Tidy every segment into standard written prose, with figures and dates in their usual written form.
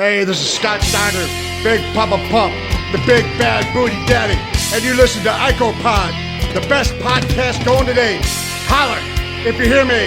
Hey, this is Scott Steiner, Big Papa Pump, the Big Bad Booty Daddy, and you listen to IcoPod, the best podcast going today. Holler if you hear me.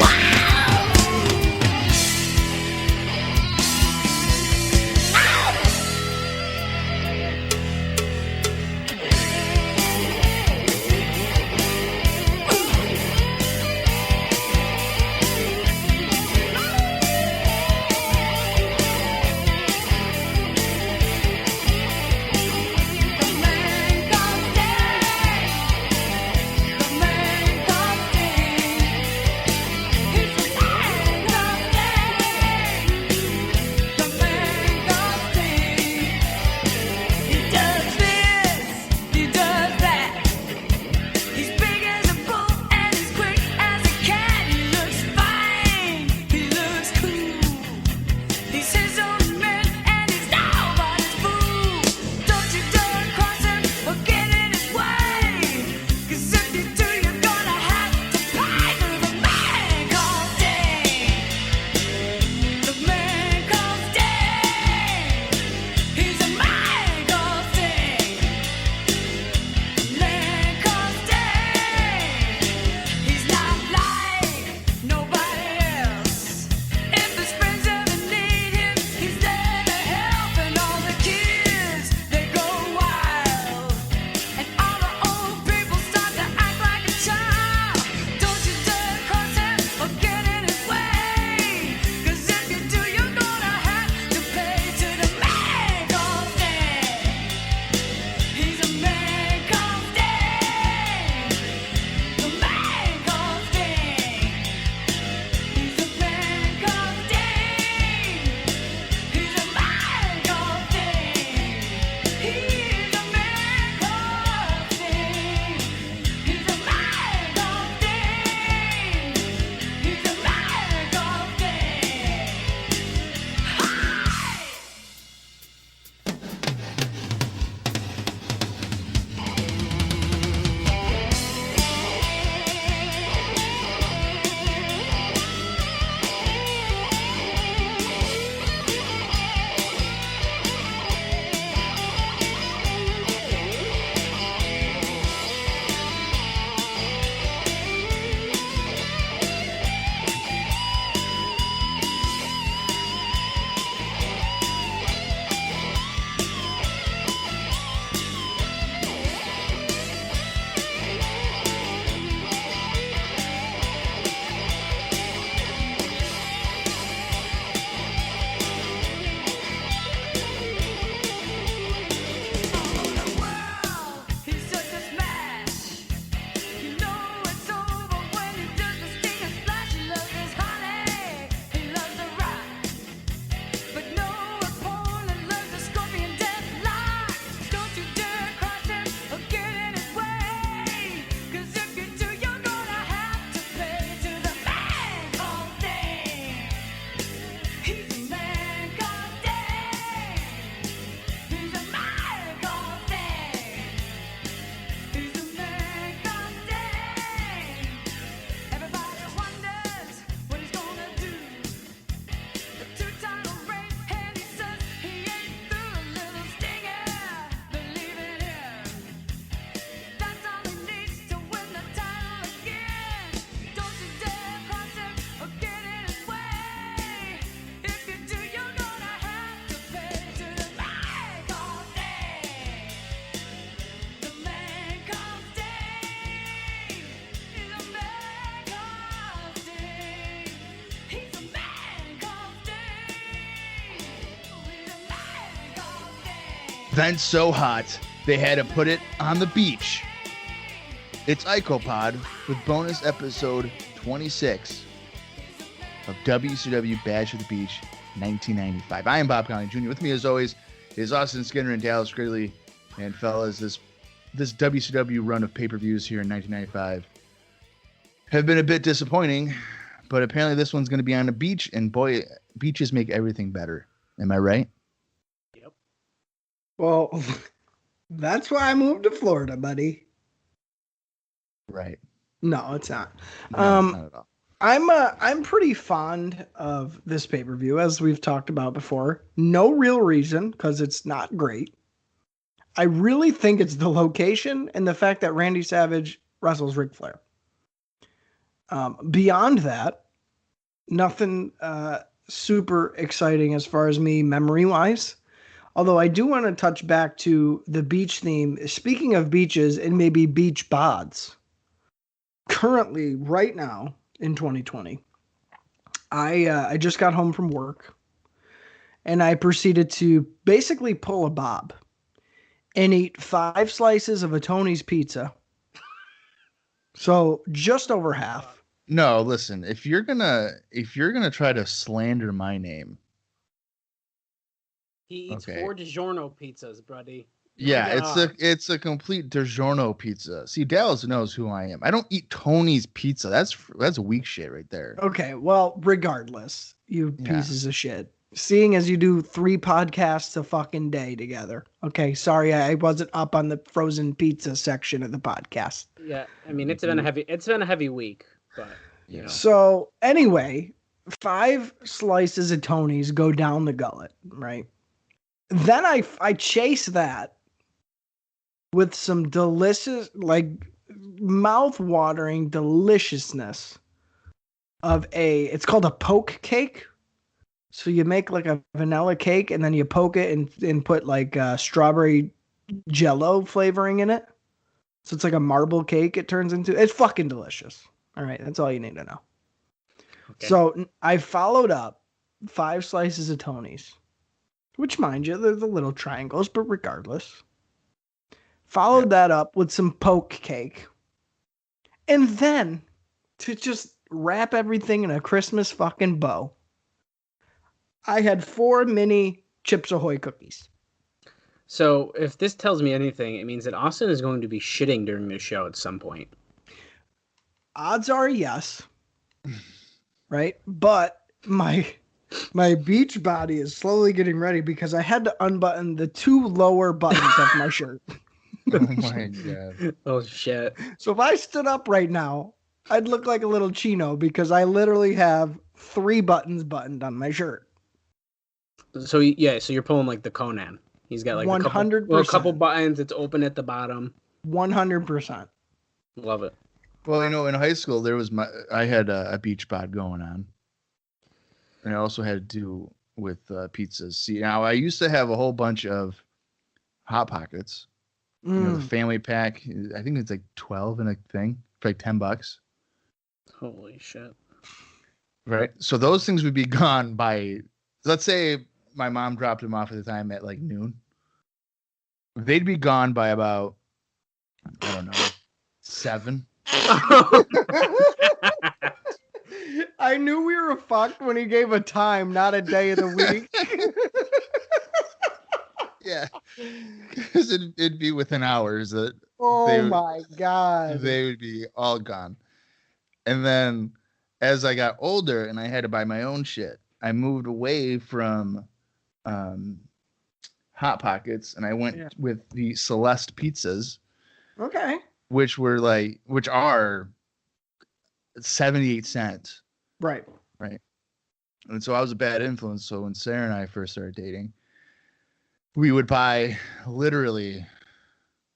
Vent so hot, they had to put it on the beach. It's IcoPod with bonus episode 26 of WCW Bash at the Beach 1995. I am Bob Conley Jr. With me, as always, is Austin Skinner and Dallas Gridley. And fellas, this WCW run of pay-per-views here in 1995 have been a bit disappointing, but apparently this one's going to be on the beach, and boy, beaches make everything better. Am I right? Well, that's why I moved to Florida, buddy. Right. No, it's not. No, not at all. I'm pretty fond of this pay-per-view, as we've talked about before. No real reason, because it's not great. I really think it's the location and the fact that Randy Savage wrestles Ric Flair. Beyond that, nothing super exciting as far as me memory-wise. Although I do want to touch back to the beach theme. Speaking of beaches and maybe beach bods, currently, right now in 2020, I just got home from work and I proceeded to basically pull a Bob and eat 5 slices of a Tony's pizza. So just over half. No, listen, if you're gonna try to slander my name. He eats 4 DiGiorno pizzas, buddy. Yeah, it's a complete DiGiorno pizza. See, Dallas knows who I am. I don't eat Tony's pizza. That's weak shit right there. Okay, well, regardless, you pieces of shit. Seeing as you do 3 podcasts a fucking day together. Okay, sorry I wasn't up on the frozen pizza section of the podcast. Yeah, I mean it's been a heavy week, but you know. So anyway, 5 slices of Tony's go down the gullet, right? Then I chase that with some delicious, like mouth-watering deliciousness of it's called a poke cake. So you make like a vanilla cake and then you poke it and put like strawberry jello flavoring in it. So it's like a marble cake it turns into. It's fucking delicious. All right, that's all you need to know. Okay. So I followed up 5 slices of Tony's, which mind you, they're the little triangles, but regardless. Followed that up with some poke cake. And then to just wrap everything in a Christmas fucking bow, I had 4 mini Chips Ahoy cookies. So if this tells me anything, it means that Austin is going to be shitting during this show at some point. Odds are yes. Right? But my beach body is slowly getting ready because I had to unbutton the 2 lower buttons of my shirt. Oh my God. Oh shit. So if I stood up right now, I'd look like a little chino because I literally have 3 buttons buttoned on my shirt. So you're pulling like the Conan. He's got like 100%. A couple buttons. It's open at the bottom. 100%. Love it. Well, in high school I had a beach bod going on, and I also had to do with pizzas. See, now I used to have a whole bunch of Hot Pockets. You know, the family pack. I think it's like 12 in a thing for like $10. Holy shit! Right. So those things would be gone by, let's say, my mom dropped them off at the time at like noon. They'd be gone by about, I don't know, 7. I knew we were fucked when he gave a time, not a day of the week. Yeah, because it'd be within hours that. My God, they would be all gone. And then, as I got older and I had to buy my own shit, I moved away from Hot Pockets and I went with the Celeste pizzas. Okay. Which are 78 cents. Right. Right. And so I was a bad influence. So when Sarah and I first started dating, we would buy literally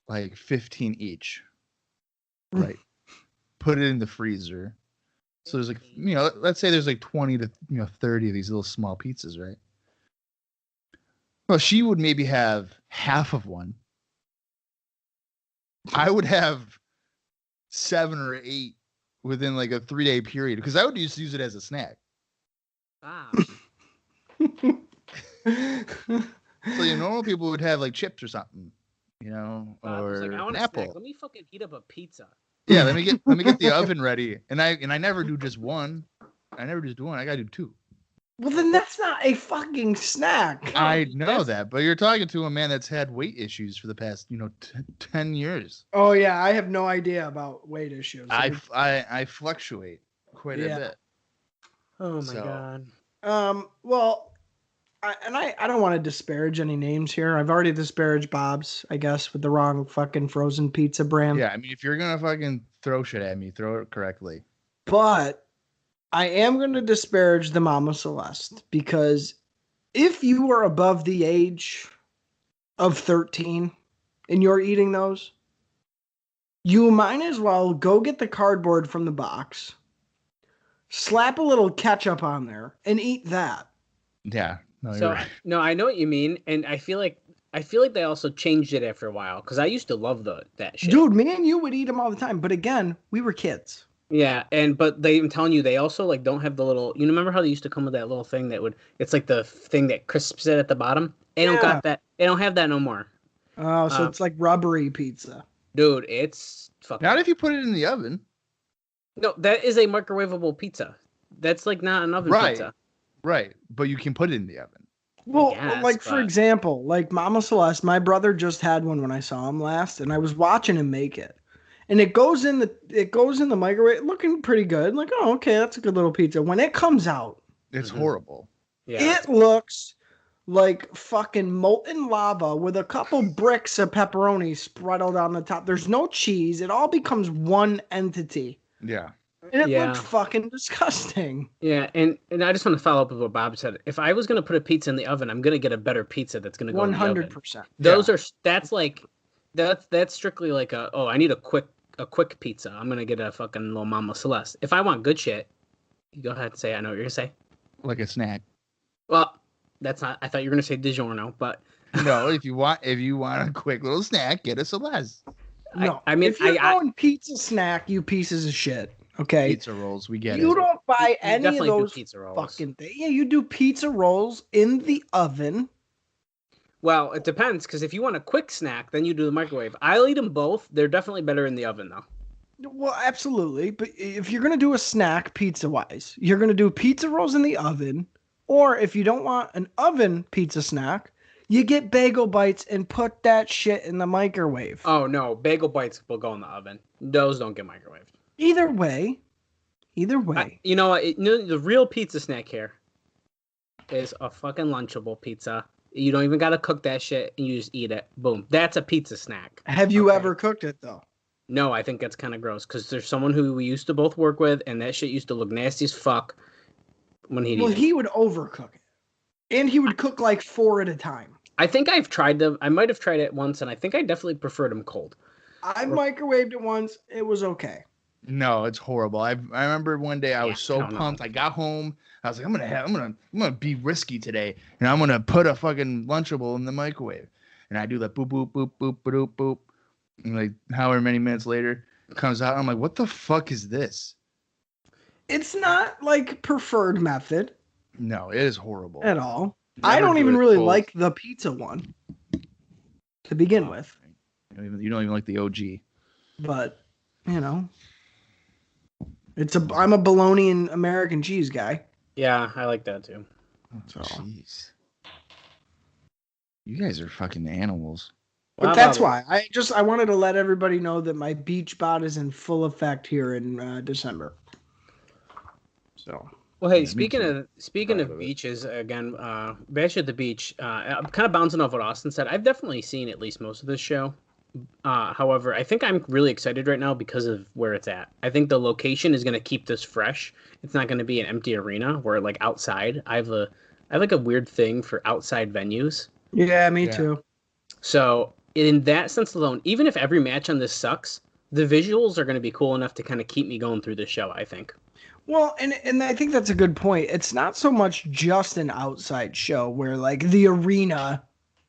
like 15 each. Right. Put it in the freezer. So there's like, let's say there's like 20 to 30 of these little small pizzas, right? Well, she would maybe have half of one. I would have 7 or 8 within like a 3-day period because I would just use it as a snack. Ah. So normal people would have like chips or something, or I was like, I want an a apple. snack. Let me fucking heat up a pizza. Yeah, let me get the oven ready, and I never do just one. I never just do one. I gotta do 2. Well, then that's not a fucking snack. I know that, but you're talking to a man that's had weight issues for the past 10 years. Oh yeah, I have no idea about weight issues. I fluctuate quite a bit. Oh my God. Well, I don't want to disparage any names here. I've already disparaged Bob's, I guess, with the wrong fucking frozen pizza brand. Yeah, I mean, if you're gonna fucking throw shit at me, throw it correctly. But I am going to disparage the Mama Celeste because if you are above the age of 13 and you're eating those, you might as well go get the cardboard from the box, slap a little ketchup on there, and eat that. Yeah. No, you're So right. no, I know what you mean, and I feel like they also changed it after a while because I used to love that shit. Dude, me and you would eat them all the time. But again, we were kids. Yeah, but I'm telling you, they also like don't have the little. You remember how they used to come with that little thing that would? It's like the thing that crisps it at the bottom. They don't got that. They don't have that no more. Oh, so it's like rubbery pizza. Dude, it's fucking. Not if you put it in the oven. No, that is a microwavable pizza. That's like not an oven pizza. Right. But you can put it in the oven. Well, guess, like for example, like Mama Celeste, my brother just had one when I saw him last, and I was watching him make it. And it goes in the microwave looking pretty good. Like, oh, okay, that's a good little pizza. When it comes out, It's horrible. Yeah, it looks like fucking molten lava with a couple bricks of pepperoni spread on the top. There's no cheese. It all becomes one entity. Yeah. And it Yeah. looked fucking disgusting. yeah, and I just want to follow up with what Bob said. If I was gonna put a pizza in the oven, I'm gonna get a better pizza that's gonna go in the oven. 100%. That's strictly like I need a quick pizza. I'm gonna get a fucking little Mama Celeste. If I want good shit, you go ahead and say I know what you're gonna say. Like a snack. Well, that's not. I thought you were gonna say DiGiorno, but No, if you want a quick little snack, get a Celeste. No, I mean, if you're going pizza snack, you pieces of shit. Okay, Pizza rolls, we get you it. don't buy You any of definitely do those pizza rolls. fucking things. Yeah, you do pizza rolls in the oven. Well, it depends because if you want a quick snack, then you do the microwave. I'll eat them both. They're definitely better in the oven though. Well, absolutely. But if you're gonna do a snack pizza wise, you're gonna do pizza rolls in the oven, or if you don't want an oven pizza snack, you get bagel bites and put that shit in the microwave. Oh no, bagel bites will go in the oven. Those don't get microwaved. Either way, You know what? The real pizza snack here is a fucking Lunchable pizza. You don't even gotta cook that shit, and you just eat it. Boom. That's a pizza snack. have you ever cooked it though? No, I think that's kind of gross because there's someone who we used to both work with, and that shit used to look nasty as fuck when he'd Well, eat it. he would overcook it, and he would cook like 4 at a time. I think I've tried them. I might have tried it once, and I think I definitely preferred them cold. I microwaved it once. It was okay. No, it's horrible. I remember one day I was so I don't know. pumped. I got home. I was like, I'm gonna be risky today, and I'm gonna put a fucking Lunchable in the microwave. And I do that boop boop boop boop boop boop. And like however many minutes later, it comes out. I'm like, what the fuck is this? It's not like preferred method No, it is horrible. at all. Never I don't do even it really cold. like the pizza one to begin with, You don't even like the OG. but you know, I'm a bologna and American cheese guy. Yeah, I like that too. So, Jeez. You guys are fucking animals. but Wow, that's Bobby. why I wanted to let everybody know that my beach bod is in full effect here in December. So. Well, hey, Yeah, me speaking too. of Proud of it. beaches again, Bash at the Beach. I'm kind of bouncing off what Austin said. I've definitely seen at least most of this show. However, I think I'm really excited right now because of where it's at. I think the location is going to keep this fresh. It's not going to be an empty arena where like outside. I have like a weird thing for outside venues. Yeah, me Yeah. too. So in that sense alone, even if every match on this sucks, the visuals are going to be cool enough to kind of keep me going through the show, I think. Well, and I think that's a good point. It's not so much just an outside show where like the arena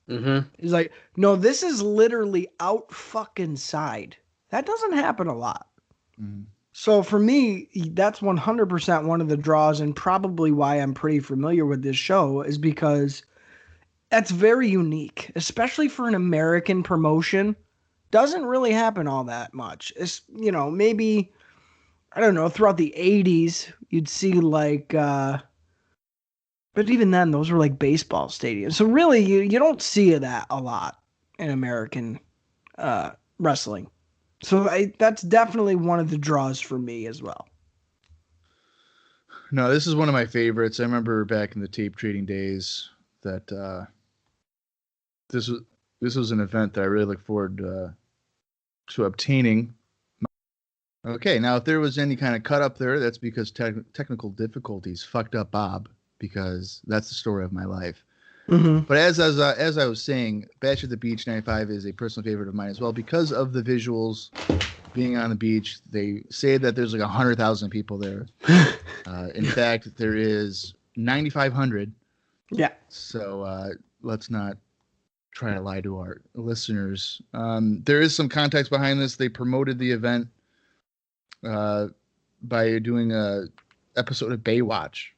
Mm-hmm. is like, no, this is literally out fucking side. That doesn't happen a lot. Mhm. So for me, that's 100% one of the draws, and probably why I'm pretty familiar with this show is because that's very unique, especially for an American promotion. Doesn't really happen all that much. It's, maybe, I don't know, throughout the 80s, you'd see like, but even then, those were like baseball stadiums. So really, you don't see that a lot in American wrestling. So that's definitely one of the draws for me as well. No, this is one of my favorites. I remember back in the tape trading days that this was an event that I really look forward to obtaining Okay, now if there was any kind of cut up there, that's because technical difficulties fucked up Bob, because that's the story of my life. Mm-hmm. But as I was saying, Bash at the Beach 95 is a personal favorite of mine as well because of the visuals being on the beach. They say that there's like 100,000 people there. In fact, there is 9,500. Yeah. So let's not try to lie to our listeners. There is some context behind this. They promoted the event by doing a episode of Baywatch.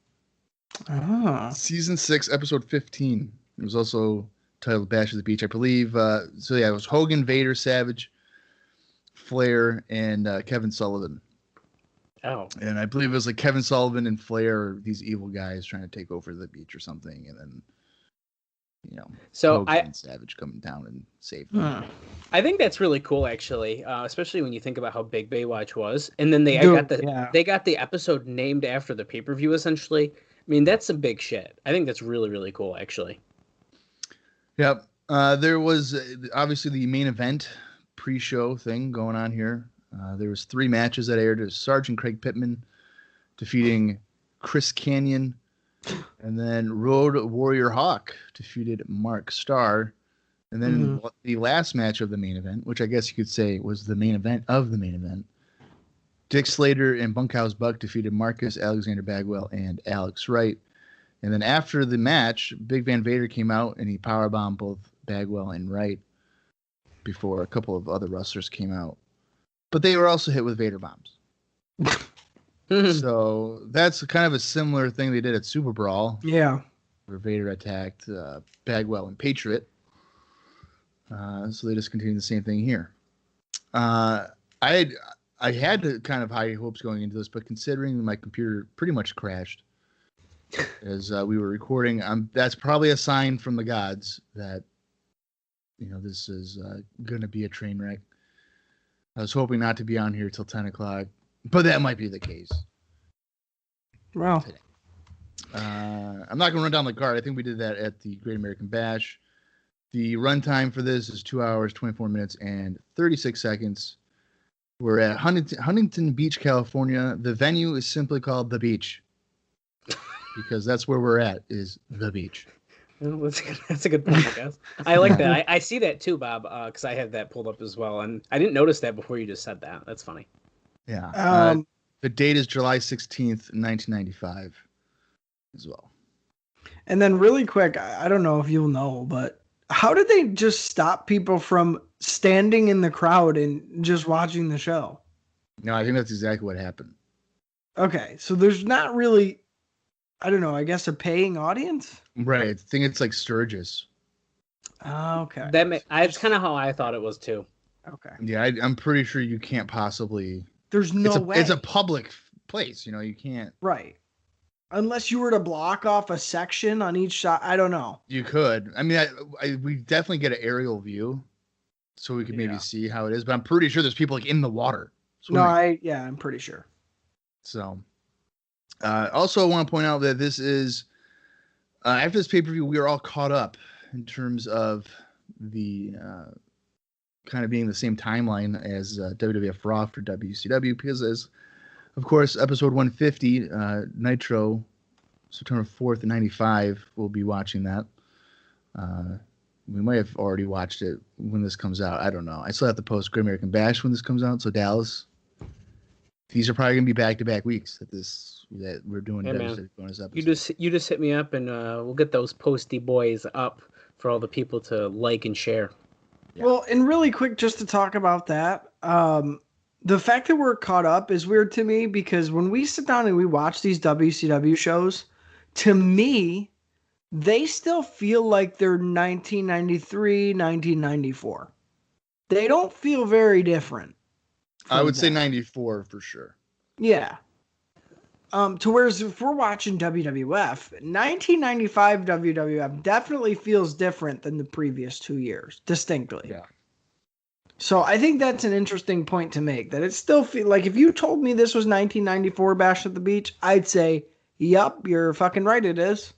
Season 6, episode 15. It was also titled Bash at the Beach, I believe. So yeah, it was Hogan, Vader, Savage, Flair, and Kevin Sullivan. Oh. And I believe it was like Kevin Sullivan and Flair, these evil guys trying to take over the beach or something, and then so Hogan and Savage coming down and save them. I think that's really cool, actually, especially when you think about how big Baywatch was, and then they got the episode named after the pay-per-view. Essentially, I mean, that's some big shit. I think that's really, really cool, actually. Yep. There was obviously the main event pre-show thing going on here. There was 3 matches that aired. It was Sergeant Craig Pittman defeating Chris Kanyon, and then Road Warrior Hawk defeated Mark Starr. And then the last match of the main event, which I guess you could say was the main event of the main event, Dick Slater and Bunkhouse Buck defeated Marcus Alexander Bagwell and Alex Wright. And then after the match, Big Van Vader came out and he powerbombed both Bagwell and Wright before a couple of other wrestlers came out. But they were also hit with Vader bombs. So that's kind of a similar thing they did at Super Brawl. Yeah. Where Vader attacked Bagwell and Patriot. So they just continued the same thing here. I had to kind of high hopes going into this, but considering my computer pretty much crashed as we were recording, that's probably a sign from the gods that this is going to be a train wreck. I was hoping not to be on here till 10 o'clock, but that might be the case. Wow. I'm not going to run down the card. I think we did that at the Great American Bash. The runtime for this is 2 hours, 24 minutes, and 36 seconds. We're at Huntington Beach, California. The venue is simply called The Beach because that's where we're at, is The Beach. That's a good point, I guess. I like that. I see that too, Bob, because I have that pulled up as well, and I didn't notice that before you just said that. That's funny. Yeah. The date is July 16th, 1995 as well. And then really quick, I don't know if you'll know, but how did they just stop people from standing in the crowd and just watching the show? No, I think that's exactly what happened. Okay, so there's not really, I don't know, I guess a paying audience? Right. I think it's like Sturgis. Oh, okay. That's kind of how I thought it was too. Okay. Yeah, I'm pretty sure you can't possibly. There's no way. It's a public place, you can't. Right. Unless you were to block off a section on each side, I don't know. You could. I mean, we definitely get an aerial view, so we could maybe see how it is. But I'm pretty sure there's people like in the water swimming. No, I'm pretty sure. So, also I want to point out that this is after this pay-per-view, we are all caught up in terms of the kind of being the same timeline as WWF Raw for WCW, because as of course episode 150 Nitro September 4th 95, we'll be watching that. We might have already watched it when this comes out. I don't know. I still have to post Great American Bash when this comes out. So Dallas, these are probably gonna be back-to-back weeks that we're doing bonus episodes. You just hit me up and we'll get those posty boys up for all the people to like and share. Yeah. Well, and really quick, just to talk about that, the fact that we're caught up is weird to me because when we sit down and we watch these WCW shows, to me, they still feel like they're 1993, 1994. They don't feel very different. I would say 94 for sure. Yeah. To whereas if we're watching WWF, 1995 WWF definitely feels different than the previous 2 years, distinctly. Yeah. So I think that's an interesting point to make, that it still feels like if you told me this was 1994 Bash at the Beach, I'd say, yup, you're fucking right, it is.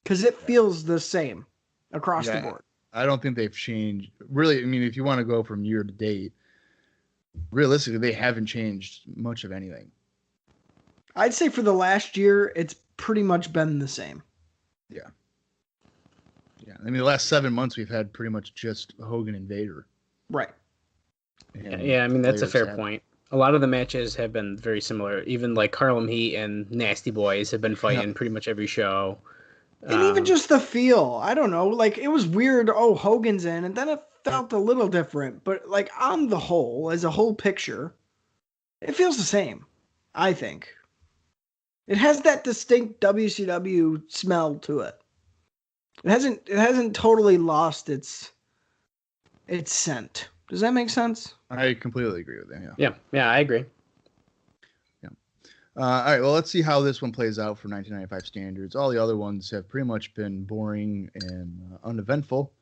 Because it feels the same across the board. I don't think they've changed. Really, I mean, if you want to go from year to date, realistically, they haven't changed much of anything. I'd say for the last year, it's pretty much been the same. Yeah. Yeah. I mean, the last 7 months, we've had pretty much just Hogan and Vader. Right. And Yeah, I mean, that's a Flair's fair point. A lot of the matches have been very similar. Even like Harlem Heat and Nasty Boys have been fighting pretty much every show. And even just the feel, I don't know, like it was weird. Oh, Hogan's in, and then it felt a little different. But like on the whole, as a whole picture, it feels the same. I think it has that distinct WCW smell to it. It hasn't totally lost its scent. Does that make sense? I completely agree with that. Yeah, I agree. All right, well, let's see how this one plays out for 1995 standards. All the other ones have pretty much been boring and uneventful.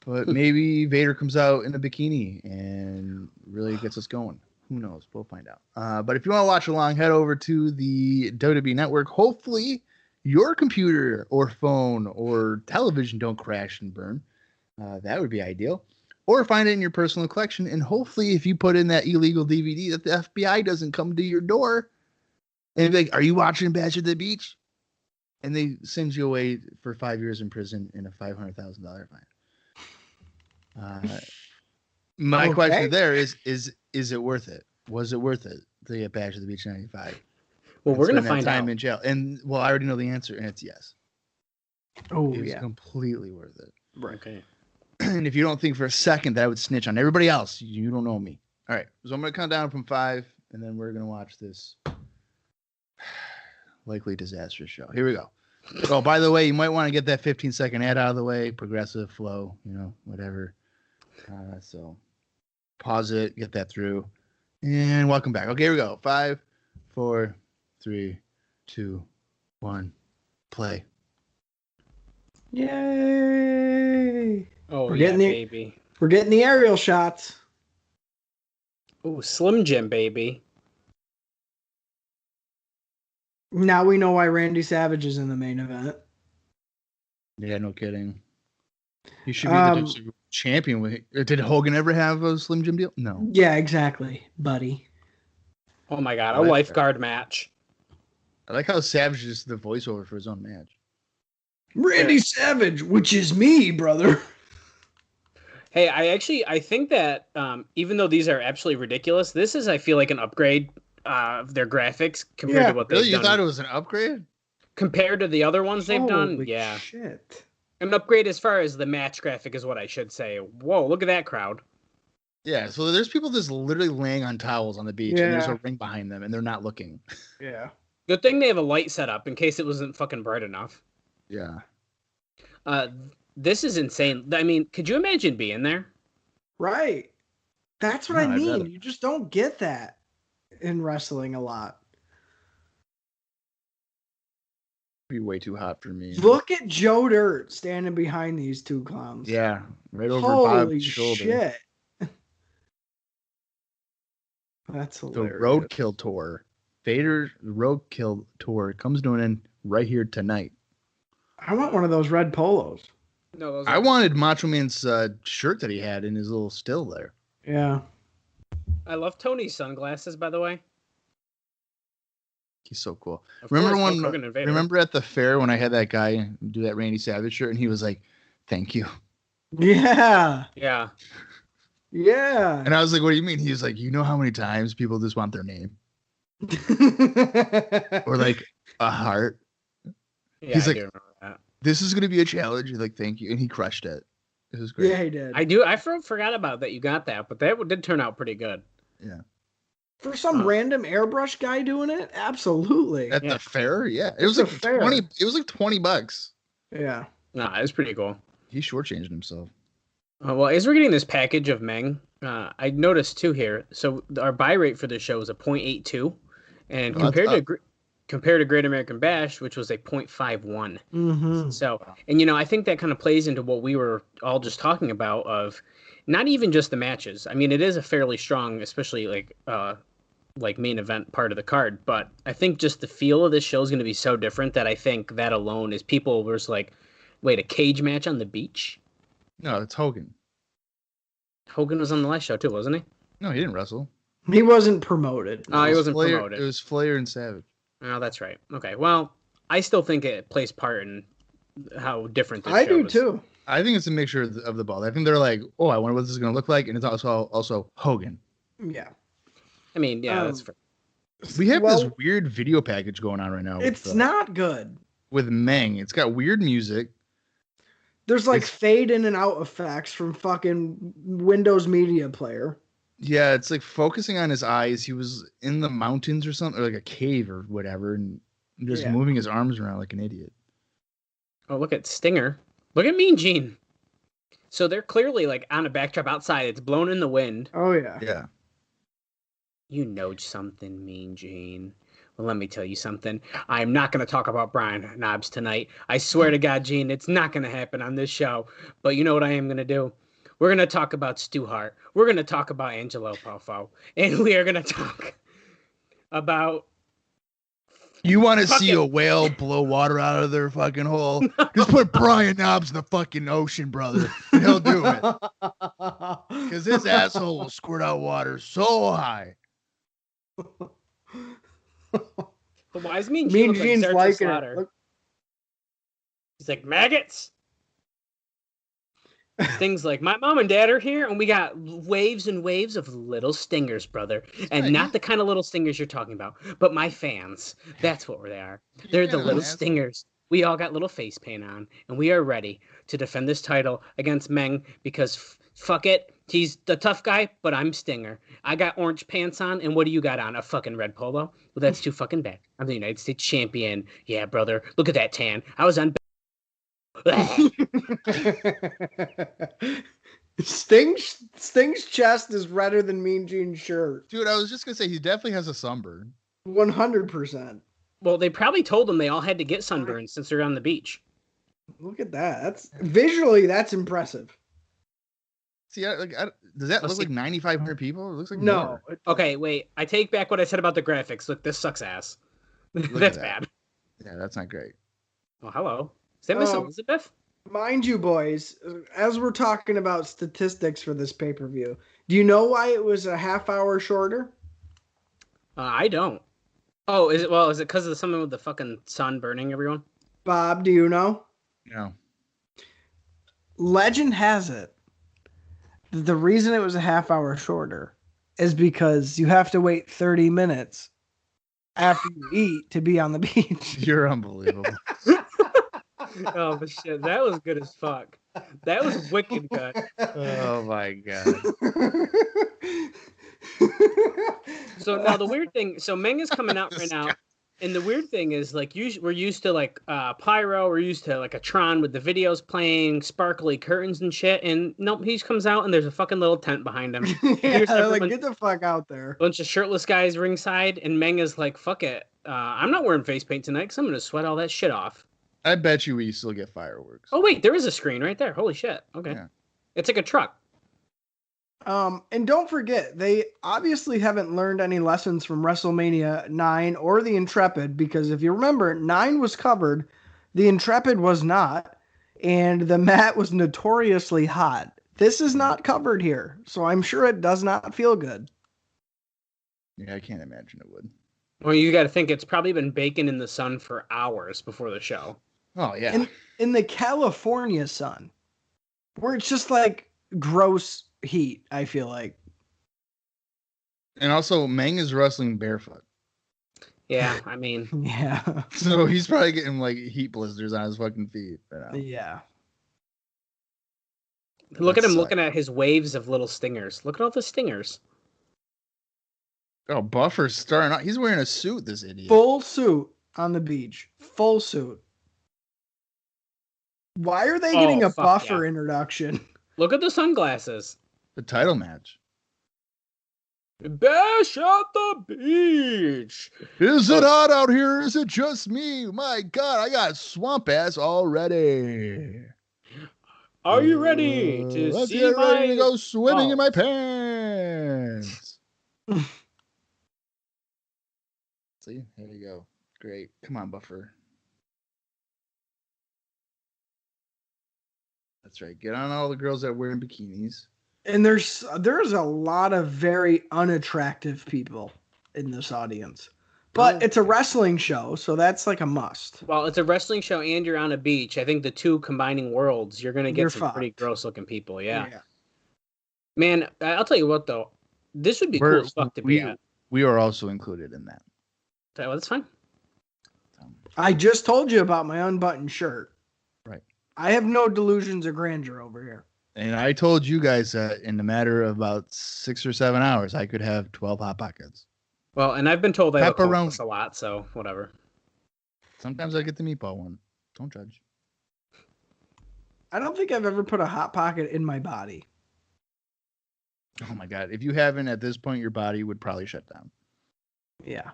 But maybe Vader comes out in a bikini and really gets us going. Who knows? We'll find out. But if you want to watch along, head over to the WWE Network. Hopefully, your computer or phone or television don't crash and burn. That would be ideal. Or find it in your personal collection, and hopefully if you put in that illegal DVD that the FBI doesn't come to your door and be like, are you watching Bash at the Beach? And they send you away for 5 years in prison and a $500,000 fine. My question there is it worth it? Was it worth it to get Bash at the Beach 95? Well, we're going to find time out. in jail. And, well, I already know the answer, and it's yes. Oh, It was yeah. completely worth it. Right. Okay. And if you don't think for a second that I would snitch on everybody else, you don't know me. All right. So I'm going to count down from 5, and then we're going to watch this likely disastrous show. Here we go. Oh, by the way, you might want to get that 15-second ad out of the way. Progressive flow, whatever. So pause it, get that through, and welcome back. Okay, here we go. 5, 4, 3, 2, 1, play. Yay! Oh, We're yeah, getting the- baby. We're getting the aerial shots. Oh, Slim Jim, baby. Now we know why Randy Savage is in the main event. Yeah, no kidding. He should be the WCW champion. Did Hogan ever have a Slim Jim deal? No. Yeah, exactly, buddy. Oh my God, I a like lifeguard match. I like how Savage is the voiceover for his own match. Randy Savage, which is me, brother. Hey, I think that even though these are absolutely ridiculous, this is, I feel like, an upgrade of their graphics compared to what they've Really? You done. thought it was an upgrade? Compared to the other ones they've done? Holy Yeah. shit. An upgrade as far as the match graphic is what I should say. Whoa, look at that crowd. Yeah, so there's people just literally laying on towels on the beach, and there's Yeah. a ring behind them, and they're not looking. Yeah. Good thing they have a light set up in case it wasn't fucking bright enough. Yeah. This is insane. I mean, could you imagine being there? Right. That's what No, I I mean. bet. You just don't get that in wrestling a lot. Be way too hot for me. Look at Joe Dirt standing behind these two clowns. Yeah, right over Holy Bob's shoulder. shit. That's The hilarious. Roadkill Tour. Vader's Roadkill Tour comes to an end right here tonight. I want one of those red polos. No, those I wanted Macho Man's shirt that he had in his little still there. Yeah. I love Tony's sunglasses, by the way. He's so cool. Of Remember course, when? Hulk Hogan and Vader. Remember at the fair when I had that guy do that Randy Savage shirt, and he was like, "Thank you," Yeah. Yeah. Yeah. and I was like, "What do you mean?" He was like, "You know how many times people just want their name or like a heart? Yeah, He's I like- do remember that. This is gonna be a challenge." He's like, "Thank you," and he crushed it. It was great. Yeah, he did. I forgot about that. You got that, but that did turn out pretty good. Yeah. For some random airbrush guy doing it, absolutely. At Yeah. the fair, yeah, it was At like the fair. 20. It was like $20. Yeah. Nah, it was pretty cool. He shortchanged himself. Well, as we're getting this package of Meng, I noticed too here. So our buy rate for this show is a 0.82, and Oh, that's compared to Great American Bash, which was a 0.51. Mm-hmm. So, and I think that kind of plays into what we were all just talking about of not even just the matches. I mean, it is a fairly strong, especially like main event part of the card, but I think just the feel of this show is going to be so different that I think that alone is people were just like, wait, a cage match on the beach? No, it's Hogan. Hogan was on the last show too, wasn't he? No, he didn't wrestle. He wasn't promoted. No, he wasn't Flair, promoted. It was Flair and Savage. Oh, that's right. Okay, well, I still think it plays part in how different this I show do is. too. I think it's a mixture of the ball. I think they're like, oh, I wonder what this is going to look like. And it's also Hogan. Yeah. I mean, yeah, that's fair. We have this weird video package going on right now. It's not good. With Meng. It's got weird music. There's like fade in and out effects from fucking Windows Media Player. Yeah, it's like focusing on his eyes. He was in the mountains or something, or like a cave or whatever, and just moving his arms around like an idiot. Oh, look at Stinger. Look at Mean Gene. So they're clearly like on a backdrop outside. It's blown in the wind. Oh, yeah. Yeah. You know something, Mean Gene. Well, let me tell you something. I'm not going to talk about Brian Knobbs tonight. I swear to God, Gene, it's not going to happen on this show. But you know what I am going to do? We're going to talk about Stu Hart. We're going to talk about Angelo Poffo. And we are going to talk about... You want to see a whale blow water out of their fucking hole? Just put Brian Knobbs in the fucking ocean, brother. And he'll do it. Because his asshole will squirt out water so high. But why is Mean Gene Gene's like liking it. Look. He's like, maggots. Things like, my mom and dad are here, and we got waves and waves of little stingers, brother. And not the kind of little stingers you're talking about, but my fans. That's what they are. They're the little stingers. We all got little face paint on, and we are ready to defend this title against Meng because fuck it. He's the tough guy, but I'm Stinger. I got orange pants on, and what do you got on? A fucking red polo? Well, that's too fucking bad. I'm the United States champion. Yeah, brother. Look at that tan. I was on... Sting's chest is redder than Mean Gene's shirt. Dude, I was just going to say, he definitely has a sunburn. 100%. Well, they probably told them they all had to get sunburned since they're on the beach. Look at that. That's visually, that's impressive. See, does that look like 9,500 people? It looks like no. More. Okay, wait. I take back what I said about the graphics. Look, this sucks ass. That's bad. Yeah, that's not great. Oh, hello. Is that Miss Elizabeth? Mind you, boys, as we're talking about statistics for this pay-per-view, do you know why it was a half hour shorter? I don't. Oh, is it because of something with the fucking sun burning everyone? Bob, do you know? No. Legend has it that the reason it was a half hour shorter is because you have to wait 30 minutes after you eat to be on the beach. You're unbelievable. Oh, but shit, that was good as fuck. That was wicked good. Oh my god. So now the weird thing, so Meng is coming out right now, and the weird thing is like we're used to like pyro, we're used to like a Tron with the videos playing, sparkly curtains and shit, and nope, he comes out and there's a fucking little tent behind him. Yeah, they're like, get the fuck out there. Bunch of shirtless guys ringside, and Meng is like, fuck it, I'm not wearing face paint tonight because I'm gonna sweat all that shit off. I bet you we still get fireworks. Oh wait, there is a screen right there. Holy shit. Okay. Yeah. It's like a truck. And don't forget, they obviously haven't learned any lessons from WrestleMania 9 or the Intrepid, because if you remember, 9 was covered, the Intrepid was not, and the mat was notoriously hot. This is not covered here, so I'm sure it does not feel good. Yeah, I can't imagine it would. Well, you got to think it's probably been baking in the sun for hours before the show. Oh, yeah. In the California sun, where it's just like gross heat, I feel like. And also, Meng is wrestling barefoot. Yeah, I mean. Yeah. So he's probably getting like heat blisters on his fucking feet. Yeah. Look at him looking at his waves of little stingers. Look at all the stingers. Oh, Buffer's starting out. He's wearing a suit, this idiot. Full suit on the beach. Full suit. Why are they getting a Buffer introduction? Look at the sunglasses. The title match. Bash at the beach. Is it hot out here? Is it just me? My God, I got swamp ass already. Are you ready to let's see get ready to go swimming balls. in my pants? See, there you go. Great. Come on, Buffer. That's right. Get on all the girls that are wearing bikinis. And there's a lot of very unattractive people in this audience. But it's a wrestling show, so that's like a must. Well, it's a wrestling show and you're on a beach. I think the two combining worlds, you're going to get some pretty gross looking people. Yeah. Man, I'll tell you what, though. This would be cool as fuck to be at. We are also included in that. Well, that's fine. I just told you about my unbuttoned shirt. Right. I have no delusions of grandeur over here. And I told you guys that in a matter of about 6 or 7 hours, I could have 12 Hot Pockets. Well, and I've been told I look homeless a lot, so whatever. Sometimes I get the meatball one. Don't judge. I don't think I've ever put a Hot Pocket in my body. Oh my God. If you haven't at this point, your body would probably shut down. Yeah.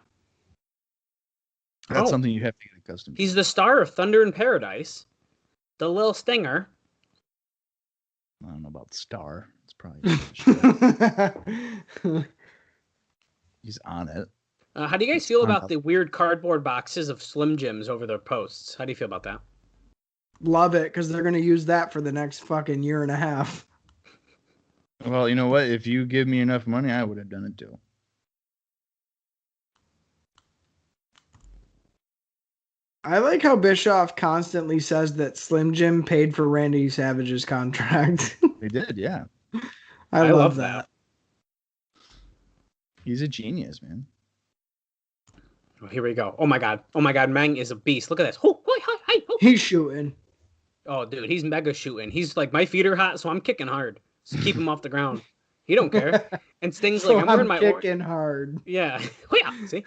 That's something you have to get accustomed to. He's the star of Thunder in Paradise. The Lil Stinger. I don't know about star. It's probably he's on it. How do you guys feel about the weird cardboard boxes of Slim Jims over their posts? How do you feel about that? Love it, because they're going to use that for the next fucking year and a half. Well, you know what? If you give me enough money, I would have done it too. I like how Bischoff constantly says that Slim Jim paid for Randy Savage's contract. They did, yeah. I love that. He's a genius, man. Oh, here we go. Oh my god, Meng is a beast. Look at this. He's shooting. Oh, dude, he's mega shooting. He's like, my feet are hot, so I'm kicking hard. Just keep him off the ground. He don't care. And Sting's like, I'm wearing my kicking hard. Yeah. See?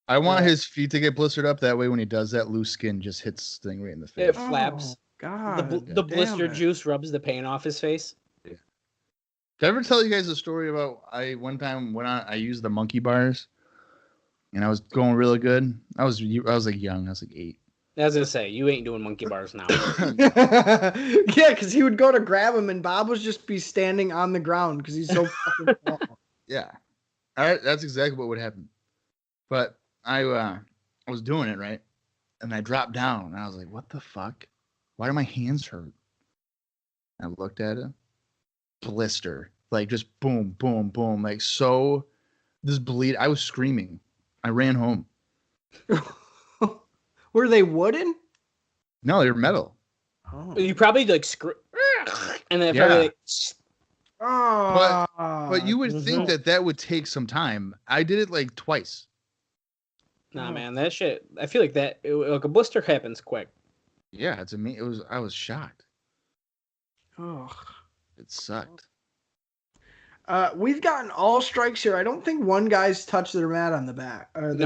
I want his feet to get blistered up. That way, when he does that, loose skin just hits Sting right in the face. It flaps. Oh, God. The blister juice rubs the pain off his face. Yeah. Did I ever tell you guys a story about one time when I used the monkey bars and I was going really good? I was like young. I was like 8. I was gonna say, you ain't doing monkey bars now. Yeah, because he would go to grab him and Bob would just be standing on the ground because he's so fucking small. Yeah. That's exactly what would happen. But I was doing it, right? And I dropped down and I was like, what the fuck? Why do my hands hurt? I looked at it. Blister. Like just boom, boom, boom. Like so this bleed. I was screaming. I ran home. Were they wooden? No, they were metal. Oh. You probably like and then probably like, but you would think that would take some time. I did it like twice. Nah, man, that shit. I feel like like a blister happens quick. Yeah, it's amazing. I was shocked. Oh, it sucked. We've gotten all strikes here. I don't think one guy's touched their mat on the back. And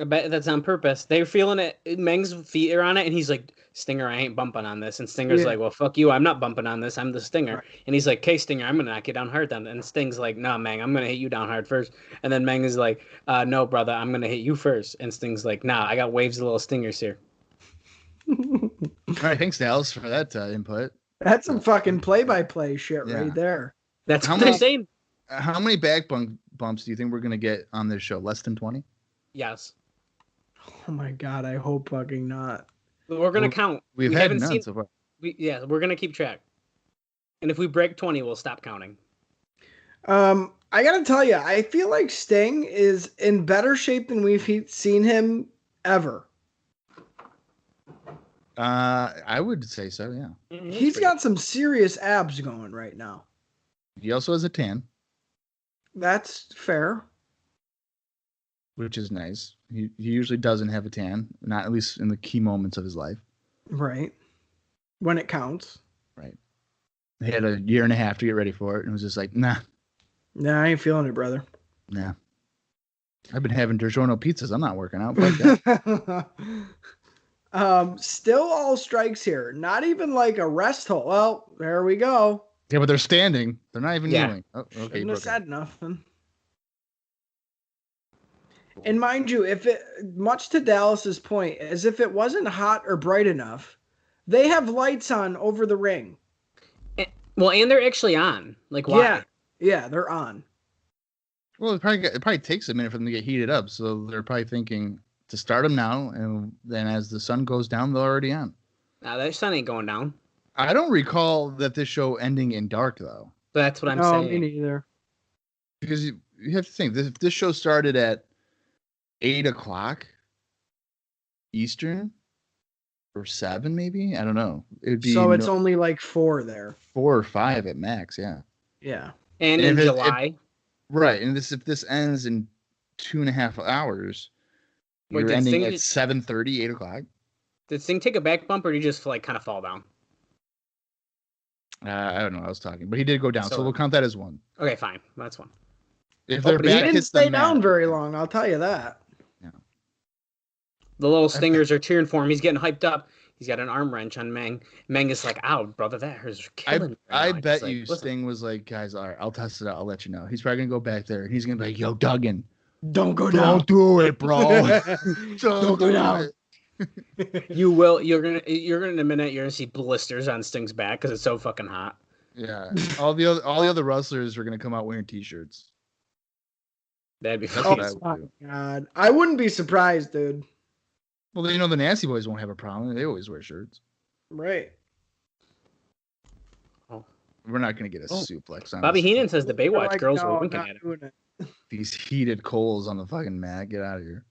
I bet that's on purpose. They're feeling it. Meng's feet are on it, and he's like, Stinger, I ain't bumping on this. And Stinger's like, well, fuck you. I'm not bumping on this. I'm the Stinger. Right. And he's like, okay, Stinger, I'm going to knock you down hard then. And Sting's like, no, Meng, I'm going to hit you down hard first. And then Meng is like, no, brother, I'm going to hit you first. And Sting's like, nah, I got waves of little stingers here. All right, thanks, Dallas, for that input. That's some fucking play-by-play shit right there. That's how they're saying. How many back bumps do you think we're going to get on this show? Less than 20? Yes. Oh my God, I hope fucking not. We're going to count. We haven't seen so far. We're going to keep track. And if we break 20, we'll stop counting. I got to tell you, I feel like Sting is in better shape than we've seen him ever. I would say so, yeah. He's got some serious abs going right now. He also has a tan. That's fair. Which is nice. He usually doesn't have a tan, not at least in the key moments of his life. Right. When it counts. Right. He had a year and a half to get ready for it, and was just like, nah. Nah, I ain't feeling it, brother. Nah. I've been having DiGiorno pizzas. I'm not working out. Fuck that. Still all strikes here. Not even like a rest hold. Well, there we go. Yeah, but they're standing. They're not even kneeling. Oh, okay. Shouldn't have said nothing. And mind you, much to Dallas's point, as if it wasn't hot or bright enough, they have lights on over the ring. And they're actually on. Like, why? Yeah, they're on. Well, it probably takes a minute for them to get heated up, so they're probably thinking to start them now, and then as the sun goes down, they're already on. Nah, that sun ain't going down. I don't recall that this show ending in dark though. That's what I'm No, saying. me neither. Because you have to think this show started at 8:00 Eastern or 7 maybe. I don't know. It'd be So it's only like 4 there. 4 or 5 at max. Yeah. Yeah. And in July. Right, and if this ends in 2.5 hours, Wait, you're did ending Sting at just- 7:30, 8:00. Did Sting take a back bump or did he just like kind of fall down? I don't know. I was talking, but he did go down, so So- we'll count that as one. Okay, fine. That's one. If Oh, their but he He back didn't hits the stay down mat, very long, I'll tell you that. The little stingers are cheering for him. He's getting hyped up. He's got an arm wrench on Meng. Meng is like, "Ow, brother, that hurts killing me." I right now." bet He's like, you "Listen." Sting was like, guys, all right, I'll test it out. I'll let you know. He's probably gonna go back there and he's gonna be like, yo, Duggan, Don't go down. don't do it, bro. Don't go down. You will. You're gonna in a minute. You're gonna see blisters on Sting's back because it's so fucking hot. Yeah, all the other wrestlers are gonna come out wearing t-shirts. That'd be That's funny. what I would do. God, I wouldn't be surprised, dude. Well, then, the Nasty Boys won't have a problem. They always wear shirts. Right. We're not gonna get a suplex on Bobby this. Heenan says the Baywatch Like, girls no, were I'm winking not at him. doing it. These heated coals on the fucking mat. Get out of here.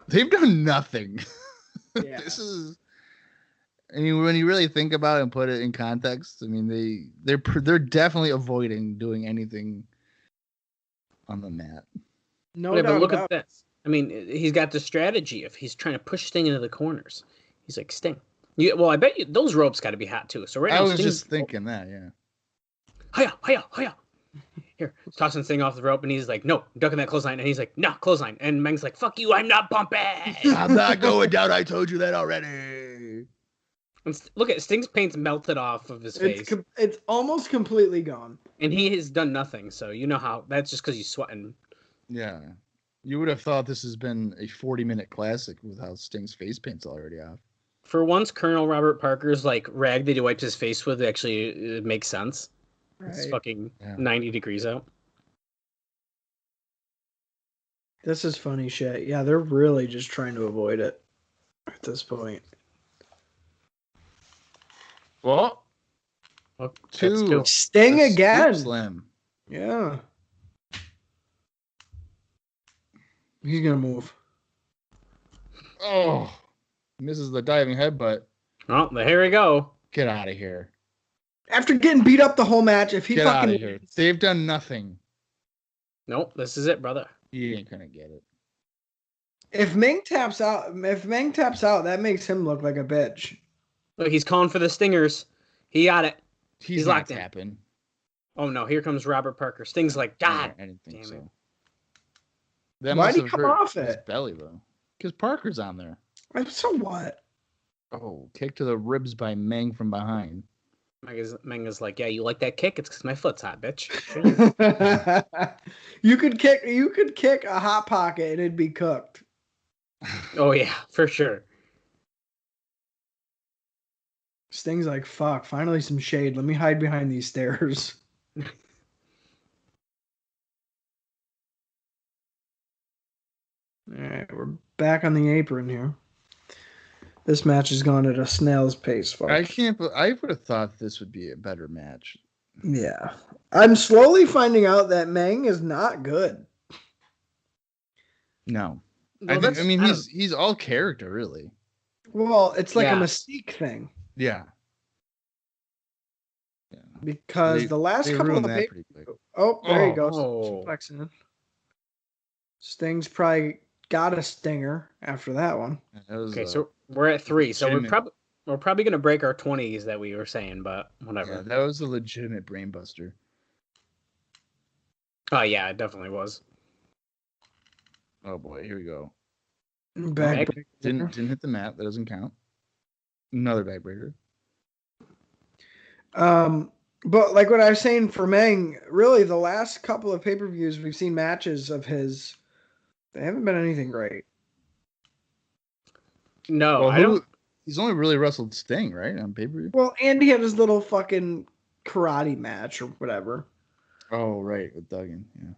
They've done nothing. Yeah. This is. I mean, when you really think about it and put it in context, I mean, they're definitely avoiding doing anything on the mat. No Yeah, doubt but look about at this. I mean, he's got the strategy of he's trying to push Sting into the corners. He's like, Sting. Well, I bet you those ropes got to be hot too. So right I now, was Sting's just thinking that, yeah. Hiya, hiya, hiya. Here, tossing Sting off the rope, and he's like, no, ducking that clothesline. And he's like, no, clothesline. And Meng's like, fuck you, I'm not bumping. I'm not going down. I told you that already. And look at Sting's paint's melted off of his face. It's almost completely gone. And he has done nothing. So you know how that's just because he's sweating. Yeah. You would have thought this has been a 40-minute classic with how Sting's face paint's already off. For once, Colonel Robert Parker's like rag that he wipes his face with actually it makes sense. It's Right. fucking Yeah. 90 degrees out. This is funny shit. Yeah, they're really just trying to avoid it at this point. Well, Well, that's two. Sting A again. scoop slam. Yeah. He's gonna move. Oh, misses the diving headbutt. Oh, here we go. Get out of here. After getting beat up the whole match, if he Get out fucking of here. They've done nothing. Nope, this is it, brother. He ain't gonna get it. if Meng taps out, that makes him look like a bitch. Look, he's calling for the Stingers. He got it. He's locked not in. tapping. Oh no, here comes Robert Parker. Sting's like, God. I didn't think damn so. it. That Why'd must he have come hurt off his it? belly though, because Parker's on there. So what? Oh, kick to the ribs by Meng from behind. Meng is like, yeah, you like that kick? It's because my foot's hot, bitch. You could kick a hot pocket and it'd be cooked. Oh yeah, for sure. Sting's like, fuck, finally some shade. Let me hide behind these stairs. Alright, we're back on the apron here. This match has gone at a snail's pace, folks. I would have thought this would be a better match. Yeah. I'm slowly finding out that Meng is not good. No, Well, I mean he's all character really. Well, it's like Yeah. a Mystique thing. Yeah. Because They- the last They couple of ruined the that pay- pretty quick. Oh, there you go. Oh. Suplexing. Sting's probably got a stinger after that one. That was, Okay, so we're at 3. So legitimate. we're probably gonna break our 20s that we were saying, but whatever. yeah, that was a legitimate brain buster. Oh yeah, it definitely was. Oh boy, here we go. Backbreaker. Didn't hit the mat. That doesn't count. Another backbreaker. But like what I was saying for Meng, really the last couple of pay-per-views we've seen matches of his, they haven't been anything great. No, Well, I don't. He's only really wrestled Sting, right, on pay-per-view? Well, and he had his little fucking karate match or whatever. Oh, right, with Duggan. Yeah.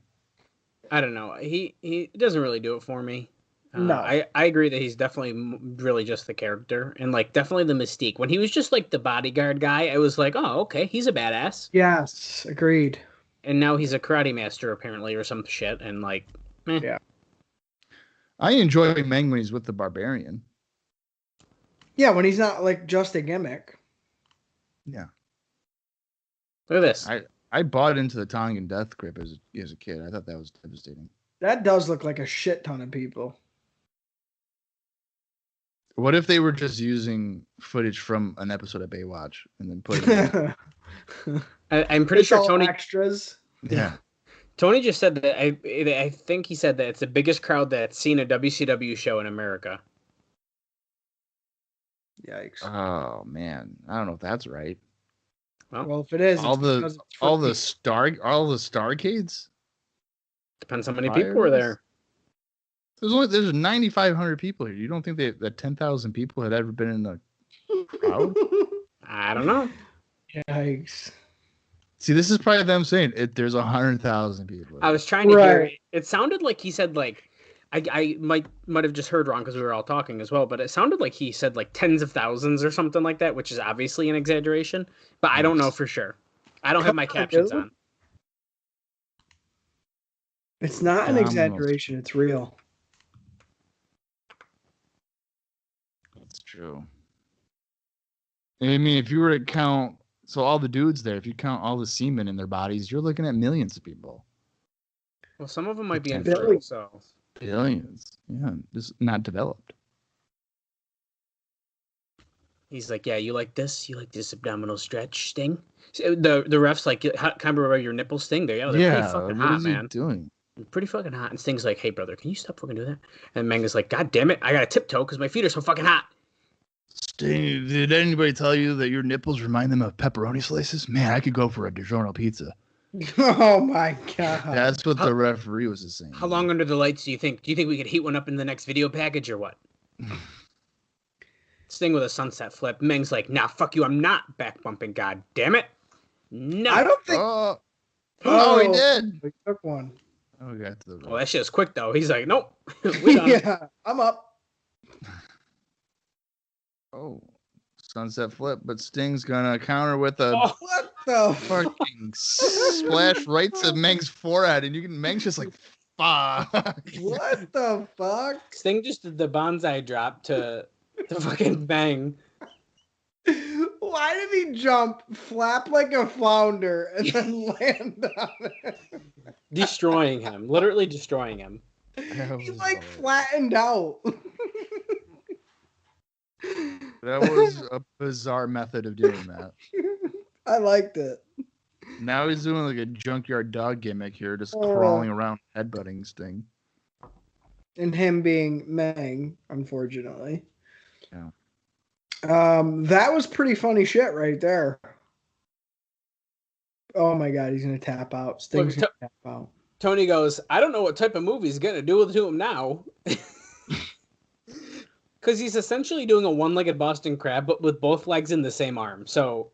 I don't know. He doesn't really do it for me. No. I agree that he's definitely really just the character and like definitely the mystique. When he was just like the bodyguard guy, I was like, oh, okay, he's a badass. Yes, agreed. And now he's a karate master apparently or some shit. And like, Yeah. I enjoy Meng when he's with the Barbarian. Yeah, when he's not like just a gimmick. Yeah. Look at this. I bought into the Tongan death grip as a kid. I thought that was devastating. That does look like a shit ton of people. What if they were just using footage from an episode of Baywatch and then putting it I'm pretty It's sure all Tony. extras. Yeah. Tony just said that. I think he said that it's the biggest crowd that's seen a WCW show in America. Yikes. Oh man. I don't know if that's right. Well, if it is, all the because it's free. Starcades? Depends how many people were there. There's 9,500 people here. You don't think that 10,000 people had ever been in a crowd? I don't know. Yikes. See, this is probably them saying there's 100,000 people. I was trying to hear it. It sounded like he said like I might have just heard wrong because we were all talking as well, but it sounded like he said like tens of thousands or something like that, which is obviously an exaggeration, but I don't know for sure. I don't have my captions on. It's not an exaggeration. It's real. That's true. I mean, if you were to count, so all the dudes there, if you count all the semen in their bodies, you're looking at millions of people. Well, some of them might be infertile, so. Billions. Yeah, just not developed. He's like, yeah, you like this? You like this abdominal stretch, Sting? So the ref's like, can I rub your nipples, Sting? They're pretty fucking hot, what is he man. doing? Pretty fucking hot. And Sting's like, hey, brother, can you stop fucking doing that? And Meng is like, God damn it, I gotta tiptoe because my feet are so fucking hot. Sting, did anybody tell you that your nipples remind them of pepperoni slices? Man, I could go for a DiGiorno pizza. Oh my god. That's what the referee was saying. How long under the lights do you think? Do you think we could heat one up in the next video package or what? Sting with a sunset flip. Meng's like, nah, fuck you, I'm not back bumping, god damn it. No. I don't think. Oh, he did. We took one. Oh, we got to the. Well, that shit was quick though. He's like, nope. We done. Yeah, I'm up. Oh, sunset flip, but Sting's gonna counter with a What the fucking splash right to Meng's forehead, and Meng's just like, fuck. What the fuck? Sting just did the bonsai drop to fucking Meng. Why did he jump, flap like a flounder, and then land on it? Destroying him. Literally destroying him. He like flattened out. That was a bizarre method of doing that. I liked it. Now he's doing like a junkyard dog gimmick here, just crawling around, headbutting Sting. And him being Meng, unfortunately. Yeah. That was pretty funny shit right there. Oh my god, he's gonna tap out. Sting's gonna tap out. Tony goes, I don't know what type of movie he's gonna do to him now. Because he's essentially doing a one-legged Boston Crab, but with both legs in the same arm. So,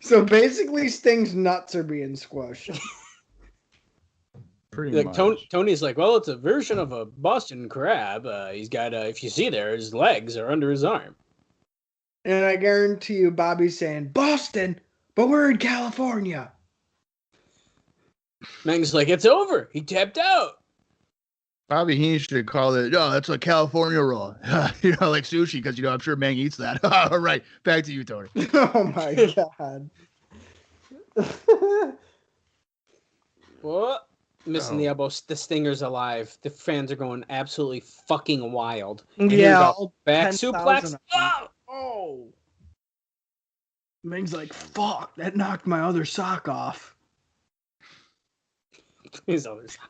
so basically, Sting's nuts are being squished. Pretty like much. Tony's like, well, it's a version of a Boston Crab. He's got, if you see there, his legs are under his arm. And I guarantee you, Bobby's saying Boston, but we're in California. Meng's like, it's over. He tapped out. Bobby Heenan should call it, that's a California roll. Like sushi, because, I'm sure Meng eats that. All right, back to you, Tony. Oh, my God. What? Missing the elbow. The Stinger's alive. The fans are going absolutely fucking wild. And Yeah. Back suplex. Oh! Meng's like, fuck, that knocked my other sock off. His other sock.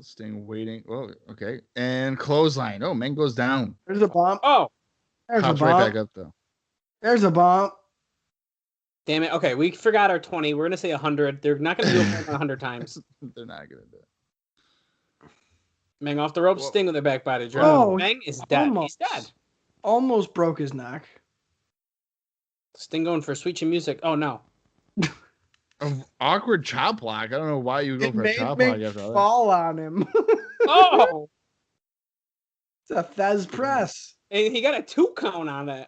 Sting waiting. Oh, okay. And clothesline. Oh, Meng goes down. There's a bump. Oh! There's Pops a bump. right back up, though. There's a bump. Damn it. Okay, we forgot our 20. We're going to say 100. They're not going to do it 100 times. They're not going to do it. Meng off the rope. Sting with their back body drop. Oh, Meng is dead. almost. He's dead. Almost broke his neck. Sting going for sweet chin music. Oh, no. An awkward chop block. I don't know why you go It for a made chop me block after that. fall on him. Oh, It's a Fez press. and he got a 2 count on it.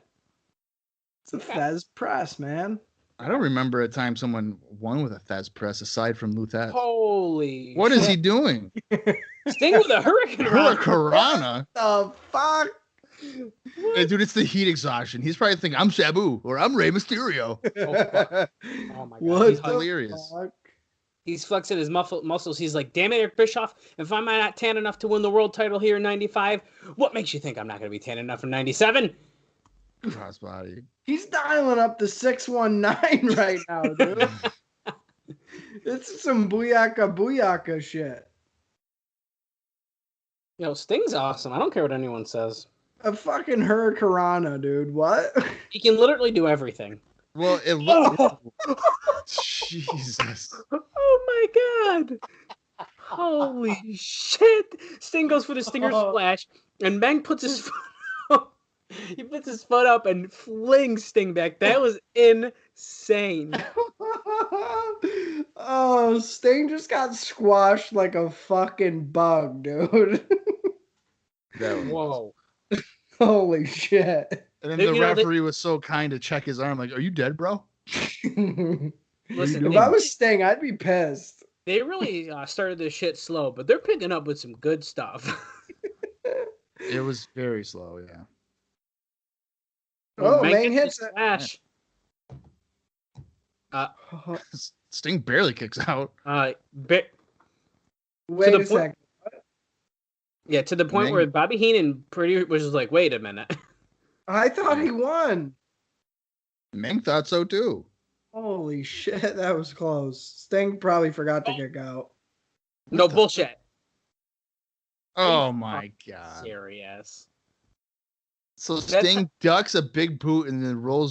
It's a Fez press, man. I don't remember a time someone won with a Fez press aside from Luthez. Holy. What is he doing? Sting with a hurricane run. Hurricanrana? The fuck? Hey, dude, it's the heat exhaustion. He's probably thinking, I'm Sabu or I'm Rey Mysterio. Oh my god. What He's the hilarious. fuck? He's flexing his muscles. He's like, damn it, Eric Bischoff, if I'm not tan enough to win the world title here in 95, what makes you think I'm not going to be tan enough in 97? Crossbody. He's dialing up the 619 right now, dude. It's some booyaka shit. Yo, Sting's awesome. I don't care what anyone says. A fucking Hurricanrana, dude. What? He can literally do everything. Well, it looked. Jesus. Oh my god. Holy shit. Sting goes for the Stinger splash, and Meng puts his foot up. He puts his foot up and flings Sting back. That was insane. Oh, Sting just got squashed like a fucking bug, dude. That was Whoa. Holy shit. And then You the know, referee was so kind to check his arm. Like, are you dead, bro? Listen, If I was Sting, I'd be pissed. they really started this shit slow, but they're picking up with some good stuff. It was very slow, yeah. Oh, Meng Meng gets hits the it. splash. Sting barely kicks out. Wait the a point- second. Yeah, to the point Meng- where Bobby Heenan pretty was just like, wait a minute. I thought he won. Meng thought so too. Holy shit, that was close. Sting probably forgot to kick out. No bullshit. Oh my god. Serious. So Sting ducks a big boot and then rolls.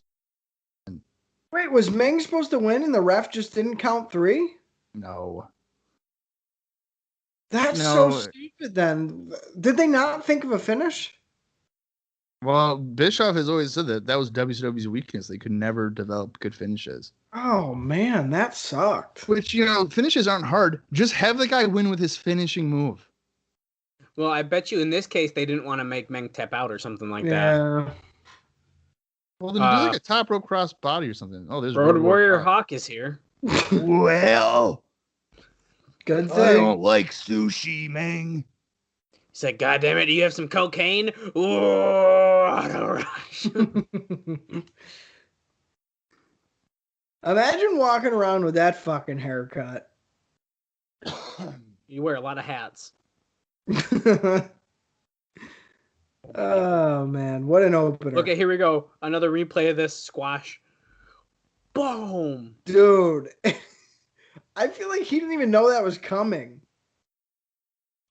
Wait, was Meng supposed to win and the ref just didn't count 3? No. That's No. so stupid then. Did they not think of a finish? Well, Bischoff has always said that was WCW's weakness. They could never develop good finishes. Oh man, that sucked. Which, finishes aren't hard. Just have the guy win with his finishing move. Well, I bet you in this case they didn't want to make Meng tap out or something like that. Yeah. Well, then do like a top rope cross body or something. Oh, there's Road Warrior Hawk is here. Well, Good I thing. don't like sushi, Meng. He said, God damn it, do you have some cocaine? Ooh, auto rush. Imagine walking around with that fucking haircut. You wear a lot of hats. Oh man, what an opener. Okay, here we go. Another replay of this squash. Boom. Dude. I feel like he didn't even know that was coming.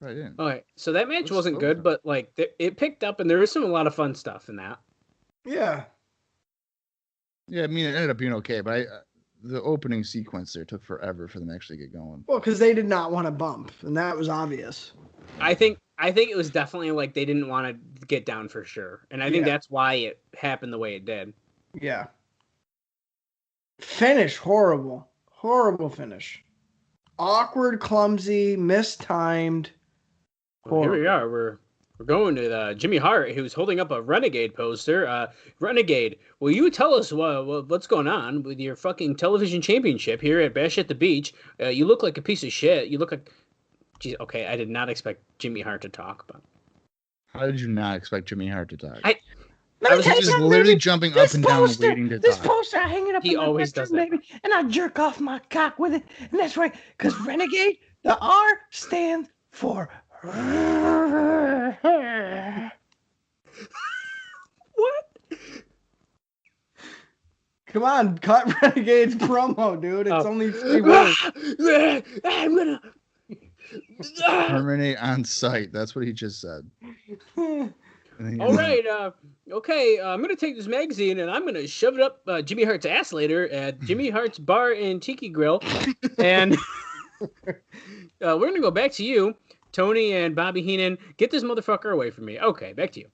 Right in. Okay, so that match What's wasn't over? good, but like it picked up and there was a lot of fun stuff in that. Yeah. Yeah, I mean, it ended up being okay, but the opening sequence there took forever for them to actually get going. Well, because they did not want to bump, and that was obvious. I think it was definitely like they didn't want to get down for sure. And I think that's why it happened the way it did. Yeah. Finish, horrible. Horrible finish. Awkward, clumsy, mistimed. Well, here we are. We're going to Jimmy Hart, who's holding up a Renegade poster. Renegade, will you tell us what's going on with your fucking television championship here at Bash at the Beach? You look like a piece of shit. You look like... Geez, okay, I did not expect Jimmy Hart to talk, but... How did you not expect Jimmy Hart to talk? I was just literally jumping up and down waiting to This talk. poster I hang it up He in my always does bedroom, that. baby, and I jerk off my cock with it. And that's right, because Renegade, the R stands for... What? Come on, cut Renegade's promo, dude. It's only 3 words. I'm gonna... Terminate on site. That's what he just said. And then he All was right, okay, I'm going to take this magazine and I'm going to shove it up Jimmy Hart's ass later at Jimmy Hart's Bar and Tiki Grill. And we're going to go back to you, Tony and Bobby Heenan. Get this motherfucker away from me. Okay, back to you.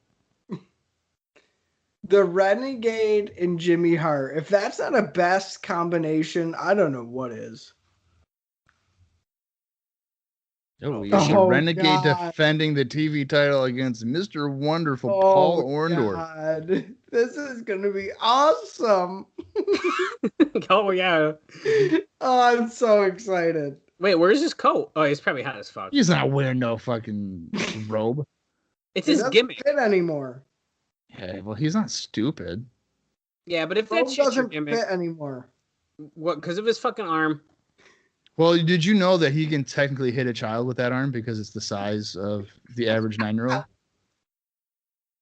The Renegade and Jimmy Hart. If that's not a best combination, I don't know what is. Oh, you should Oh, Renegade God. defending the TV title against Mr. Wonderful Paul Orndorff. God. This is going to be awesome. Oh, yeah. Oh, I'm so excited. Wait, where's his coat? Oh, he's probably hot as fuck. He's not wearing no fucking robe. It's It his doesn't gimmick. fit anymore. Yeah, well, he's not stupid. Yeah, but if Robe that's just your doesn't gimmick, fit anymore. what? Because of his fucking arm. Well, did you know that he can technically hit a child with that arm because it's the size of the average 9-year-old?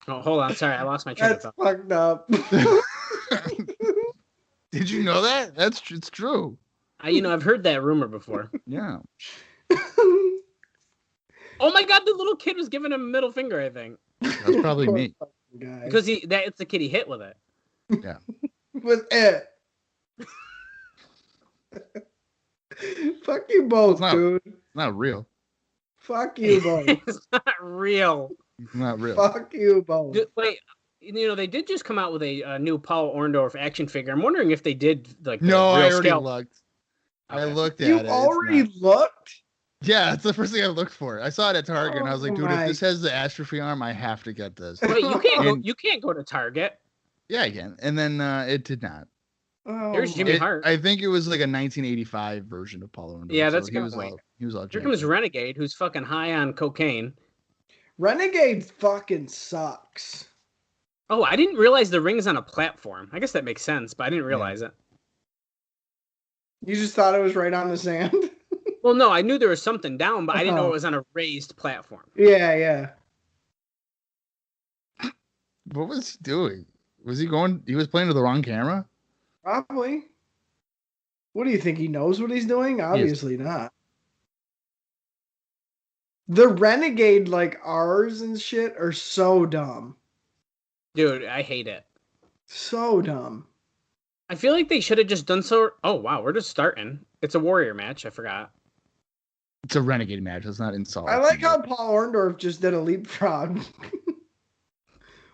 Oh, hold on. Sorry, I lost my train of That's thought. fucked up. Did you know that? It's true. I've heard that rumor before. Yeah. Oh my god, the little kid was giving him a middle finger, I think. That's probably Poor me. fucking guy. Because that's the kid he hit with it. Yeah. With it. Fuck you both, It's not- dude. It's not real. Fuck you both. It's not real. It's not real. Fuck you both. Wait, they did just come out with a new Paul Orndorff action figure. I'm wondering if they did like the No, real I already scale. looked. I Okay. looked at You it. It's already not- looked? Yeah, it's the first thing I looked for. I saw it at Target and I was like, Oh dude, my- if this has the atrophy arm, I have to get this. Wait, you can't go. And- You can't go to Target. Yeah, I can. And then it did not. Oh, There's Jimmy It- Hart. I think it was like a 1985 version of Paulo Orndorff. Yeah, that's so a good point. he was all Here jacked comes up. Renegade, who's fucking high on cocaine. Renegade fucking sucks. Oh, I didn't realize the ring's on a platform. I guess that makes sense, but I didn't realize it. You just thought it was right on the sand? Well, no, I knew there was something down, but I didn't know Oh. it was on a raised platform. Yeah. What was he doing? Was he going? He was playing to the wrong camera? Probably. What do you think? He knows what he's doing? Obviously not. The Renegade, like ours and shit, are so dumb. Dude, I hate it. So dumb. I feel like they should have just done so. Oh, wow, we're just starting. It's a warrior match. I forgot. It's a renegade match. It's not insult. I like how Paul Orndorff just did a leapfrog.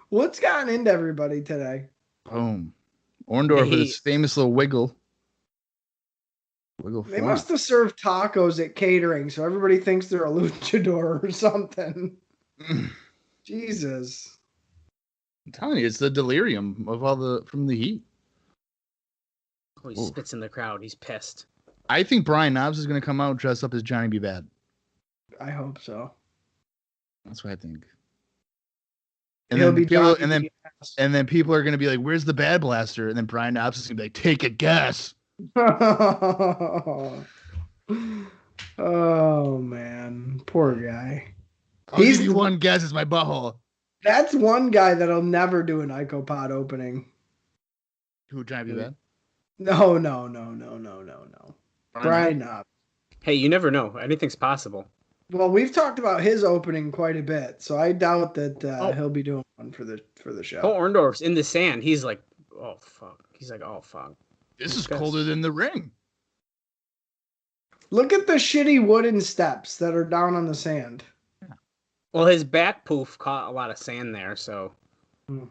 What's gotten into everybody today? Boom. Orndorff with He- his famous little wiggle. Wiggle They flop. must have served tacos at catering, so everybody thinks they're a luchador or something. Jesus. I'm telling you, it's the delirium of from the heat. Oh, he Oof. spits in the crowd. He's pissed. I think Brian Knobbs is going to come out dressed up as Johnny B. Bad. I hope so. That's what I think. He'll And be then, and then people are going to be like, "Where's the Bad Blaster?" And then Brian Knobbs is going to be like, "Take a guess." Oh man, poor guy. I'll He's give you the- one guess. It's my butthole. That's one guy that'll never do an IcoPod opening. Who Johnny B. Bad? No. Brian Knobbs. Hey, you never know. Anything's possible. Well, we've talked about his opening quite a bit, so I doubt that Oh. he'll be doing one for the show. Oh, Orndorff's in the sand. He's like, oh, fuck. He's like, oh, fuck. This is Guess. colder than the ring. Look at the shitty wooden steps that are down on the sand. Well, his back poof caught a lot of sand there, so. All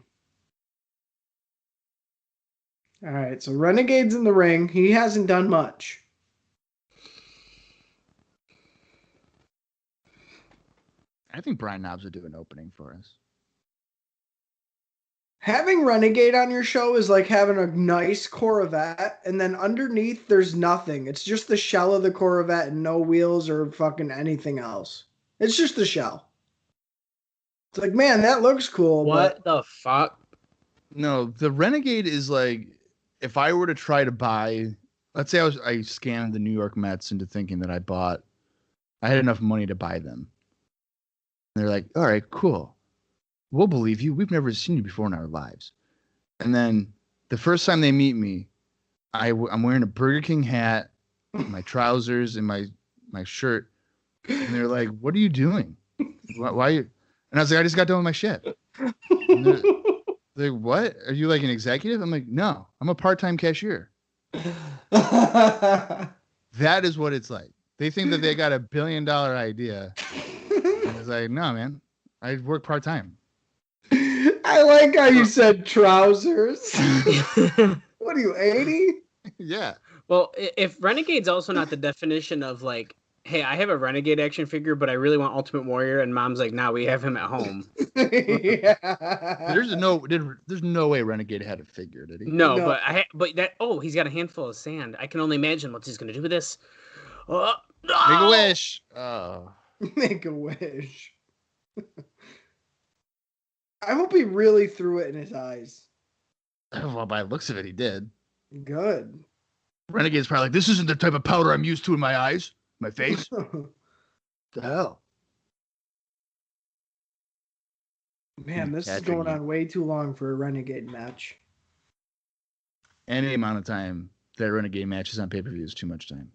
right, so Renegade's in the ring. He hasn't done much. I think Brian Knobbs would do an opening for us. Having Renegade on your show is like having a nice Corvette, and then underneath there's nothing. It's just the shell of the Corvette and no wheels or fucking anything else. It's just the shell. It's like, man, that looks cool. What the fuck? No, the Renegade is like, if I were to try to buy, let's say I scammed the New York Mets into thinking that I had enough money to buy them. And they're like, all right, cool. We'll believe you. We've never seen you before in our lives. And then the first time they meet me, I'm wearing a Burger King hat, my trousers, and my shirt. And they're like, what are you doing? Why you? And I was like, I just got done with my shit. And they're like, what? Are you like an executive? I'm like, no, I'm a part-time cashier. but That is what it's like. They think that they got $1 billion idea. And it's like, no, man, I work part-time. I like how you said trousers. What are you, 80? Yeah. Well, if Renegade's also not the definition of like, hey, I have a Renegade action figure, but I really want Ultimate Warrior, and Mom's like, nah, we have him at home. Yeah. There's no way Renegade had a figure, did he? No, No. he's got a handful of sand. I can only imagine what he's gonna do with this. Oh, no! Make a wish. Oh. Make a wish. I hope he really threw it in his eyes. Well, by the looks of it, he did. Good. Renegade's probably like, this isn't the type of powder I'm used to in my eyes, my face. The hell? Man, this is going on way too long for a Renegade match. Any amount of time that Renegade matches on pay-per-view is too much time.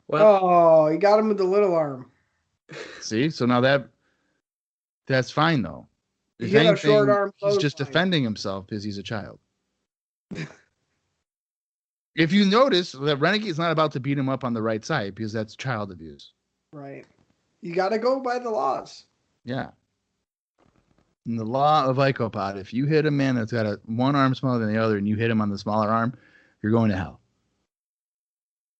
Well, he got him with the little arm. See? So now that's fine, though. If He had a anything, short arm he's just clothesline. defending himself because he's a child. If you notice, that Renegade's not about to beat him up on the right side because that's child abuse. Right. You got to go by the laws. Yeah. In the law of Icopod, if you hit a man that's got one arm smaller than the other and you hit him on the smaller arm, you're going to hell.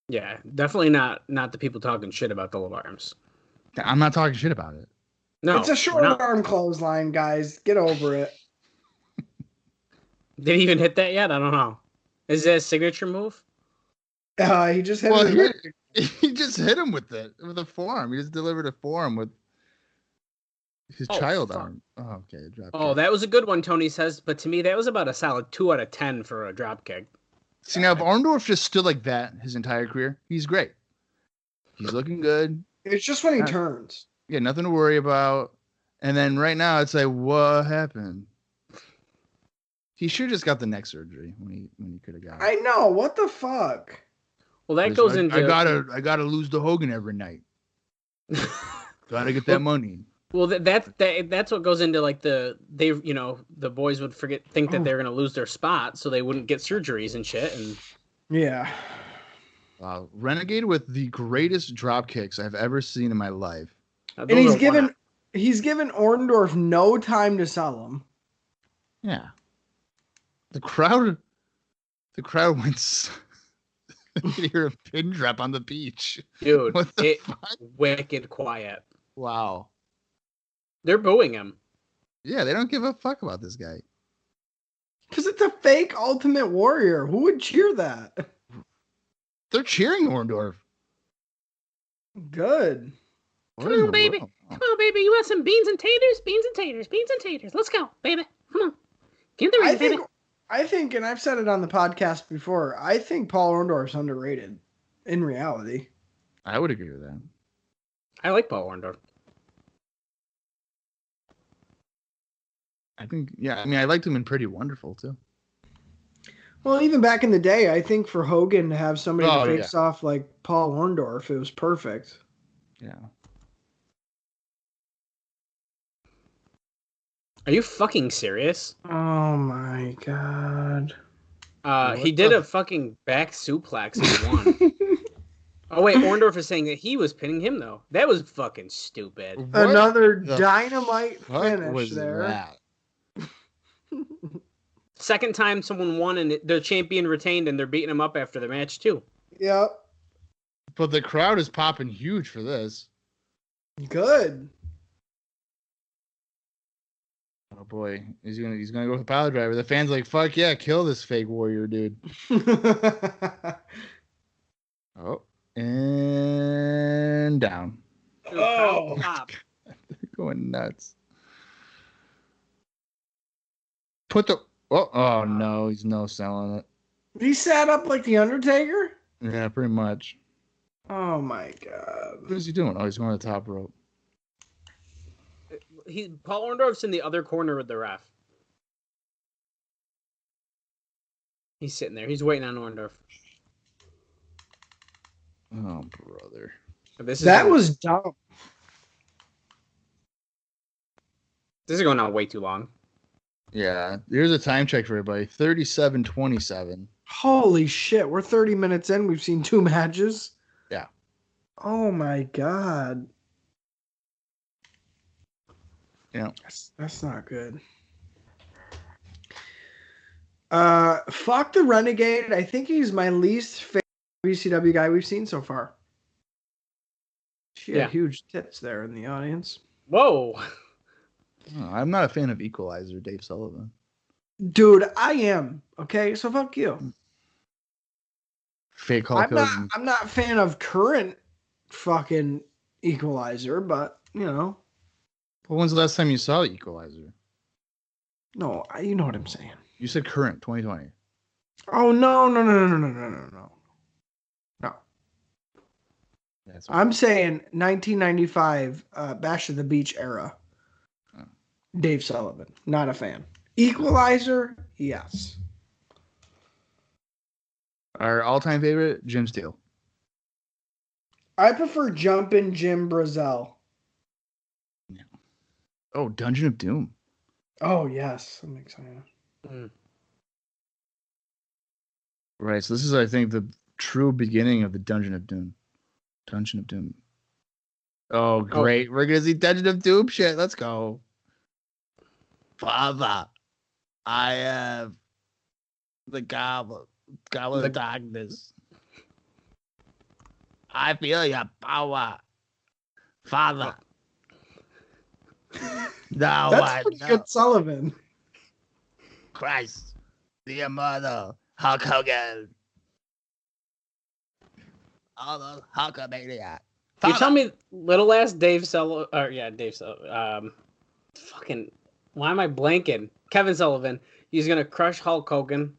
Yeah, definitely not the people talking shit about the little arms. I'm not talking shit about it. No, It's a short arm clothesline, guys. Get over it. Did he even hit that yet? I don't know. Is that a signature move? He just hit him. He just hit him with a forearm. He just delivered a forearm with his child arm. Oh, okay. That was a good one, Tony says. But to me, that was about a solid 2 out of 10 for a drop kick. See, now if Orndorff just stood like that his entire career, he's great. He's looking good. It's just when he turns. Yeah, nothing to worry about. And then right now, it's like, what happened? He should have just got the neck surgery when he could have got it. I know. What the fuck? Well, that goes into. I gotta lose to Hogan every night. Gotta get that money. Well, that's what goes into like the boys would think that they're gonna lose their spot, so they wouldn't get surgeries and shit. And yeah, Renegade with the greatest drop kicks I've ever seen in my life. And he's given Orndorff no time to sell them. Yeah, the crowd went. You can hear a pin drop on the beach, dude. Wicked quiet. Wow. They're booing him. Yeah, they don't give a fuck about this guy. Because it's a fake Ultimate Warrior. Who would cheer that? They're cheering Orndorff. Good. Come on, baby. Come on, baby. You want some beans and taters? Beans and taters. Beans and taters. Let's go, baby. Come on. Give the ring, baby. I think, and I've said it on the podcast before, I think Paul Orndorff's underrated in reality. I would agree with that. I like Paul Orndorff. I think, yeah, I mean, I liked him in Pretty Wonderful, too. Well, even back in the day, I think for Hogan to have somebody to face off like Paul Orndorff, it was perfect. Yeah. Are you fucking serious? Oh, my God. He did a fucking back suplex and won. Oh, wait, Orndorff is saying that he was pinning him, though. That was fucking stupid. What Another dynamite finish was there. That? Second time someone won and the champion retained, and they're beating him up after the match, too. Yep. But the crowd is popping huge for this. Good. Oh boy, he's gonna go with the pile driver. The fans are like, fuck yeah, kill this fake warrior, dude. Oh, and down. Oh, They're going nuts. Oh no, he's no selling it. He sat up like the Undertaker? Yeah, pretty much. Oh my God. What is he doing? Oh, he's going to the top rope. Paul Orndorff's in the other corner with the ref. He's sitting there. He's waiting on Orndorff. Oh, brother. That was dumb. This is going on way too long. Yeah, here's a time check for everybody. 37:27. Holy shit, we're 30 minutes in. We've seen 2 matches. Yeah. Oh my God. Yeah. That's not good. Fuck the Renegade. I think he's my least favorite WCW guy we've seen so far. She had huge tits there in the audience. Whoa. Oh, I'm not a fan of Equalizer, Dave Sullivan. Dude, I am. Okay, so fuck you. Fake Hulk Hogan. I'm not a fan of current fucking Equalizer, but you know. Well, when's the last time you saw Equalizer? No, you know what I'm saying. You said current 2020. Oh no. I'm saying 1995 Bash of the Beach era. Oh. Dave Sullivan, not a fan. Equalizer, yes. Our all-time favorite, Jim Steele. I prefer Jumpin' Jim Brunzell. Oh, Dungeon of Doom. Oh yes, I'm excited. Right, so this is, I think, the true beginning of the Dungeon of Doom. Dungeon of Doom. Oh, great. We're going to see Dungeon of Doom shit. Let's go. Father, I have the goblet of darkness. I feel your power. Father. Now That's pretty good Sullivan. Christ, the immortal Hulk Hogan. All those Hulkamaniacs. You tell me little ass Dave Sullivan, fucking, why am I blanking? Kevin Sullivan. He's gonna crush Hulk Hogan.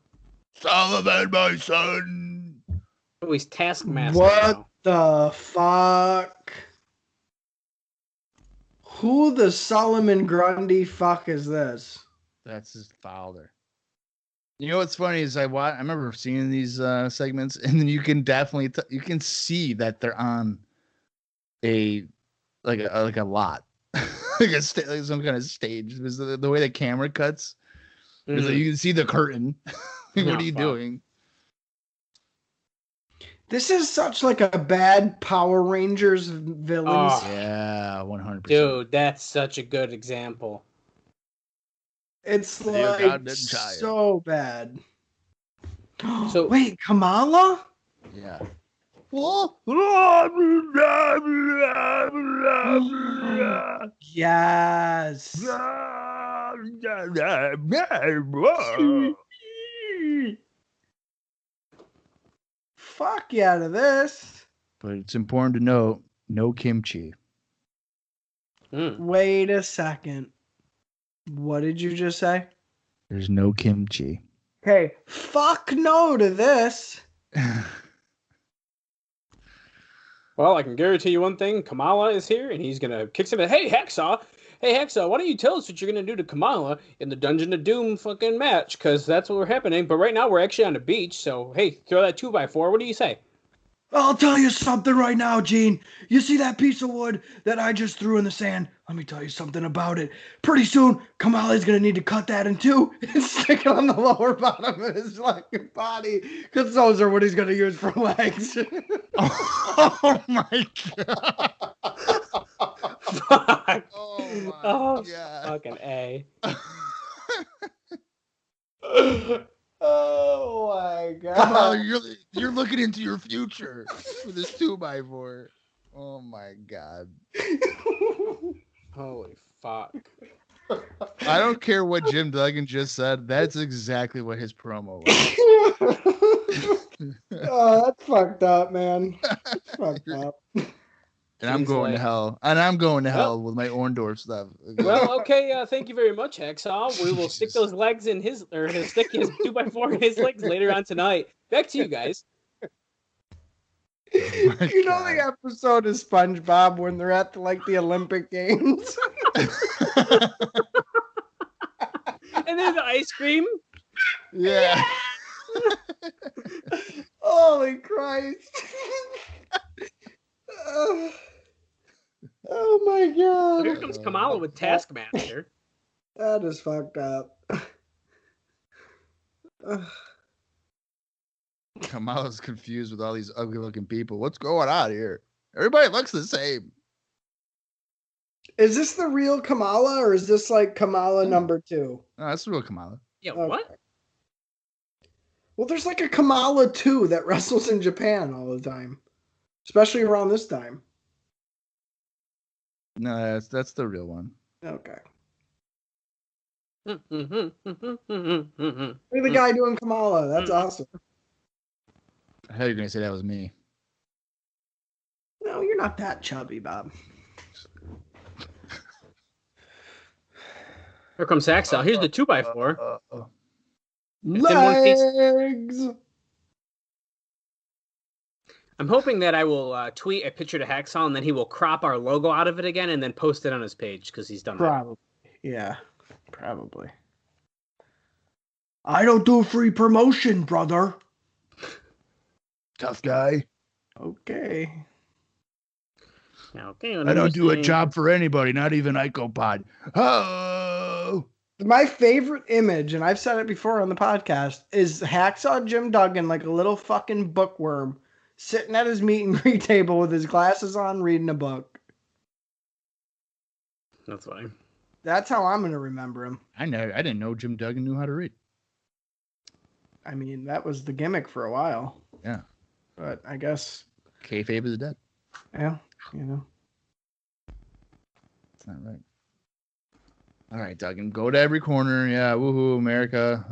Sullivan, my son. Oh, he's Taskmaster What now. the fuck? Who the Solomon Grundy fuck is this? That's his father. You know what's funny is I remember seeing these segments, and then you can definitely you can see that they're on a lot, like some kind of stage. Because the way the camera cuts, like you can see the curtain. What are you doing? This is such like a bad Power Rangers villains. Oh, yeah, 100%. Dude, that's such a good example. It's like so bad. So wait, Kamala? Yeah. Yes. Fuck you out of this. But it's important to note, no kimchi. Wait a second. What did you just say? There's no kimchi. Okay, fuck no to this. Well, I can guarantee you one thing. Kamala is here, and he's going to kick some... Hey, Hacksaw, why don't you tell us what you're going to do to Kamala in the Dungeon of Doom fucking match? Because that's what we're happening. But right now, we're actually on the beach, so, hey, throw that 2x4. What do you say? I'll tell you something right now, Gene. You see that piece of wood that I just threw in the sand? Let me tell you something about it. Pretty soon, Kamala's going to need to cut that in two and stick it on the lower bottom of his fucking body, because those are what he's going to use for legs. Oh, my God. Fuck. Oh, my God. Fucking A. Oh, my God. Kamala, you're looking into your future with this 2x4. Oh, my God. Holy fuck. I don't care what Jim Duggan just said. That's exactly what his promo was. Oh, that's fucked up, man. That's fucked up. And I'm going to hell. And I'm going to hell with my Orndorff stuff. Well, okay. Thank you very much, Hacksaw. We will stick those legs in his, or he'll stick his 2x4 in his legs later on tonight. Back to you guys. You know the episode of SpongeBob when they're at the Olympic Games? And then the ice cream. Yeah. Holy Christ. Oh my God. Here comes Kamala with Taskmaster. That is fucked up. Kamala's confused with all these ugly looking people. What's going on here? Everybody looks the same. Is this the real Kamala, or is this like Kamala number 2? No, that's the real Kamala. Yeah, Okay. what? Well, there's like a Kamala 2 that wrestles in Japan all the time, especially around this time. No, that's the real one. Okay. Look Look at the guy doing Kamala. That's awesome. I thought you were going to say that was me. No, you're not that chubby, Bob. Here comes Hacksaw. Here's the 2x4. Legs. I'm hoping that I will tweet a picture to Hacksaw and then he will crop our logo out of it again and then post it on his page because he's done that. Probably. Yeah, probably. I don't do free promotion, brother. Tough guy. Okay. Okay, I don't do a job for anybody, not even IcoPod. Oh! My favorite image, and I've said it before on the podcast, is Hacksaw Jim Duggan like a little fucking bookworm sitting at his meet and greet table with his glasses on reading a book. That's fine. That's how I'm going to remember him. I didn't know Jim Duggan knew how to read. I mean, that was the gimmick for a while. Yeah. But I guess... Kayfabe is dead. Yeah, you know. That's not right. All right, Duggan, go to every corner. Yeah, woohoo, America.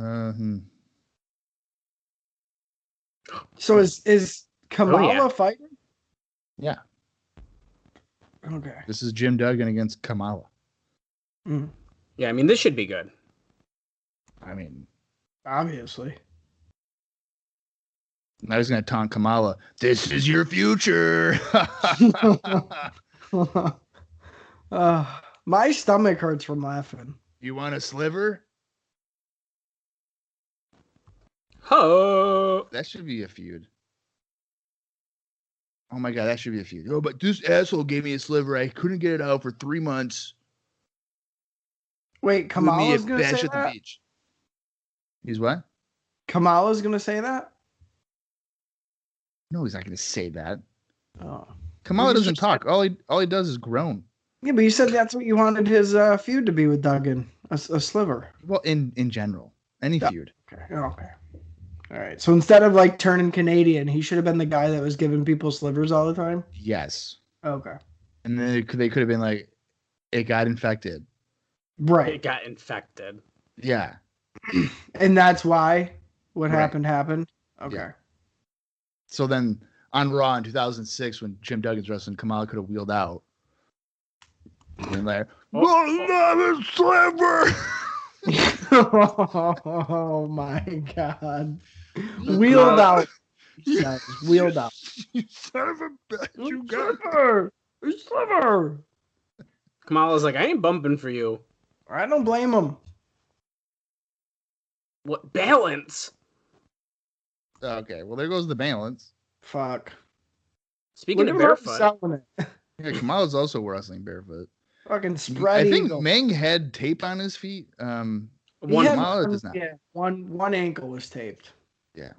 So is Kamala fighting? Yeah. Okay. This is Jim Duggan against Kamala. Mm. Yeah, I mean, this should be good. I mean, Obviously. I was going to taunt Kamala. This is your future. My stomach hurts from laughing. You want a sliver? Ho! That should be a feud. Oh my God, that should be a feud. Oh, but this asshole gave me a sliver. I couldn't get it out for 3 months. Wait, Kamala's going to Bash say at that? the beach. He's what? Kamala's going to say that? No, he's not going to say that. Oh. Kamala doesn't talk. All he does is groan. Yeah, but you said that's what you wanted his feud to be with Duggan. A sliver. Well, in general, any feud. Okay. All right. So instead of like turning Canadian, he should have been the guy that was giving people slivers all the time? Yes. Okay. And then they could have been like, it got infected. Right. It got infected. Yeah. And that's why what Right. happened? Okay. Yeah. So then on Raw in 2006, when Jim Duggan's wrestling, Kamala could have wheeled out. And like, oh, sliver! Oh my God. Wheeled out. Yes, wheeled out. You son of a bitch, you got Sliver. Kamala's like, I ain't bumping for you. I don't blame him. What balance? Okay, well, there goes the balance. Fuck. Speaking of Look at him barefoot, selling it. Yeah, Kamala's also wrestling barefoot. Fucking spread I think eagle. Meng had tape on his feet. He one had Kamala one- does not. Yeah, one ankle was taped. Yeah.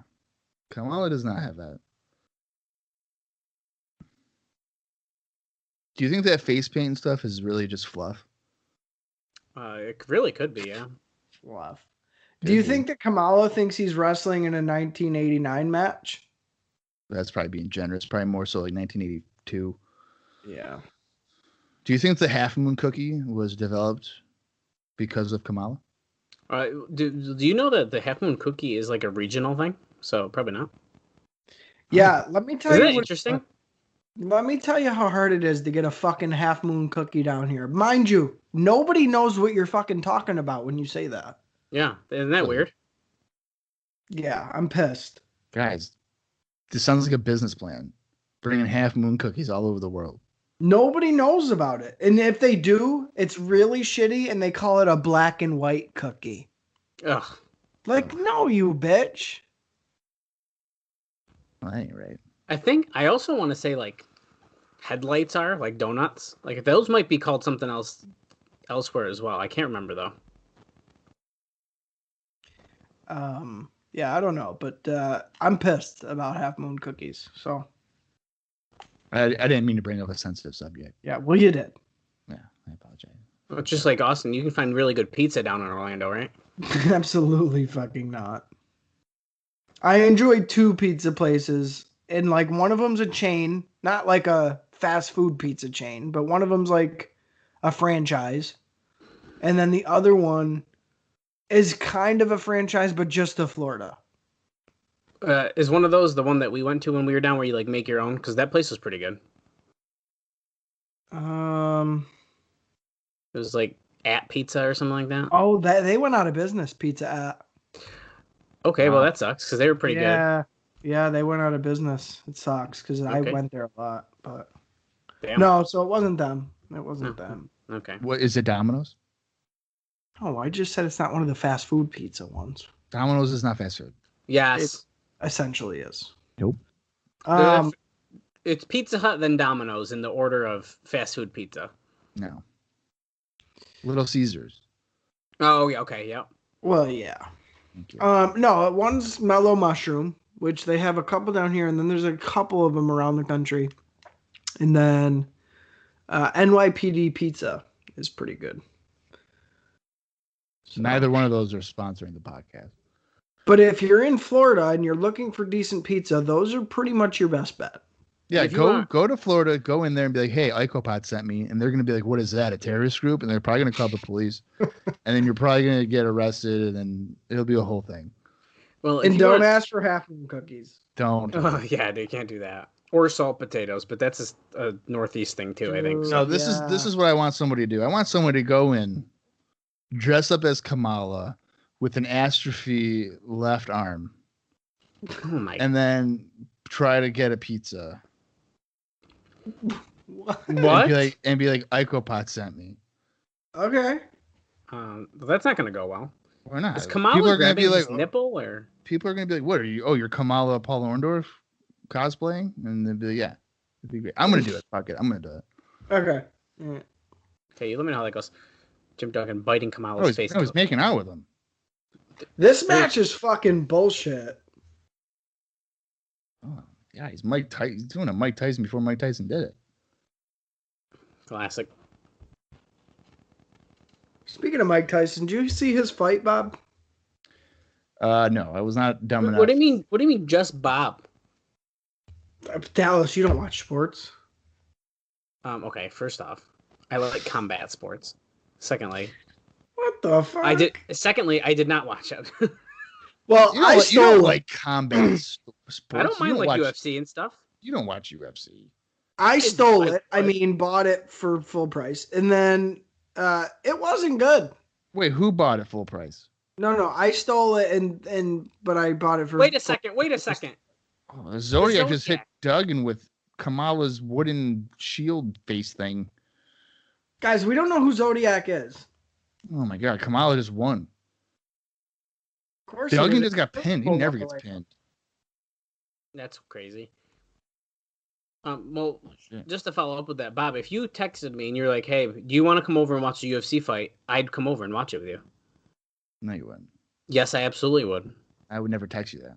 Kamala does not have that. Do you think that face paint and stuff is really just fluff? it really could be, yeah. Fluff. Could Do you be. think that Kamala thinks he's wrestling in a 1989 match? That's probably being generous. Probably more so like 1982. Yeah. Do you think the Half Moon Cookie was developed because of Kamala? Do you know that the Half Moon Cookie is like a regional thing? So probably not. Yeah, let me tell Isn't you that interesting? Let me tell you how hard it is to get a fucking Half Moon Cookie down here. Mind you, nobody knows what you're fucking talking about when you say that. Yeah, isn't that weird? Yeah, I'm pissed. Guys, this sounds like a business plan. Bringing Half Moon Cookies all over the world. Nobody knows about it. And if they do, it's really shitty and they call it a black and white cookie. Ugh. Like, no, you bitch. Well, that ain't right. I also want to say like headlights are like donuts. Like those might be called something else elsewhere as well. I can't remember though. Yeah, I don't know, but I'm pissed about Half Moon Cookies. So, I didn't mean to bring up a sensitive subject. yeah, well, you did. Yeah, I apologize. It's just like Austin. You can find really good pizza down in Orlando, right? Absolutely fucking not. I enjoy 2 pizza places, and like one of them's a chain, not like a fast food pizza chain, but one of them's like a franchise. And then the other one is kind of a franchise, but just to Florida. Is one of those the one that we went to when we were down where you like make your own? Because that place was pretty good. It was like at Pizza or something like that. Oh, they went out of business, Pizza at. Okay, well that sucks because they were pretty good. Yeah, they went out of business. It sucks because I went there a lot, but Damn. no, so it wasn't them. It wasn't them. Okay. What is it? Domino's? Oh, I just said it's not one of the fast food pizza ones. Domino's is not fast food. Yes. It essentially is. Nope. It's Pizza Hut then Domino's in the order of fast food pizza. No. Little Caesars. Oh yeah. Okay. Yeah. Well, yeah. Thank you. No, one's Mellow Mushroom, which they have a couple down here, and then there's a couple of them around the country. And then NYPD Pizza is pretty good. So, Neither one of those are sponsoring the podcast. but if you're in Florida and you're looking for decent pizza, those are pretty much your best bet. Yeah, If you go to Florida, go in there and be like, hey, IcoPod sent me. And they're going to be like, what is that, a terrorist group? And they're probably going to call the police. And then you're probably going to get arrested, and then it'll be a whole thing. Well, And don't ask for half of them cookies. Don't. Oh yeah, dude, can't do that. Or salt potatoes, but that's a Northeast thing too, I think. No, this is what I want somebody to do. I want somebody to go in, dress up as Kamala with an atrophy left arm, Oh my. and then try to get a pizza. What? What? And be like, IcoPod sent me. Okay. That's not gonna go well. Why not? Is People Kamala are gonna grabbing be his like, nipple or? people are gonna be like, what are you? Oh, you're Kamala Paul Orndorff cosplaying, and they'll be like, yeah, it'd be great. I'm gonna do it. Fuck it, I'm gonna do it. Okay. Okay, let me know how that goes. Jim Duggan biting Oh, Kamala's face. he's making out with him. This match is fucking bullshit. Oh, yeah, he's Mike Tyson. He's doing a Mike Tyson before Mike Tyson did it. Classic. Speaking of Mike Tyson, did you see his fight, Bob? No, I was not dumb enough. What do you mean? What do you mean, just Bob? Dallas, you don't watch sports. Okay, first off, I like combat sports. Secondly, What the fuck? I did. Secondly, I did not watch it. Well, You don't, I you stole don't it. like combat sports. I don't mind You like watch, UFC and stuff. You don't watch UFC. I stole I- it. I mean, bought it for full price, and then it wasn't good. Wait, who bought it full price? No, I stole it, but I bought it for. Wait a second. Oh, Zodiac just hit Zodiac. Duggan with Kamala's wooden shield face thing. Guys, we don't know who Zodiac is. Oh my god, Kamala just won. Of course, Duggan he just got pinned. He Pull never up gets away. pinned. That's crazy. Well, Shit. just to follow up with that, Bob, if you texted me and you're like, "Hey, do you want to come over and watch a UFC fight?" I'd come over and watch it with you. No, you wouldn't. Yes, I absolutely would. I would never text you that.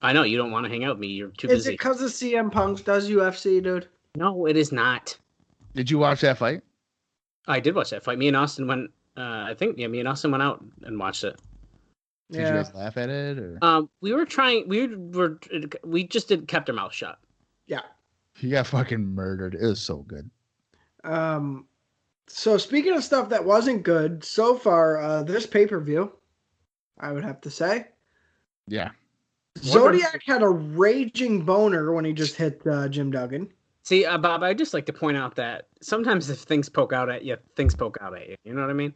I know you don't want to hang out with me. You're too Is it busy. because of CM Punk does UFC, dude? No, it is not. Did you watch that fight? I did watch that fight. Me and Austin went. Me and Austin went out and watched it. Did you guys laugh at it or? We were trying. We just kept our mouth shut. Yeah. He got fucking murdered. It was so good. So speaking of stuff that wasn't good so far, this pay-per-view, I would have to say, Yeah. Zodiac had a raging boner when he just hit Jim Duggan. See, Bob, I'd just like to point out that sometimes if things poke out at you, things poke out at you. You know what I mean?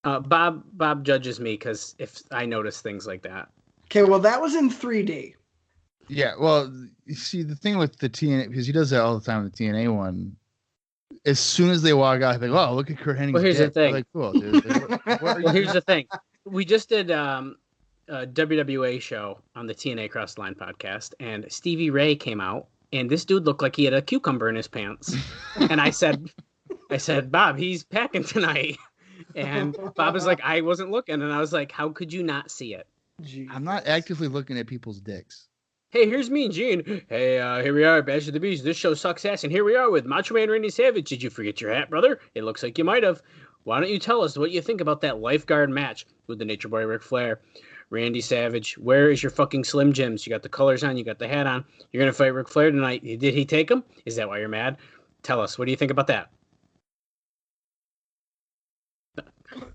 Bob judges me because if I notice things like that. Okay, well that was in 3D. Yeah, well, you see, the thing with the TNA, because he does that all the time with the TNA one, as soon as they walk out, they go, oh, look at Kurt Hennig's Well, here's the dick. thing. Like, cool, dude. Like, what are Well, you here's the thing. We just did a WWA show on the TNA Cross the Line podcast, and Stevie Ray came out, and this dude looked like he had a cucumber in his pants. And I said, Bob, he's packing tonight. And Bob was like, I wasn't looking. And I was like, how could you not see it? I'm not actively looking at people's dicks. Hey, here's Mean Gene. Hey, here we are, Bash at the Beach. This show sucks ass, and here we are with Macho Man Randy Savage. Did you forget your hat, brother? It looks like you might have. Why don't you tell us what you think about that lifeguard match with the Nature Boy Ric Flair? Randy Savage, where is your fucking Slim Jims? You got the colors on, you got the hat on. You're going to fight Ric Flair tonight. Did he take him? Is that why you're mad? Tell us, what do you think about that?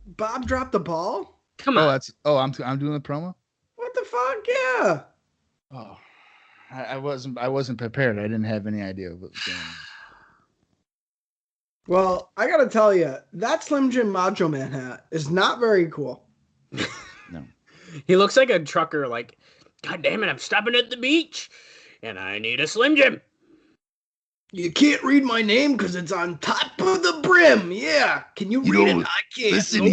Bob dropped the ball? Come on. I'm doing the promo? What the fuck? Yeah. Oh. I wasn't prepared. I didn't have any idea what was going on. Well, I gotta tell you, that Slim Jim Macho Man hat is not very cool. No. He looks like a trucker, like, God damn it, I'm stopping at the beach, and I need a Slim Jim. You can't read my name because it's on top of the brim. Yeah. Can you read it? I can't. Listen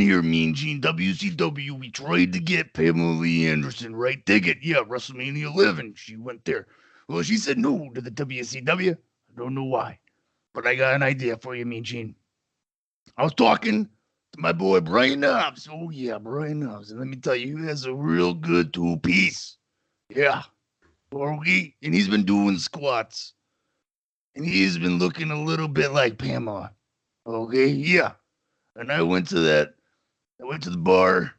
here, Mean Gene. WCW, we tried to get Pamela Lee Anderson, right? Dig it. Yeah, WrestleMania 11. She went there. Well, she said no to the WCW. I don't know why. But I got an idea for you, Mean Gene. I was talking to my boy Brian Knobs. Oh, yeah, Brian Knobs. And let me tell you, he has a real good two-piece. Yeah. And he's been doing squats. And he's been looking a little bit like Pamela. Okay, yeah. And I went to the bar,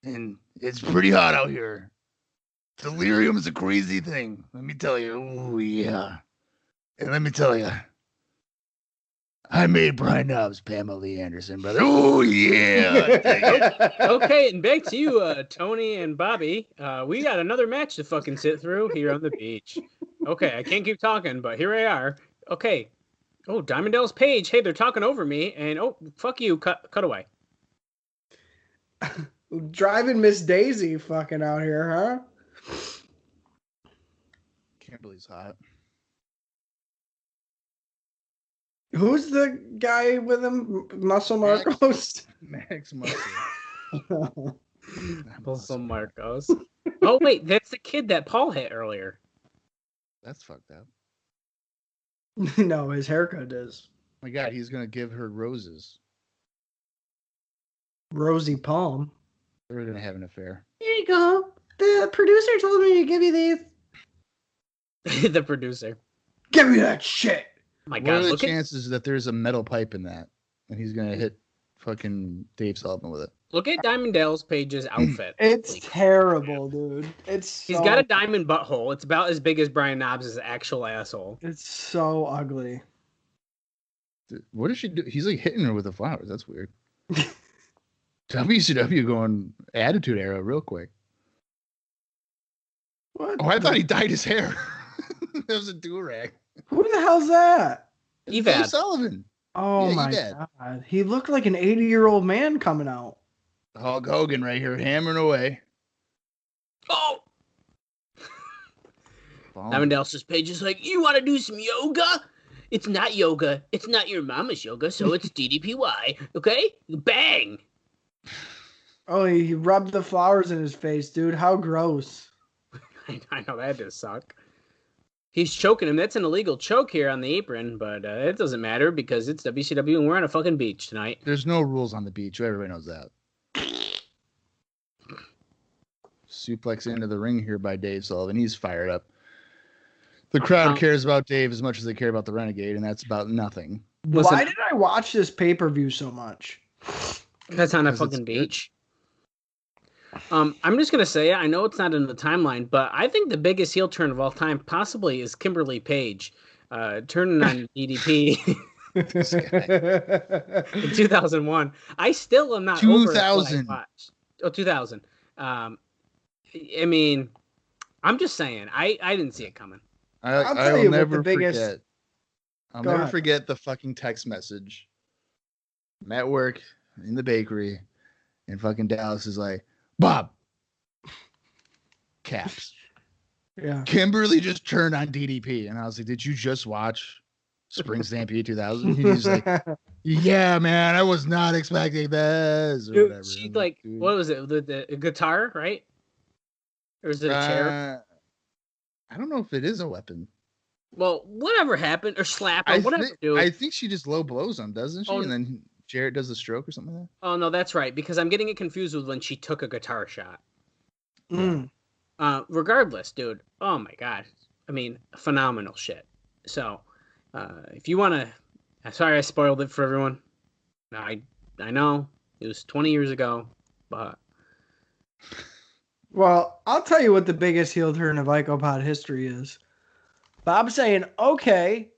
and it's pretty hot out here. Delirium is a crazy thing. Let me tell you. Oh, yeah. And let me tell you, I made Brian Knobs Pamela Lee Anderson, brother. Oh, yeah. Okay, and back to you, Tony and Bobby. We got another match to fucking sit through here on the beach. Okay, I can't keep talking, but here we are. Okay. Oh, Diamond Dallas Page. Hey, they're talking over me, and oh, fuck you. Cut away. Driving Miss Daisy fucking out here, huh? Kimberly's hot. Who's the guy with him? Muscle Marcos? Max Muscle. Muscle Marcos. Oh, wait, that's the kid that Paul hit earlier. That's fucked up. No, his haircut is. Oh my God, he's going to give her roses. Rosie Palm. They're going to have an affair. Here you go. The producer told me to give you these. The producer. Give me that shit. My What God, are the look chances that there's a metal pipe in that? And he's going to hit fucking Dave Sullivan with it. Look at Diamond Dallas Page's outfit. It's terrible, dude. He's got a diamond butthole. It's about as big as Brian Knobs' actual asshole. It's so ugly. What does she do? He's like hitting her with the flowers. That's weird. WCW going attitude era real quick. What? Oh, I thought he dyed his hair. That was a do-rag. Who the hell's that? Dave Evad. Sullivan. Oh Yeah, my Evad. God. He looked like an 80-year-old man coming out. Hulk Hogan right here hammering away. Oh! Bomb. Diamond Dallas Page is like, you want to do some yoga? It's not yoga. It's not your mama's yoga, so it's DDPY. Okay? Bang! Oh, he rubbed the flowers in his face, dude. How gross. I know that does suck. He's choking him. That's an illegal choke here on the apron, but it doesn't matter because it's WCW and we're on a fucking beach tonight. There's no rules on the beach. Everybody knows that. Suplex into the ring here by Dave Sullivan. He's fired up. The crowd cares about Dave as much as they care about the Renegade, and that's about nothing. Listen, Why did I watch this pay-per-view so much? That's on a Because it's fucking beach. I'm just going to say, I know it's not in the timeline, but I think the biggest heel turn of all time possibly is Kimberly Page turning on DDP This guy. in 2001. I still am not 2000. over it. 2000. I mean, I'm just saying, I didn't see it coming. I'll tell I'll you what never the biggest- forget. I'll Go never ahead. forget the fucking text message. I'm at work in the bakery, and fucking Dallas is like, Bob, caps. Yeah. Kimberly just turned on DDP, and I was like, did you just watch Spring Stampede 2000? He's like, yeah, man, I was not expecting this. Or Dude, whatever. she I'm like, dude. what was it? The guitar, right? Or is it a chair? I don't know if it is a weapon. Well, whatever happened, or slap, or whatever, dude. I think she just low blows him, doesn't she? Oh, And then Jarrett does the stroke or something like that. Oh no, that's right. Because I'm getting it confused with when she took a guitar shot. Mm. Regardless, dude. Oh my god. I mean, phenomenal shit. So, if you want to, sorry I spoiled it for everyone. I know it was 20 years ago, but Well, I'll tell you what the biggest heel turn of IcoPod history is. Bob saying, okay,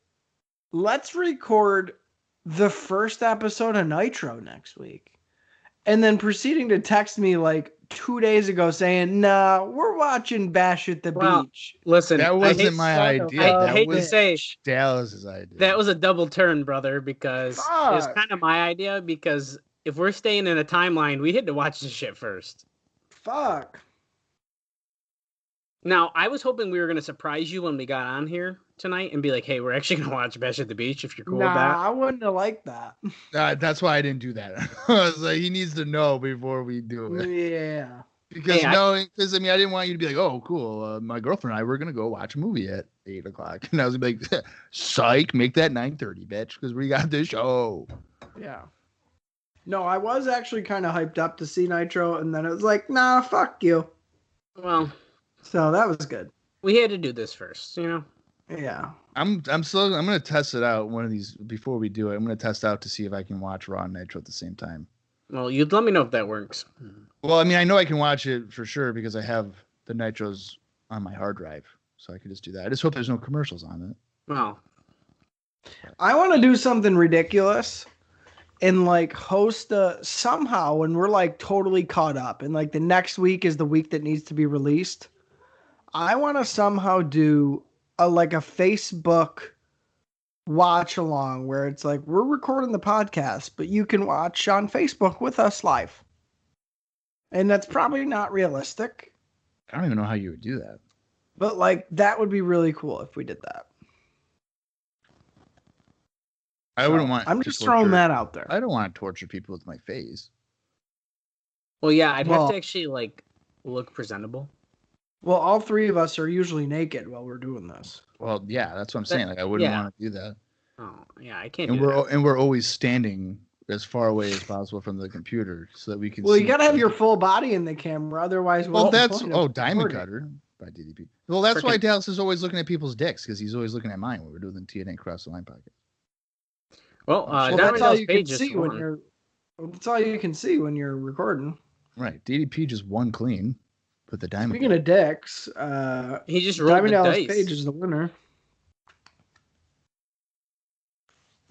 let's record the first episode of Nitro next week. And then proceeding to text me like 2 days ago saying, nah, we're watching Bash at the Beach. Listen, That wasn't my idea. I That hate was to say Dallas's idea. that was a double turn, brother, because it's Fuck. kind of my idea. Because if we're staying in a timeline, we had to watch this shit first. Fuck. Now, I was hoping we were going to surprise you when we got on here tonight and be like, hey, we're actually going to watch Bash at the Beach if you're cool with that. I wouldn't have liked that. That's why I didn't do that. I was like, he needs to know before we do it. Yeah. Because I didn't want you to be like, oh, cool. My girlfriend and I were going to go watch a movie at 8:00. And I was like, psych, make that 9:30, bitch, because we got this show. Yeah. No, I was actually kind of hyped up to see Nitro, and then it was like, nah, fuck you. Well, so that was good. We had to do this first, you know? Yeah. I'm gonna test it out one of these before we do it. I'm gonna test out to see if I can watch Raw and Nitro at the same time. Well, you'd let me know if that works. Well, I mean, I know I can watch it for sure because I have the Nitros on my hard drive, so I can just do that. I just hope there's no commercials on it. Well, I want to do something ridiculous and like host somehow when we're like totally caught up and like the next week is the week that needs to be released. I want to somehow do a Facebook watch along where it's like we're recording the podcast, but you can watch on Facebook with us live. And that's probably not realistic. I don't even know how you would do that. But like that would be really cool if we did that. I wouldn't want. I'm just throwing that out there. I don't want to torture people with my face. well, yeah, I'd have to actually like look presentable. Well, all three of us are usually naked while we're doing this. Well, yeah, that's what I'm saying. Like, I wouldn't want to do that. Oh, yeah, I can't. And we're always standing as far away as possible from the computer so that we can. Well, see you gotta have your full body in the camera, otherwise. Diamond Cutter by DDP. Well, that's why Dallas is always looking at people's dicks because he's always looking at mine when we're doing the TNA Cross the Line podcast. Well, that's all you can see when you're. That's all you can see when you're recording. Right, DDP just won clean with the Diamond. Speaking of dicks, he just rolled Diamond the Dallas dice. Page is the winner.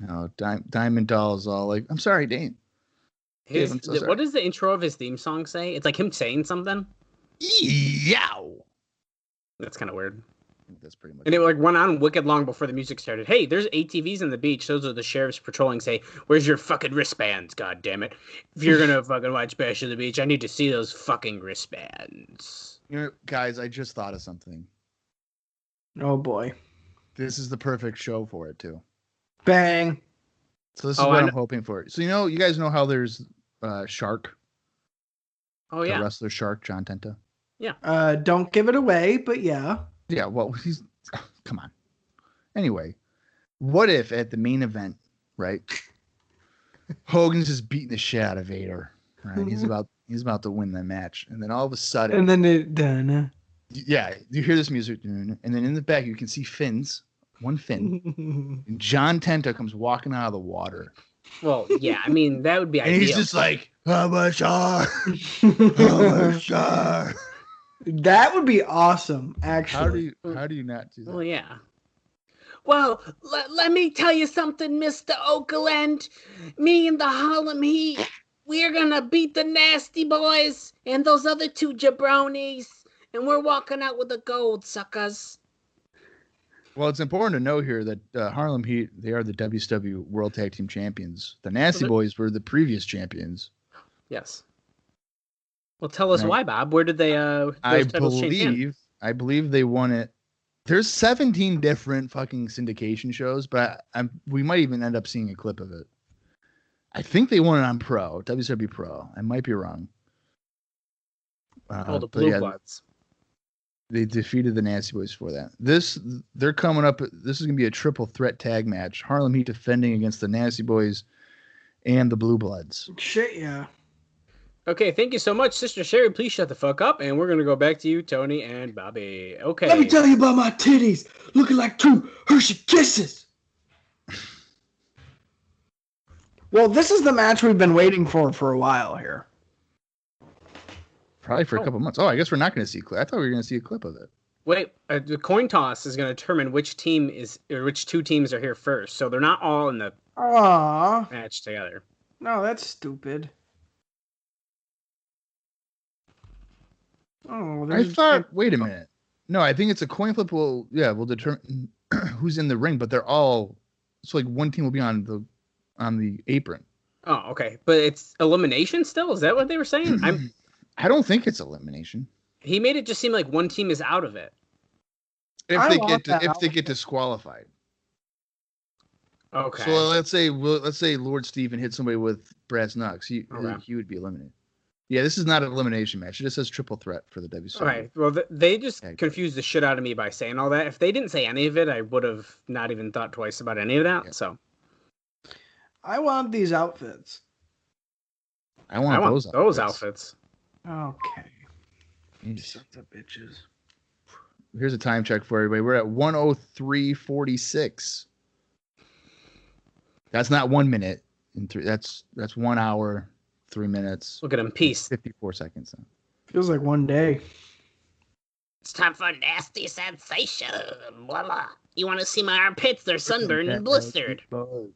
No, Diamond Doll's all like, I'm sorry, Dane. What does the intro of his theme song say? It's like him saying something. Yow. That's kind of weird. That's pretty much. And it like went on wicked long before the music started. Hey, there's ATVs in the beach. Those are the sheriffs patrolling. Say, where's your fucking wristbands? God damn it! If you're gonna fucking watch Bash at the Beach, I need to see those fucking wristbands. Guys, I just thought of something. Oh boy, this is the perfect show for it too. Bang! So this is what I'm hoping for. So you guys know how there's Shark. Oh yeah, the wrestler Shark, John Tenta. Yeah. Don't give it away, but yeah. Yeah, well, come on. Anyway, what if at the main event, right? Hogan's just beating the shit out of Vader, right? He's about to win the match, and then all of a sudden, and then yeah, you hear this music, and then in the back you can see one fin, and John Tenta comes walking out of the water. Well, yeah, I mean that would be ideal. And he's just like, I'm a shark, I'm a shark. That would be awesome, actually. How do you not do that? Well, yeah. Well, let me tell you something, Mr. Oakland. Me and the Harlem Heat, we're gonna beat the Nasty Boys and those other two jabronis, and we're walking out with the gold, suckers. Well, it's important to know here that Harlem Heat, they are the WCW World Tag Team Champions. The Nasty Boys were the previous champions. Yes. Well, tell us why, Bob. Where did they? I believe they won it. There's 17 different fucking syndication shows, but we might even end up seeing a clip of it. I think they won it on Pro, WCW Pro. I might be wrong. The Blue Bloods. They defeated the Nasty Boys for that. They're coming up. This is gonna be a triple threat tag match. Harlem Heat defending against the Nasty Boys and the Blue Bloods. Shit, yeah. Okay, thank you so much, Sister Sherry. Please shut the fuck up, and we're gonna go back to you, Tony and Bobby. Okay. Let me tell you about my titties, looking like 2 Hershey Kisses. Well, this is the match we've been waiting for a while here. Probably for a couple months. Oh, I guess we're not going to see a clip. I thought we were going to see a clip of it. Wait, the coin toss is going to determine which two teams are here first. So they're not all in the match together. No, that's stupid. Oh, I thought. Wait a minute. No, I think it's a coin flip. We'll determine who's in the ring, but they're all. So like one team will be on the apron. Oh, okay, but it's elimination still. Is that what they were saying? I don't think it's elimination. He made it just seem like one team is out of it. If they get disqualified. Okay. So let's say Lord Steven hit somebody with brass knucks. He would be eliminated. Yeah, this is not an elimination match. It just says triple threat for the WCW. Okay. Well, they just confused the shit out of me by saying all that. If they didn't say any of it, I would have not even thought twice about any of that. Yeah. So. I want these outfits. I want those outfits. Okay. Sons of bitches. Here's a time check for everybody. We're at 1:03:46. That's not 1 minute and 3. That's 1 hour, 3 minutes. Look at him, peace. 54 seconds. Feels like one day. It's time for nasty sensation. Blah blah. You want to see my armpits? They're sunburned and blistered. What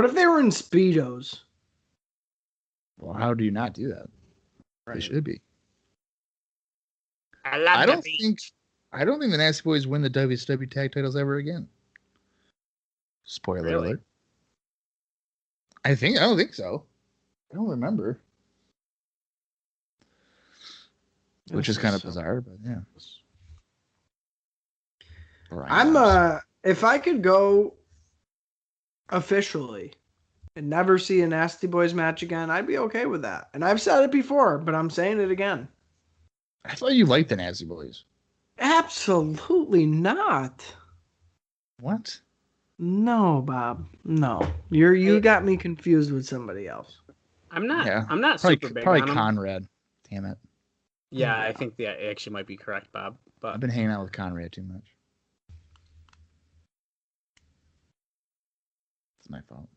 if they were in Speedos? Well, how do you not do that? Right. They should be. I don't think the Nasty Boys win the WCW tag titles ever again. Spoiler alert. I don't think so. I don't remember. Which is kind of bizarre, but yeah. If I could go officially and never see a Nasty Boys match again, I'd be okay with that. And I've said it before, but I'm saying it again. I thought you liked the Nasty Boys. Absolutely not. What? No, Bob. No. You got me confused with somebody else. I'm not. Yeah. I'm not probably, super big probably on Conrad. Damn it. Yeah, I think that actually might be correct, Bob. But I've been hanging out with Conrad too much. It's my fault.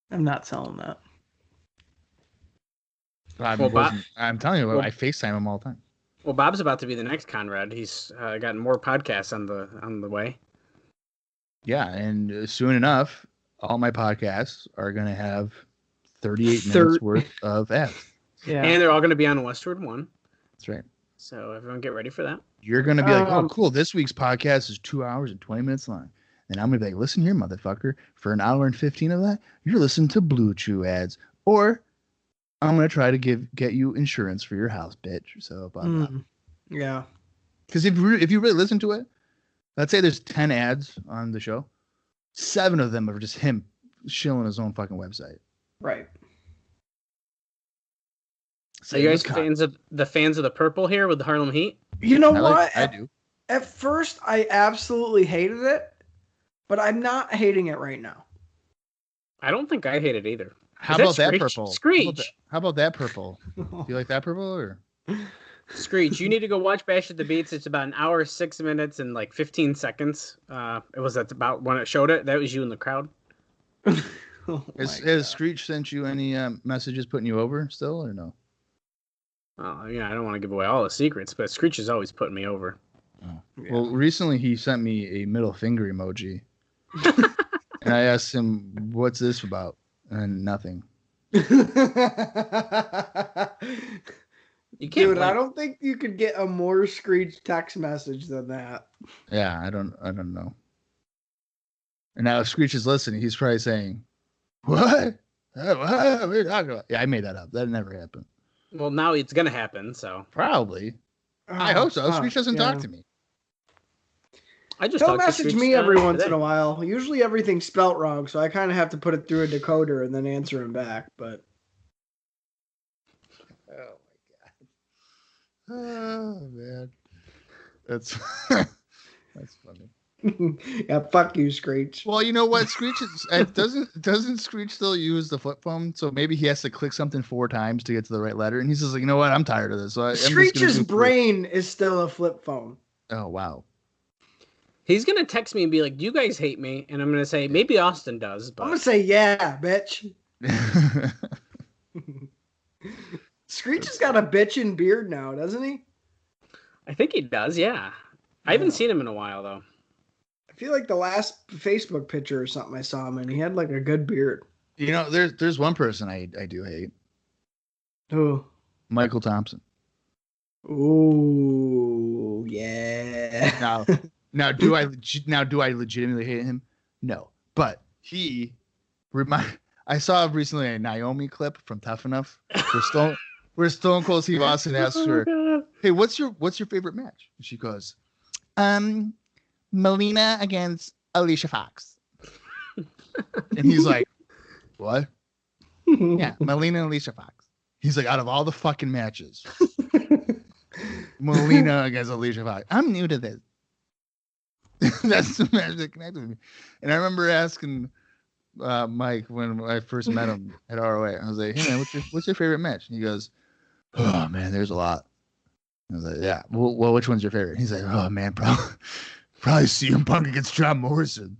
I'm not selling that. I'm telling you, I FaceTime him all the time. Well, Bob's about to be the next Conrad. He's got more podcasts on the way. Yeah, and soon enough, all my podcasts are going to have 38 minutes worth of ads. Yeah, and they're all going to be on Westward One. That's right. So everyone get ready for that. You're going to be like, oh, cool. This week's podcast is 2 hours and 20 minutes long. And I'm going to be like, listen here, motherfucker. For an hour and 15 of that, you're listening to Blue Chew ads. Or I'm going to try to get you insurance for your house, bitch. So, yeah. Because if you really listen to it, let's say there's 10 ads on the show. 7 of them are just him shilling his own fucking website. Right. So you guys fans of the purple here with the Harlem Heat? You know what? I do. At first, I absolutely hated it, but I'm not hating it right now. I don't think I hate it either. How about that purple? Screech. How about that purple? Do you like that purple or? Screech, you need to go watch Bash at the Beats. It's about an hour, 6 minutes, and like 15 seconds. That's about when it showed it. That was you in the crowd. Has Screech sent you any messages putting you over still or no? Oh, yeah, I don't want to give away all the secrets, but Screech is always putting me over. Oh. Yeah. Well, recently he sent me a middle finger emoji. And I asked him, what's this about? And nothing. Dude, I don't think you could get a more Screech text message than that. Yeah, I don't know. And now if Screech is listening, he's probably saying, what? What are you talking about? Yeah, I made that up. That never happened. Well, now it's going to happen, so. Probably. I hope so. Screech doesn't talk to me. He'll message me every once in a while. Usually everything's spelt wrong, so I kind of have to put it through a decoder and then answer him back, but. Oh, my God. Oh, man. That's funny. Yeah, fuck you, Screech. Well, you know what? Screech doesn't Screech still use the flip phone? So maybe he has to click something 4 times to get to the right letter. And he's just like, you know what? I'm tired of this. So I'm just gonna Screech's do 3. brain is still a flip phone. Oh wow. He's gonna text me and be like, "Do you guys hate me?" And I'm gonna say, "Maybe Austin does." But I'm gonna say, yeah, bitch. Screech has got a bitchin' beard now, doesn't he? I think he does. Yeah, I haven't seen him in a while though. I feel like the last Facebook picture or something I saw him in, he had like a good beard. You know, there's one person I do hate. Who? Michael Thompson. Ooh, yeah. Now do I legitimately hate him? No, but I saw recently a Naomi clip from Tough Enough where Stone Cold Steve Austin asks her, "Hey, what's your favorite match?" And she goes, Melina against Alicia Fox. And he's like, "What?" Yeah, Melina and Alicia Fox. He's like, out of all the fucking matches, Melina against Alicia Fox. I'm new to this. That's the match that connected with me. And I remember asking Mike when I first met him at ROA. I was like, "Hey man, what's your favorite match?" And he goes, "Oh man, there's a lot." I was like, "Yeah, well, which one's your favorite?" He's like, "Oh man, probably CM Punk against John Morrison."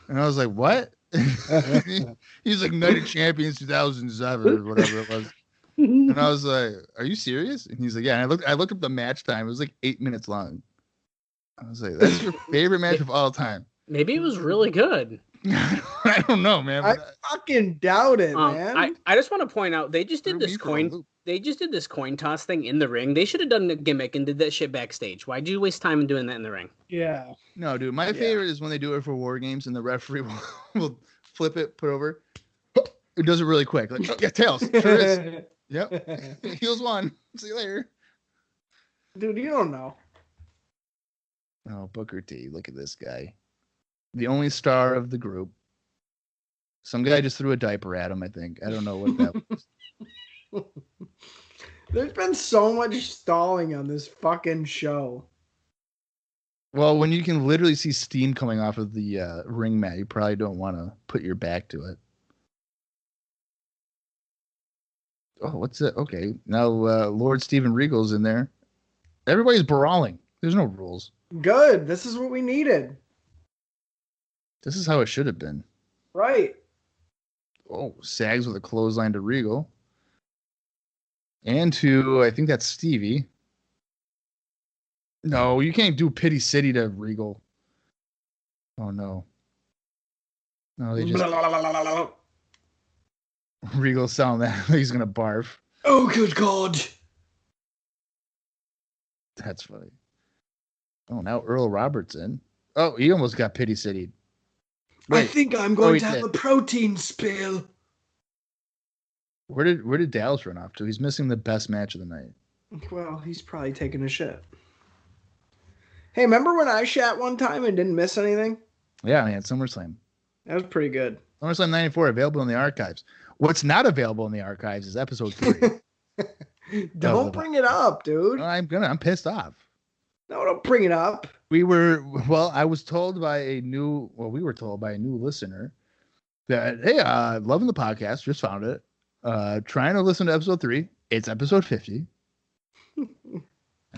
And I was like, "What?" He's like, "Night of Champions 2007 or whatever it was." And I was like, "Are you serious?" And he's like, "Yeah." And I looked up the match time. It was like 8 minutes long. I was like, "That's your favorite match of all time?" Maybe it was really good. I don't know, man. I fucking doubt it, man. I just want to point out they just did Threw this me for a coin. loop. They just did this coin toss thing in the ring. They should have done the gimmick and did that shit backstage. Why'd you waste time in doing that in the ring? Yeah. No, dude. My favorite is when they do it for War Games and the referee will flip it, put it over. It does it really quick. Like, oh, yeah, tails. Sure is. Yep. Heels 1. See you later. Dude, you don't know. Oh, Booker T. Look at this guy. The only star of the group. Some guy just threw a diaper at him, I think. I don't know what that was. There's been so much stalling on this fucking show. Well, when you can literally see steam coming off of the ring mat, you probably don't want to put your back to it. Oh, what's it? Okay, now Lord Steven Regal's in there. Everybody's brawling. There's no rules. Good. This is what we needed. This is how it should have been. Right. Oh, Sags with a clothesline to Regal. And to, I think that's Stevie. No, you can't do Pity City to Regal. Oh, no. No, they just... Regal's selling that. He's going to barf. Oh, good God. That's funny. Oh, now Earl Roberts in. Oh, he almost got Pity City. I think I'm going to have did. a protein spill. Where did Dallas run off to? He's missing the best match of the night. Well, he's probably taking a shit. Hey, remember when I shat one time and didn't miss anything? Yeah, man, SummerSlam. That was pretty good. SummerSlam 94, available in the archives. What's not available in the archives is episode 3. Don't bring it up, dude. I'm pissed off. No, don't bring it up. I was told by we were told by a new listener that, hey, loving the podcast, just found it. Trying to listen to episode 3. It's episode 50. And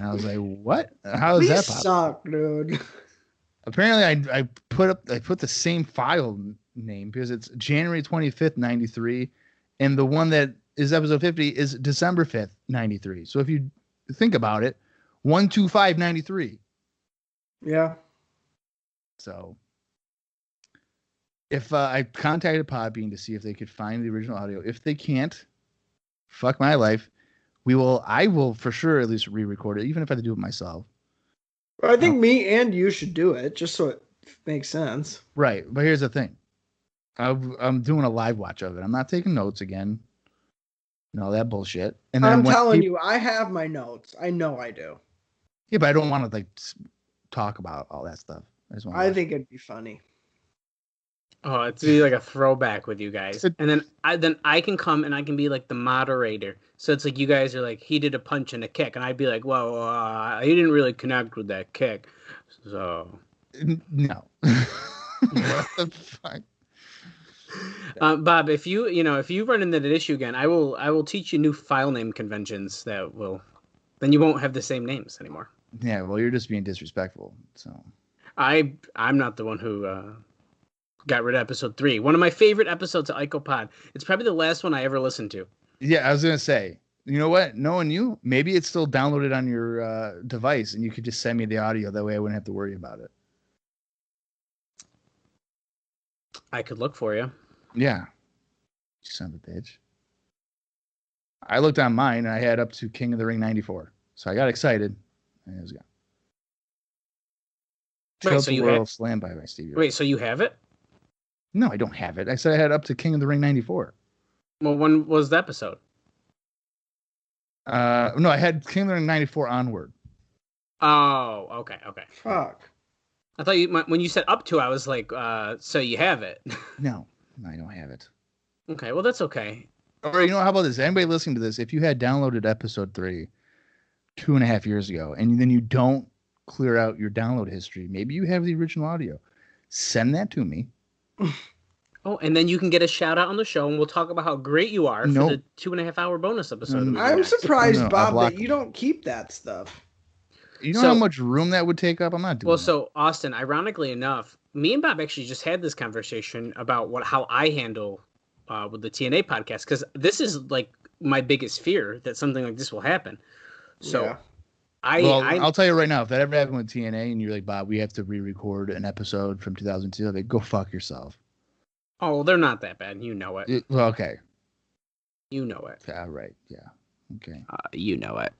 I was like, what? How is that possible? Suck, dude. Apparently I put the same file name because it's January 25th, 93. And the one that is episode 50 is December 5th, 93. So if you think about it, 12593. Yeah. So if I contacted Podbean to see if they could find the original audio. If they can't, fuck my life. I will for sure at least re-record it, even if I have to do it myself. I think me and you should do it, just so it makes sense. Right. But here's the thing. I'm doing a live watch of it. I'm not taking notes again. No, that bullshit. And then I'm telling you, I have my notes. I know I do. Yeah, but I don't want to talk about all that stuff. I think it'd be funny. Oh, it's be like a throwback with you guys, and then I can come and I can be like the moderator. So it's like you guys are like, he did a punch and a kick, and I'd be like, well, he didn't really connect with that kick. So No. What the fuck? Bob, if you run into that issue again, I will teach you new file name conventions that will, then you won't have the same names anymore. Yeah, well, you're just being disrespectful. So I'm not the one who got rid of episode 3. One of my favorite episodes of IcoPod. It's probably the last one I ever listened to. yeah, I was gonna say, you know what? Knowing you, maybe it's still downloaded on your device, and you could just send me the audio. That way, I wouldn't have to worry about it. I could look for you. Yeah, you son of a bitch. I looked on mine, and I had up to King of the Ring 94. So I got excited, and it was gone. Wait, so you World Slam by Stevie. Wait, so you have it? No, I don't have it. I said I had up to King of the Ring 94. Well, when was the episode? No, I had King of the Ring 94 onward. Oh, okay. Fuck. I thought when you said up to, I was like, so you have it. No, I don't have it. Okay, well, that's okay. Or, you know, how about this? Anybody listening to this, if you had downloaded episode 3 2.5 years ago, and then you don't clear out your download history, maybe you have the original audio. Send that to me. Oh, and then you can get a shout out on the show, and we'll talk about how great you are for the 2.5 hour bonus episode. I'm surprised, No, Bob, that you don't keep that stuff. You know how much room that would take up? I'm not doing Well, that. so Austin, ironically enough, me and Bob actually just had this conversation about how I handle with the TNA podcast, because this is like my biggest fear that something like this will happen. So Yeah. I'll tell you right now, if that ever happened with TNA and you're like, Bob, we have to re-record an episode from 2002, I'd be like, go fuck yourself. Oh, they're not that bad. You know it. Well, okay. You know it. Yeah, right. Yeah. Okay. You know it.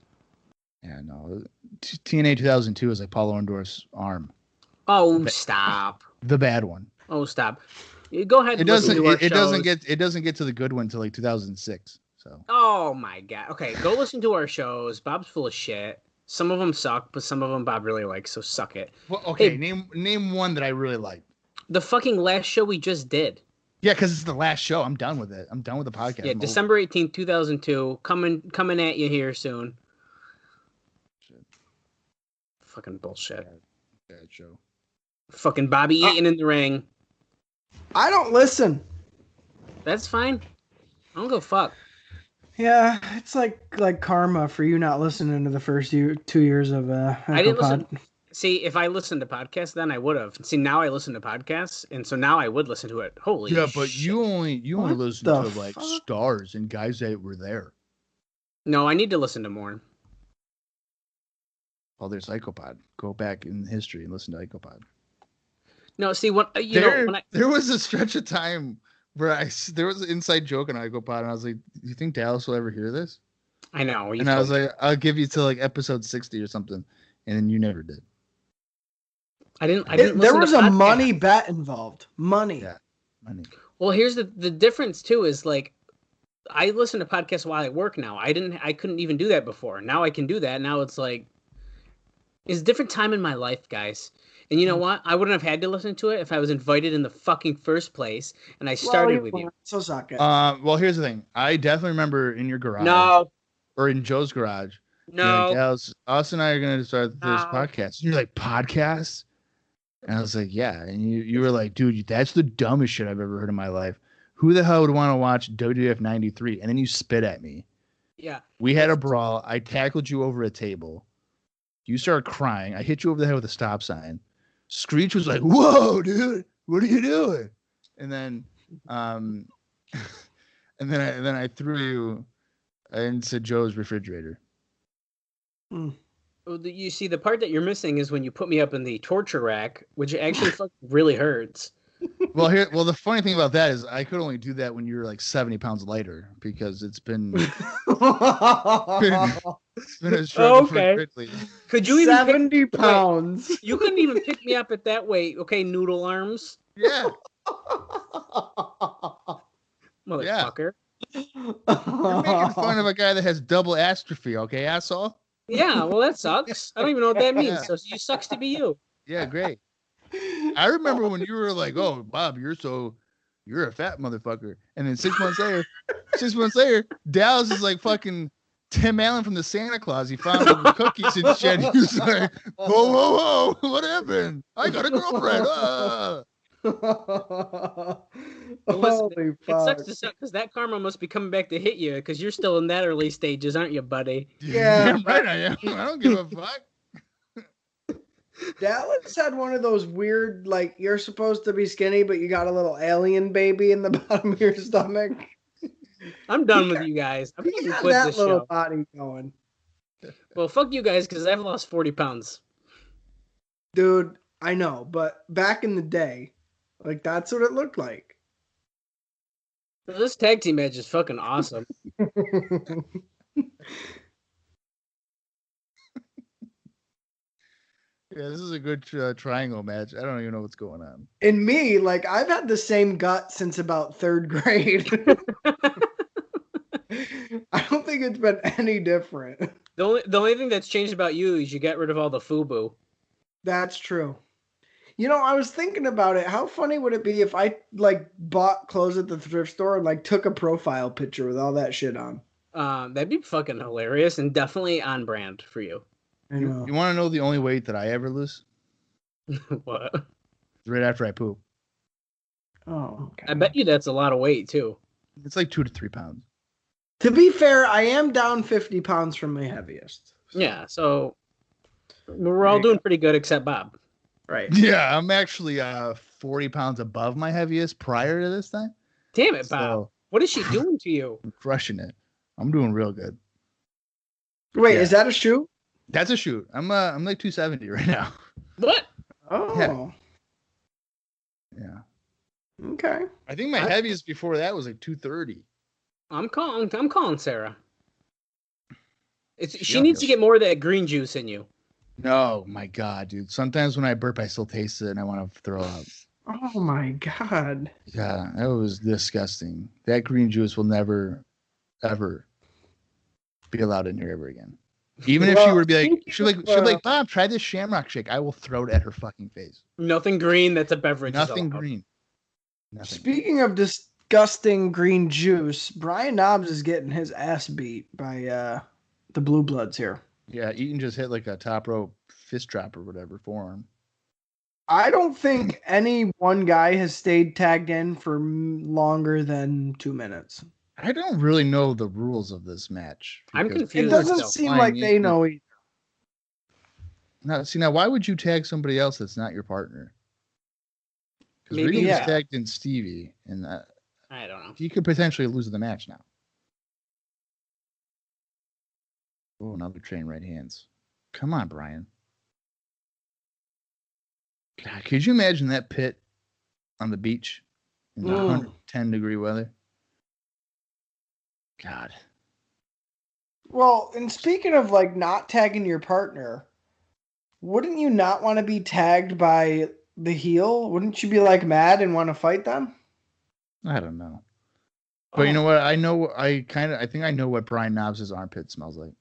Yeah, no. TNA 2002 is like Paulo Orndorff's arm. Oh, stop. The bad one. Oh, stop. Go ahead. It doesn't. It doesn't get to the good one until like 2006. So. Oh my god. Okay, go listen to our shows. Bob's full of shit. Some of them suck, but some of them Bob really likes. So suck it. Well, okay. Hey, name one that I really liked. The fucking last show we just did. Yeah, because it's the last show. I'm done with it. I'm done with the podcast. Yeah, December 18th, 2002. Coming at you here soon. Shit. Fucking bullshit. Bad show. Fucking Bobby Eaton in the ring. I don't listen. That's fine. I don't go fuck. Yeah, it's like karma for you not listening to the first 2 years of I didn't IcoPod. listen. See, if I listened to podcasts, then I would have. See, now I listen to podcasts, and so now I would listen to it. Holy Yeah, shit. but you only listen to like stars and guys that were there. No, I need to listen to more. Well, there's IcoPod. Go back in history and listen to IcoPod. No, see, There was a stretch of time where there was an inside joke on IcoPod, and I was like, "Do you think Dallas will ever hear this?" I know. And I was like, "I'll give you to like episode 60 or something," and then you never did. I didn't. There was a money bet involved. Money. Yeah, money. Well, here's the difference too. Is like, I listen to podcasts while I work now. I couldn't even do that before. Now I can do that. Now it's like, it's a different time in my life, guys. And you know what? I wouldn't have had to listen to it if I was invited in the fucking first place and I started with you. So suck it. Well, here's the thing. I definitely remember in your garage. No. Or in Joe's garage. No. Like, Us and I are going to start this podcast. And you're like, podcast? And I was like, yeah. And you were like, dude, that's the dumbest shit I've ever heard in my life. Who the hell would want to watch WWF 93? And then you spit at me. Yeah. We had a brawl. I tackled you over a table. You started crying. I hit you over the head with a stop sign. Screech was like, whoa, dude, what are you doing? And then and then I threw you into Joe's refrigerator. You see, the part that you're missing is when you put me up in the torture rack, which actually fucking really hurts. Well, the funny thing about that is I could only do that when you were like 70 pounds lighter because it's been a struggle quickly. Could you even 70 pounds? Wait, you couldn't even pick me up at that weight. Okay, noodle arms. Yeah. Motherfucker. You're making fun of a guy that has double astrophy, okay, asshole? Yeah, well, that sucks. I don't even know what that means. So you sucks to be you. Yeah, great. I remember when you were like, "Oh, Bob, you're a fat motherfucker," and then 6 months later, Dallas is like fucking Tim Allen from the Santa Claus. He found all the cookies and shit. He was like, whoa, whoa, whoa, what happened? I got a girlfriend. Holy It fuck. sucks to suck because that karma must be coming back to hit you because you're still in that early stages, aren't you, buddy? Yeah. Right, I am. I don't give a fuck. Dallas had one of those weird, like, you're supposed to be skinny, but you got a little alien baby in the bottom of your stomach. I'm done with you guys. I'm He going to had quit that this little show. body going. Well, fuck you guys because I've lost 40 pounds. Dude, I know, but back in the day, like, that's what it looked like. This tag team match is fucking awesome. Yeah, this is a good triangle match. I don't even know what's going on. And me, like, I've had the same gut since about third grade. I don't think it's been any different. The only thing that's changed about you is you got rid of all the FUBU. That's true. You know, I was thinking about it. How funny would it be if I, like, bought clothes at the thrift store and, like, took a profile picture with all that shit on? That'd be fucking hilarious and definitely on brand for you. I know. You want to know the only weight that I ever lose? What? It's right after I poop. Oh, okay. I bet you that's a lot of weight too. It's like 2 to 3 pounds. To be fair, I am down 50 pounds from my heaviest. Yeah, so we're all doing pretty good except Bob. Right. Yeah, I'm actually 40 pounds above my heaviest prior to this time. Damn it, Bob. So What is she doing to you? I'm crushing it. I'm doing real good. Wait, Yeah. is that a shoe? That's a shoot. I'm like 270 right now. What? Oh. Yeah. Okay. I think my heaviest before that was like 230. I'm calling Sarah. She She needs to feels- get more of that green juice in you. No, my God, dude. Sometimes when I burp, I still taste it and I want to throw up. Oh my God. Yeah, that was disgusting. That green juice will never, ever be allowed in here ever again. Even if she Well, were to be like, speaking she'd be of, like, Bob, try this Shamrock Shake. I will throw it at her fucking face. Nothing green. That's a beverage. is Nothing allowed. green. Nothing. Speaking of disgusting green juice, Brian Knobbs is getting his ass beat by the Blue Bloods here. Yeah, Eaton just hit like a top rope fist drop or whatever forearm. I don't think any one guy has stayed tagged in for longer than 2 minutes. I don't really know the rules of this match. I'm because It confused. doesn't still. seem Fine, like they know either. Now, why would you tag somebody else that's not your partner? Because Maybe- Regan Yeah. was tagged in Stevie, and I don't know. he could potentially lose the match now. Oh, another train right hands. Come on, Brian. God, could you imagine that pit on the beach in the 110-degree weather? God. Well, and speaking of like not tagging your partner, wouldn't you not want to be tagged by the heel? Wouldn't you be like mad and want to fight them? I don't know. But you know what? I think I know what Brian Knobbs' armpit smells like.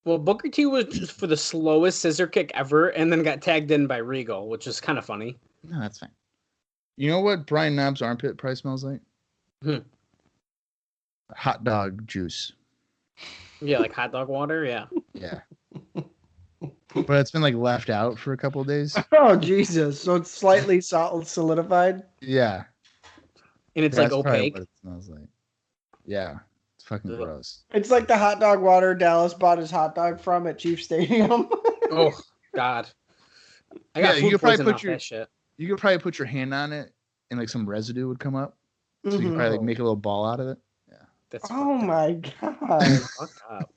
Well, Booker T was just for the slowest scissor kick ever, and then got tagged in by Regal, which is kind of funny. No, that's fine. You know what Brian Knobbs' armpit probably smells like? Hot dog juice. Yeah, like hot dog water. Yeah. Yeah. But it's been like left out for a couple of days. Oh Jesus! So it's slightly solidified. Yeah. And it's That's like probably opaque. what it smells like. Yeah. It's fucking Ugh. gross. It's like the hot dog water Dallas bought his hot dog from at Chief Stadium. Oh God. I got Yeah, you food could probably poisoning put off your- that shit. You could probably put your hand on it and like some residue would come up. So you could Mhm. probably like, make a little ball out of it. That's Oh fucked up. my God! Fucked up.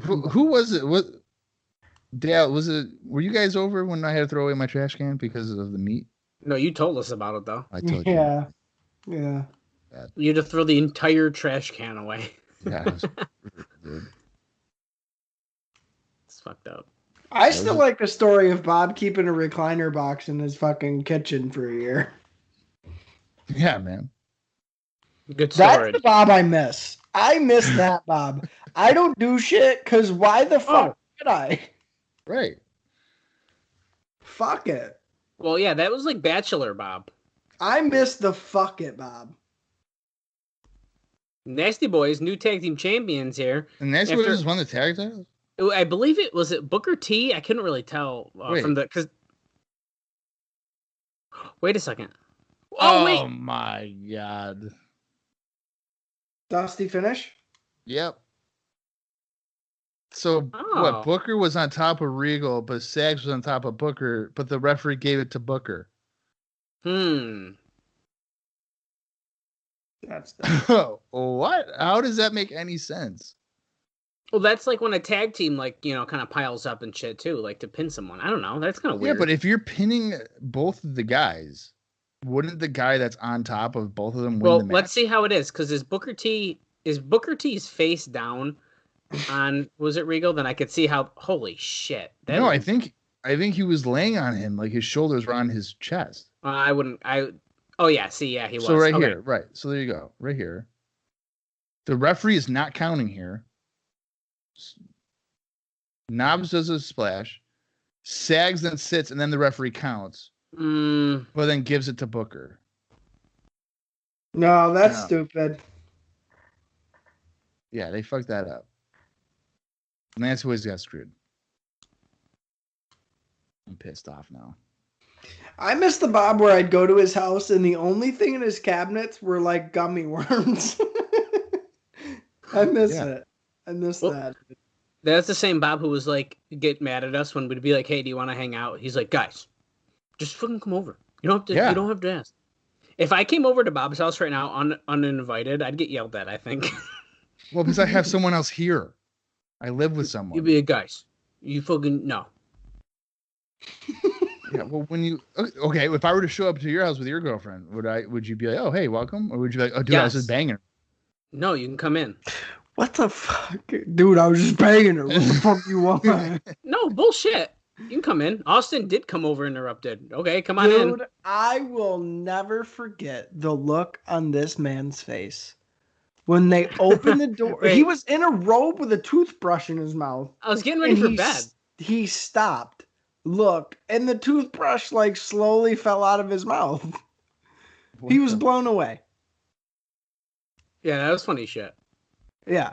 Who was it? What Dale, was it? Were you guys over when I had to throw away my trash can because of the meat? No, you told us about it though. I told you. Yeah, yeah. You had to throw the entire trash can away. Yeah, it was dude. It's fucked up. I still like the story of Bob keeping a recliner box in his fucking kitchen for a year. Yeah, man. Good That's storage. the Bob I miss. I miss that Bob. I don't do shit because why the fuck would I? Right. Fuck it. Well, yeah, that was like Bachelor Bob. I miss the fuck it Bob. Nasty Boys, new tag team champions here. And Nasty Boys just won the tag titles? I believe it was Booker T. I couldn't really tell from the because. Wait a second. Oh wait. my God. Dusty finish? Yep. So what? Booker was on top of Regal, but Sags was on top of Booker, but the referee gave it to Booker. That's what? How does that make any sense? Well, that's like when a tag team, like, you know, kind of piles up and shit too, like to pin someone. I don't know. That's kind of weird. Yeah, but if you're pinning both of the guys, wouldn't the guy that's on top of both of them win the match? Let's see how it is, because is Booker T's face down on, was it Regal? Then I could see how. Holy shit! No, I think he was laying on him, like his shoulders were on his chest. I wouldn't. Oh yeah, see, yeah, he was. So here, right? So there you go, right here. The referee is not counting here. Knobs does a splash. Sags then sits, and then the referee counts. But then gives it to Booker. No, that's stupid. Yeah, they fucked that up. And that's who got screwed. I'm pissed off now. I miss the Bob where I'd go to his house and the only thing in his cabinets were like gummy worms. I miss it. I miss that. That's the same Bob who was like, get mad at us when we'd be like, hey, do you want to hang out? He's like, guys, just fucking come over. You don't have to. You don't have to ask. If I came over to Bob's house right now uninvited, I'd get yelled at, I think. Well, because I have someone else here. I live with someone. You'd be like, guys, you fucking no. Yeah, well, when you okay, if I were to show up to your house with your girlfriend, would you be like, oh, hey, welcome, or would you be like, oh, dude, I was just banging her? No, you can come in. What the fuck, dude? I was just banging her. What the fuck you want? No bullshit. You can come in. Austin did come over interrupted. Okay, come on in. Dude, I will never forget the look on this man's face when they opened the door. He was in a robe with a toothbrush in his mouth. I was getting ready for bed. He stopped, looked, and the toothbrush like slowly fell out of his mouth. He was blown away. Yeah, that was funny shit. Yeah.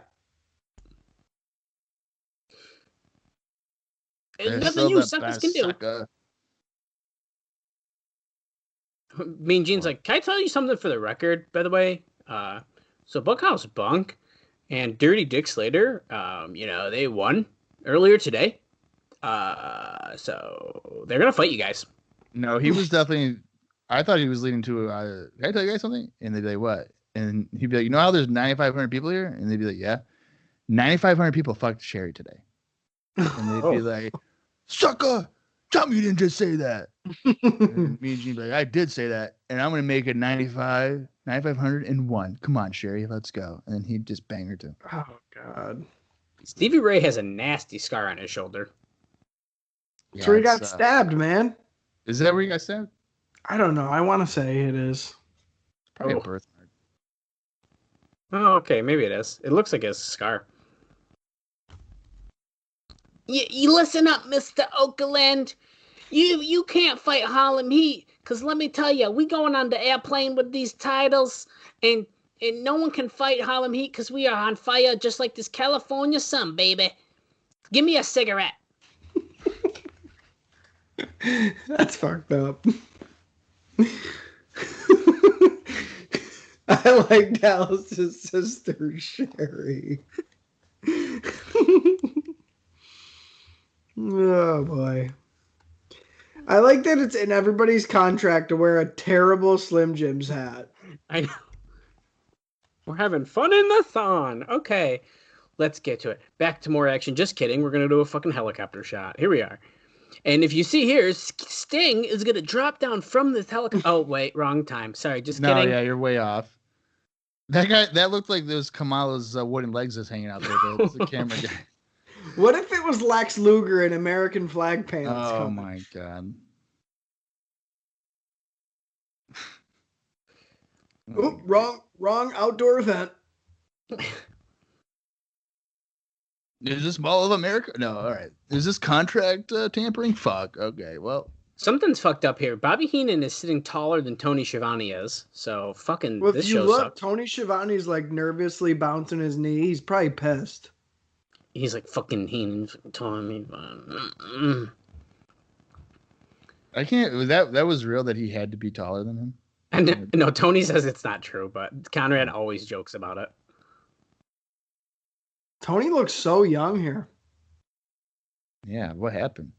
Nothing you suckers can do. Mean Gene's like, can I tell you something for the record, by the way? So Bunkhouse Bunk and Dirty Dick Slater, they won earlier today. So they're going to fight you guys. No, he was definitely, I thought he was leading to, can I tell you guys something? And they'd be like, what? And he'd be like, you know how there's 9,500 people here? And they'd be like, yeah. 9,500 people fucked Sherry today. And they'd be like, sucker, tell me you didn't just say that. And me and Gene be like, I did say that. And I'm going to make it 9,501. Come on, Sherry, let's go. And then he'd just bang her too. Oh, God. Stevie Ray has a nasty scar on his shoulder. That's where he got stabbed, man. Is that where he got stabbed? I don't know. I want to say it is. Probably a birthmark. Oh, okay. Maybe it is. It looks like a scar. You listen up, Mr. Oakland. You can't fight Harlem Heat, because let me tell you, we going on the airplane with these titles, and no one can fight Harlem Heat because we are on fire just like this California sun, baby. Give me a cigarette. That's fucked up. I like Dallas's sister, Sherry. Oh, boy. I like that it's in everybody's contract to wear a terrible Slim Jim's hat. I know. We're having fun in the thon. Okay, let's get to it. Back to more action. Just kidding. We're going to do a fucking helicopter shot. Here we are. And if you see here, Sting is going to drop down from this helicopter. Oh, wait, wrong time. Sorry, just kidding. No, yeah, you're way off. That guy, that looked like those Kamala's wooden legs just hanging out there. The camera guy. What if it was Lex Luger in American flag pants? Oh, my God. Oh, wrong outdoor event. Is this Mall of America? No, all right. Is this contract tampering? Fuck. Okay, well. Something's fucked up here. Bobby Heenan is sitting taller than Tony Schiavone is. So fucking Well, this if you show look, sucks. Tony Schiavone's like nervously bouncing his knee. He's probably pissed. He's like fucking Heenan telling me. I can't. That was real that he had to be taller than him. And no, Tony says it's not true, but Conrad always jokes about it. Tony looks so young here. Yeah, what happened?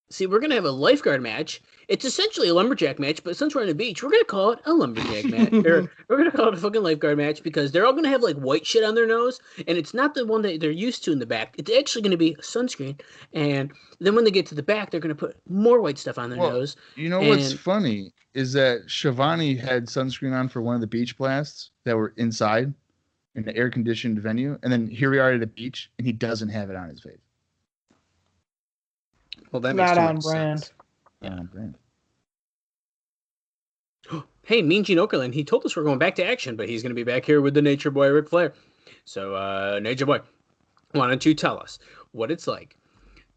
See, we're gonna have a lifeguard match. It's essentially a lumberjack match, but since we're on the beach, we're gonna call it a lumberjack match. Or we're gonna call it a fucking lifeguard match because they're all gonna have like white shit on their nose, and it's not the one that they're used to in the back. It's actually gonna be sunscreen, and then when they get to the back, they're gonna put more white stuff on their nose. You know what's funny is that Schiavone had sunscreen on for one of the beach blasts that were inside in an air-conditioned venue, and then here we are at a beach, and he doesn't have it on his face. Well, that makes Not too on much brand. sense. Yeah. On brand. Hey, Mean Gene Okerlund, he told us we're going back to action, but he's going to be back here with the Nature Boy Ric Flair. So, Nature Boy, why don't you tell us what it's like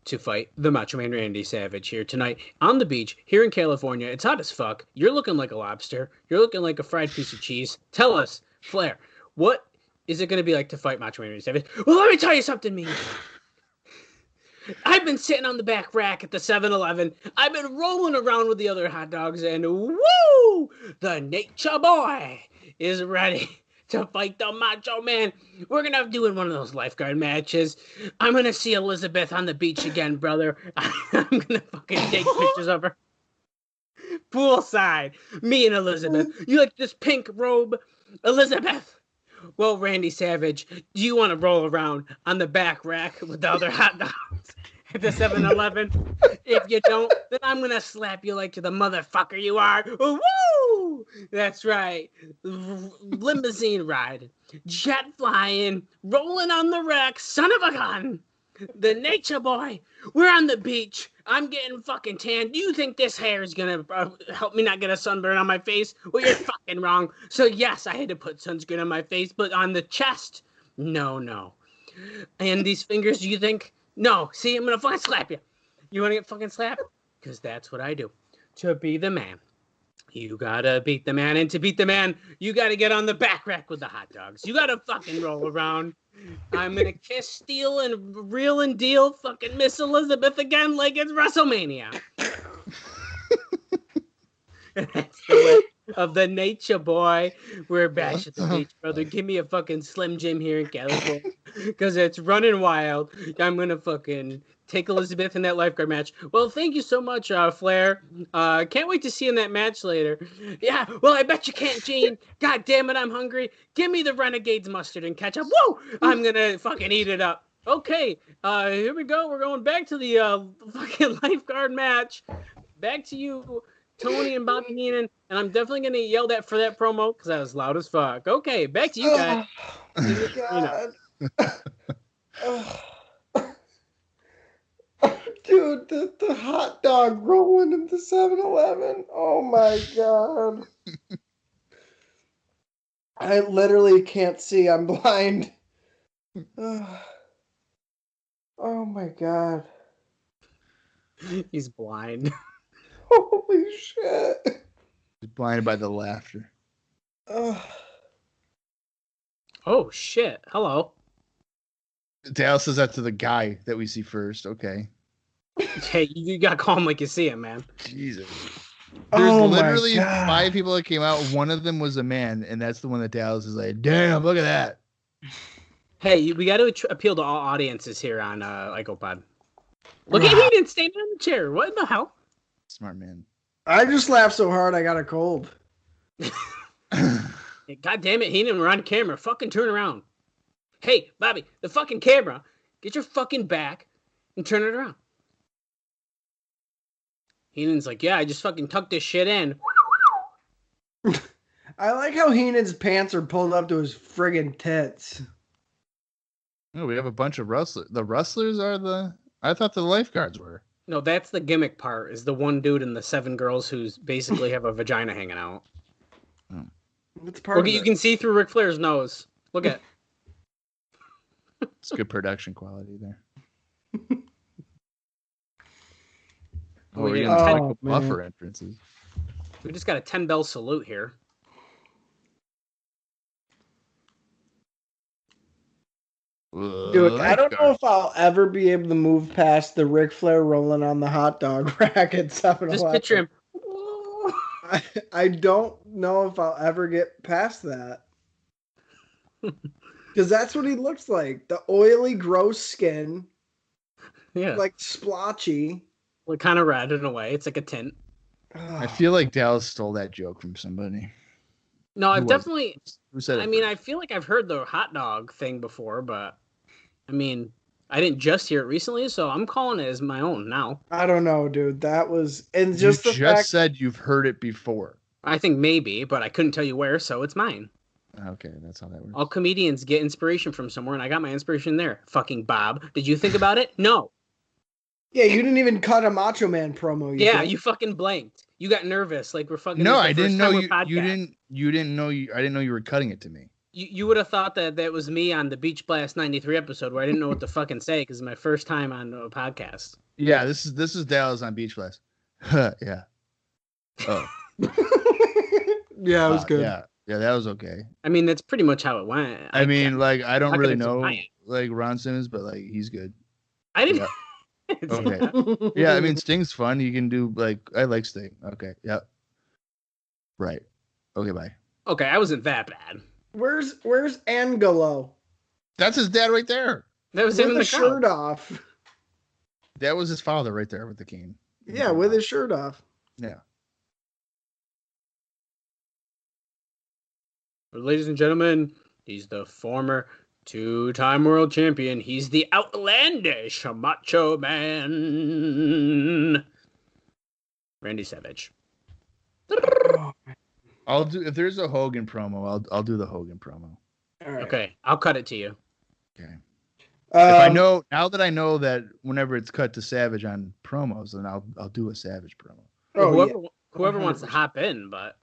to fight the Macho Man Randy Savage here tonight on the beach here in California. It's hot as fuck. You're looking like a lobster. You're looking like a fried piece of cheese. Tell us, Flair, what is it going to be like to fight Macho Man Randy Savage? Well, let me tell you something, Mean. I've been sitting on the back rack at the 7-Eleven. I've been rolling around with the other hot dogs, and woo! The Nature Boy is ready to fight the Macho Man. We're going to be doing one of those lifeguard matches. I'm going to see Elizabeth on the beach again, brother. I'm going to fucking take pictures of her. Poolside. Me and Elizabeth. You like this pink robe? Elizabeth. Well, Randy Savage, do you want to roll around on the back rack with the other hot dogs at the 7-Eleven? If you don't, then I'm going to slap you like you're the motherfucker you are. Woo! That's right. Limousine ride. Jet flying. Rolling on the rack. Son of a gun. The Nature Boy. We're on the beach. I'm getting fucking tan. Do you think this hair is going to help me not get a sunburn on my face? Well, you're fucking wrong. So, yes, I had to put sunscreen on my face, but on the chest, no. And these fingers, do you think? No. See, I'm going to fucking slap you. You want to get fucking slapped? Because that's what I do. To be the man, you got to beat the man. And to beat the man, you got to get on the back rack with the hot dogs. You got to fucking roll around. I'm going to kiss, steal, and reel and deal fucking Miss Elizabeth again like it's WrestleMania. That's the way of the Nature Boy. We're back at the beach, brother. Give me a fucking Slim Jim here in California because it's running wild. I'm going to fucking take Elizabeth in that lifeguard match. Well, thank you so much, Flair. Can't wait to see you in that match later. Yeah, well, I bet you can't, Gene. God damn it, I'm hungry. Give me the Renegades mustard and ketchup. Woo! I'm going to fucking eat it up. Okay, here we go. We're going back to the fucking lifeguard match. Back to you, Tony and Bobby Heenan. And I'm definitely going to yell that for that promo because I was loud as fuck. Okay, back to you guys. Dude, the hot dog rolling in the 7-Eleven. Oh my god. I literally can't see. I'm blind. Oh my god. He's blind. Holy shit. He's blinded by the laughter. Oh, shit. Hello. Dallas says that to the guy that we see first. Okay. Hey, you gotta call him like you see him, man. Jesus. There's Oh my literally God. 5 people that came out. One of them was a man, and that's the one that Dallas is like, damn, look at that. Hey, we got to appeal to all audiences here on IcoPod. Look at he didn't stand in the chair. What in the hell? Smart man. I just laughed so hard I got a cold. God damn it, Heenan, we're on camera. Fucking turn around. Hey, Bobby, the fucking camera. Get your fucking back and turn it around. Heenan's like, yeah, I just fucking tucked this shit in. I like how Heenan's pants are pulled up to his friggin' tits. Oh, we have a bunch of rustlers. The rustlers are the... I thought the lifeguards were. No, that's the gimmick part, is the one dude and the 7 girls who's basically have a vagina hanging out. Oh. It's part Look, of you it. can see through Ric Flair's nose. Look at It's good production quality there. Oh, We we're didn't getting Oh, technical man. buffer entrances. We just got a 10-bell salute here. Dude, I don't know if I'll ever be able to move past the Ric Flair rolling on the hot dog rack at 7-Eleven. Just picture him. I don't know if I'll ever get past that. Because that's what he looks like. The oily, gross skin, Yeah. like splotchy. Like kind of red in a way. It's like a tint. I feel like Dallas stole that joke from somebody. No, Who I've was it? definitely. Who said it? I mean, first? I feel like I've heard the hot dog thing before, but I mean, I didn't just hear it recently, so I'm calling it as my own now. I don't know, dude. That was, and You just the fact. said you've heard it before. I think maybe, but I couldn't tell you where, so it's mine. Okay, that's how that works. All comedians get inspiration from somewhere, and I got my inspiration there. Fucking Bob. Did you think about it? No. Yeah, you didn't even cut a Macho Man promo. Yeah, did. you fucking blanked. You got nervous, like we're fucking. No, this is I the didn't first know time we're you. podcast. You didn't know you. I didn't know you were cutting it to me. You would have thought that was me on the Beach Blast '93 episode where I didn't know what to fucking say because it's my first time on a podcast. Yeah, this is Dallas on Beach Blast. Yeah. Oh. Yeah, it was good. Yeah, that was okay. I mean, that's pretty much how it went. I mean, like I don't how really can I know deny it? like Ron Simmons, but like he's good. I didn't. Yeah. Okay. Yeah, I mean Sting's fun. You can do like I like Sting. Okay. Yep. Right. Okay, bye. Okay, I wasn't that bad. Where's Angelo? That's his dad right there. That was With him in the the shirt crowd. off. That was his father right there with the cane. Yeah, with his shirt off. Yeah. Ladies and gentlemen, he's the former two-time world champion. He's the outlandish Macho Man, Randy Savage. I'll do if there's a Hogan promo, I'll do the Hogan promo. All right. Okay, I'll cut it to you. Okay. If I Um, know now that I know that whenever it's cut to Savage on promos, then I'll do a Savage promo. Oh, Whoever wants to hop in, but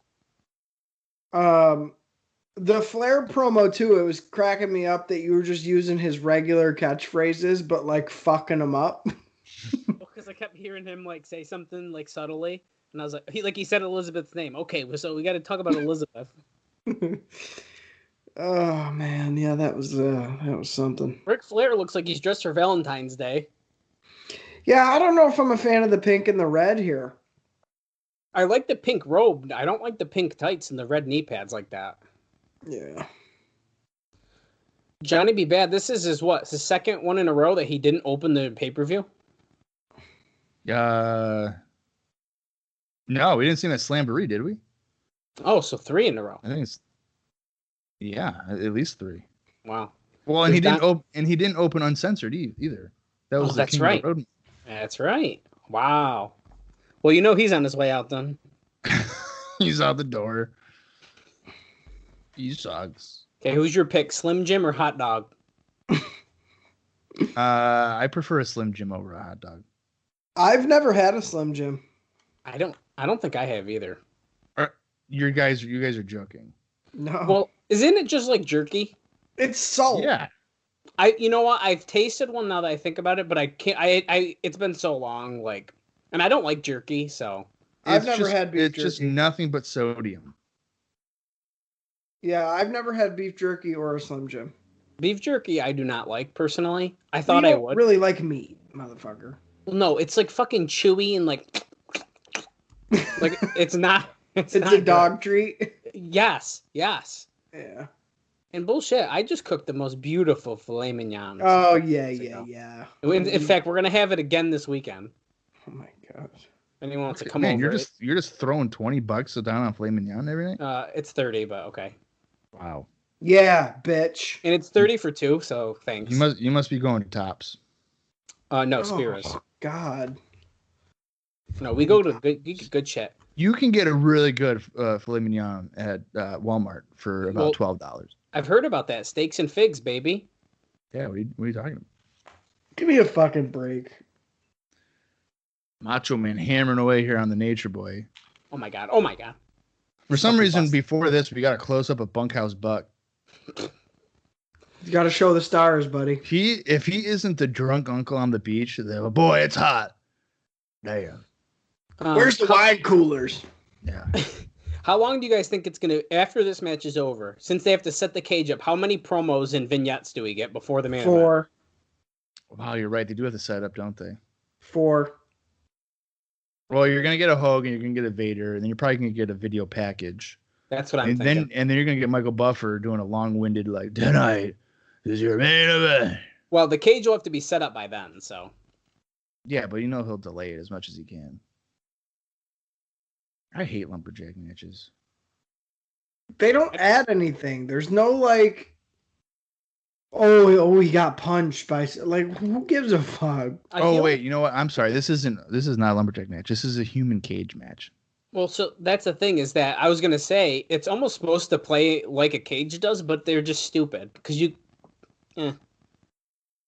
the Flair promo too. It was cracking me up that you were just using his regular catchphrases, but like fucking them up. because I kept hearing him like say something like subtly, and I was like, he said Elizabeth's name. Okay, so we got to talk about Elizabeth. Oh man, yeah, that was something. Ric Flair looks like he's dressed for Valentine's Day. Yeah, I don't know if I'm a fan of the pink and the red here. I like the pink robe. I don't like the pink tights and the red knee pads like that. Yeah. Johnny B. Bad, this is his what? His second one in a row that he didn't open the pay-per-view? No, we didn't see him at Slamboree, did we? Oh, so 3 in a row. I think it's at least 3. Wow. Well, and he There's didn't open uncensored either. That was the that's King of the right. Road. That's right. Wow. Well, he's on his way out then. He's out the door. He sucks. Okay, who's your pick? Slim Jim or Hot Dog? I prefer a Slim Jim over a hot dog. I've never had a Slim Jim. I don't think I have either. You guys are joking. No. Well, isn't it just like jerky? It's salt. Yeah. You know what? I've tasted one now that I think about it, but I can't. It's been so long, like, and I don't like jerky, so. I've never had beef It's jerky. just nothing but sodium. Yeah, I've never had beef jerky or a Slim Jim. Beef jerky, I do not like personally. I You thought I don't would. really like meat, motherfucker. Well, no, it's like fucking chewy and like it's not. It's It's not a good. dog treat. Yes. Yeah. And bullshit, I just cooked the most beautiful filet mignon. Oh yeah. In fact, we're gonna have it again this weekend. Oh my god. Anyone wants to come Man, over? you're just throwing $20 down on filet mignon every night. It's 30, but okay. Wow. Yeah, bitch. And it's 30 for 2, so thanks. You must be going to Tops. No, Spiros. Oh, God. No, we go to good shit. You can get a really good filet mignon at Walmart for about $12. I've heard about that. Steaks and figs, baby. Yeah, what are you talking about? Give me a fucking break. Macho Man hammering away here on the Nature Boy. Oh my god. For some Fucking reason, busted. before this, we got a close up of Bunkhouse Buck. You got to show the stars, buddy. If he isn't the drunk uncle on the beach, boy, it's hot. Damn. Where's the wine coolers? Yeah. How long do you guys think it's going to, after this match is over, since they have to set the cage up, how many promos and vignettes do we get before the main event? 4. Wow, you're right. They do have the setup, don't they? 4. Well, you're gonna get a Hogan, you're gonna get a Vader, and then you're probably gonna get a video package. That's what I'm thinking. Then you're gonna get Michael Buffer doing a long-winded like, tonight is your main event. Well, the cage will have to be set up by then, so. Yeah, but he'll delay it as much as he can. I hate lumberjack matches. They don't add anything. There's no like, oh, he got punched by, like, who gives a fuck? Wait, you know what? I'm sorry. This is not a lumberjack match. This is a human cage match. Well, so that's the thing is that I was going to say it's almost supposed to play like a cage does, but they're just stupid because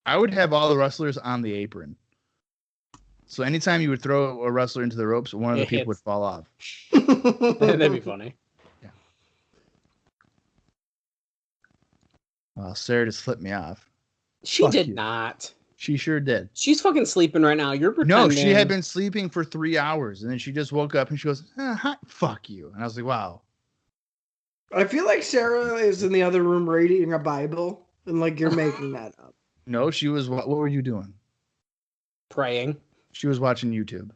I would have all the wrestlers on the apron. So anytime you would throw a wrestler into the ropes, one of the people would fall off. That'd be funny. Yeah. Well, Sarah just flipped me off. She did not. She sure did. She's fucking sleeping right now. You're pretending. No, she had been sleeping for 3 hours, and then she just woke up and she goes, hi, fuck you. And I was like, wow. I feel like Sarah is in the other room reading a Bible, and like you're making that up. No, she was, what were you doing? Praying. She was watching YouTube.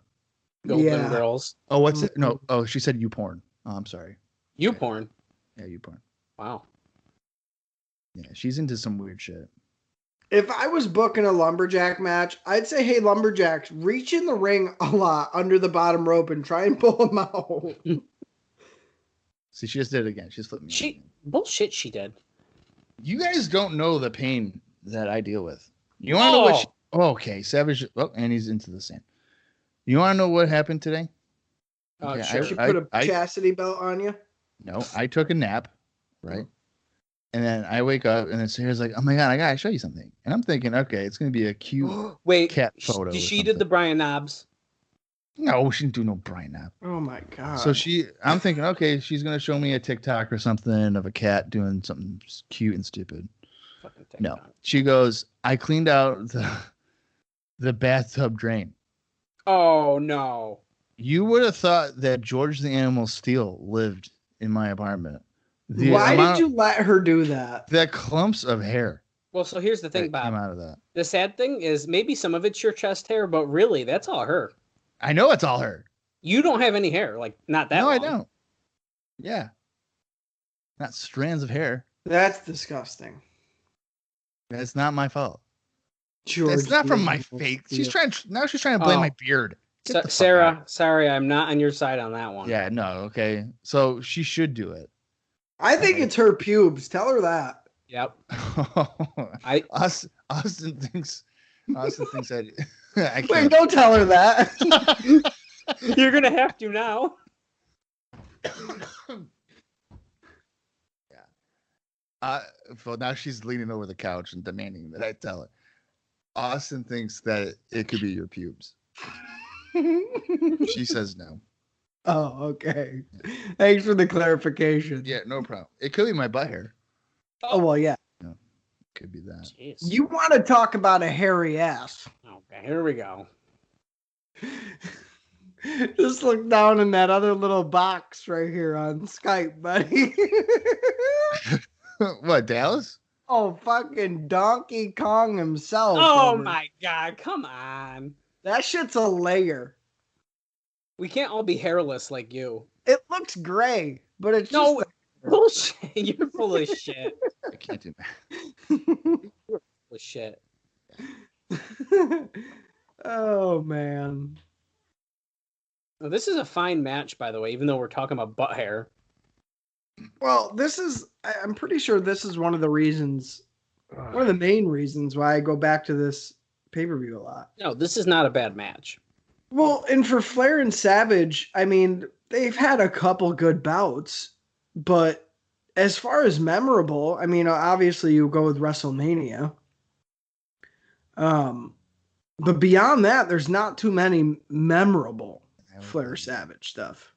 Golden Girls. Oh, what's it? No, she said you porn. Oh, I'm sorry. You porn. Yeah, you porn. Wow. Yeah, she's into some weird shit. If I was booking a lumberjack match, I'd say, hey, lumberjacks, reach in the ring a lot under the bottom rope and try and pull them out. See, she just did it again. She's flipping me. Bullshit she did. You guys don't know the pain that I deal with. You want to know what okay, Savage. Oh, and he's into the sand. You want to know what happened today? Sure. She put a chastity belt on you? No, I took a nap, right? And then I wake up, and then Sarah's like, oh my God, I got to show you something. And I'm thinking, okay, it's going to be a cute cat photo. She did the Brian Knobs. No, she didn't do no Brian Knob. Oh my God. So I'm thinking, okay, she's going to show me a TikTok or something of a cat doing something cute and stupid. No, she goes, I cleaned out the bathtub drain. Oh, no. You would have thought that George the Animal Steel lived in my apartment. Why did you let her do that? The clumps of hair. Well, so here's the thing, Bob. Came out of that. The sad thing is maybe some of it's your chest hair, but really, that's all her. I know it's all her. You don't have any hair, like not that. No, long. I don't. Yeah. Not strands of hair. That's disgusting. That's not my fault. George, it's not from my face. She's trying to blame my beard. Sarah, sorry, I'm not on your side on that one. Yeah, no, okay. So she should do it. I think it's her pubes. Tell her that. Yep. Austin thinks I can't. Wait, don't tell her that. You're gonna have to now. Yeah. Well, now she's leaning over the couch and demanding that I tell her. Austin thinks that it could be your pubes. She says no. Oh, okay. Yeah. Thanks for the clarification. Yeah, no problem. It could be my butt hair. Oh, well, yeah. No, could be that. Jeez. You want to talk about a hairy ass. Okay, here we go. Just look down in that other little box right here on Skype, buddy. What, Dallas? Oh, fucking Donkey Kong himself. Oh, my God. Come on. That shit's a layer. We can't all be hairless like you. It looks gray, but it's no bullshit. You're full of shit. I can't do that. You're full of shit. Oh man. Now, this is a fine match, by the way, even though we're talking about butt hair. Well, I'm pretty sure this is one of the main reasons why I go back to this pay-per-view a lot. No, this is not a bad match. Well, and for Flair and Savage, I mean, they've had a couple good bouts, but as far as memorable, I mean, obviously you go with WrestleMania. But beyond that, there's not too many memorable Flair Savage stuff.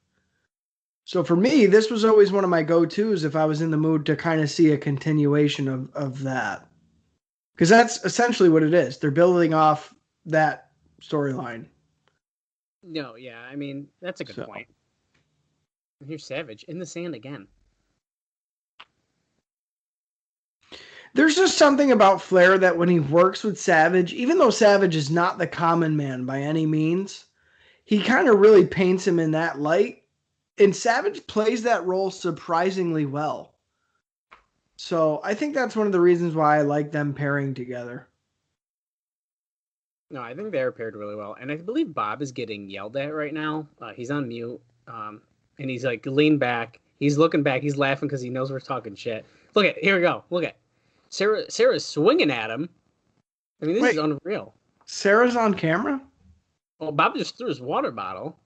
So for me, this was always one of my go-tos if I was in the mood to kind of see a continuation of that. Because that's essentially what it is. They're building off that storyline. No, yeah, I mean, that's a good point. And here's Savage in the sand again. There's just something about Flair that when he works with Savage, even though Savage is not the common man by any means, he kind of really paints him in that light. And Savage plays that role surprisingly well. So I think that's one of the reasons why I like them pairing together. No, I think they're paired really well. And I believe Bob is getting yelled at right now. He's on mute. And he's like leaned back. He's looking back. He's laughing because he knows we're talking shit. Look at, here we go. Look at Sarah's swinging at him. I mean, this is unreal. Sarah's on camera? Well, Bob just threw his water bottle.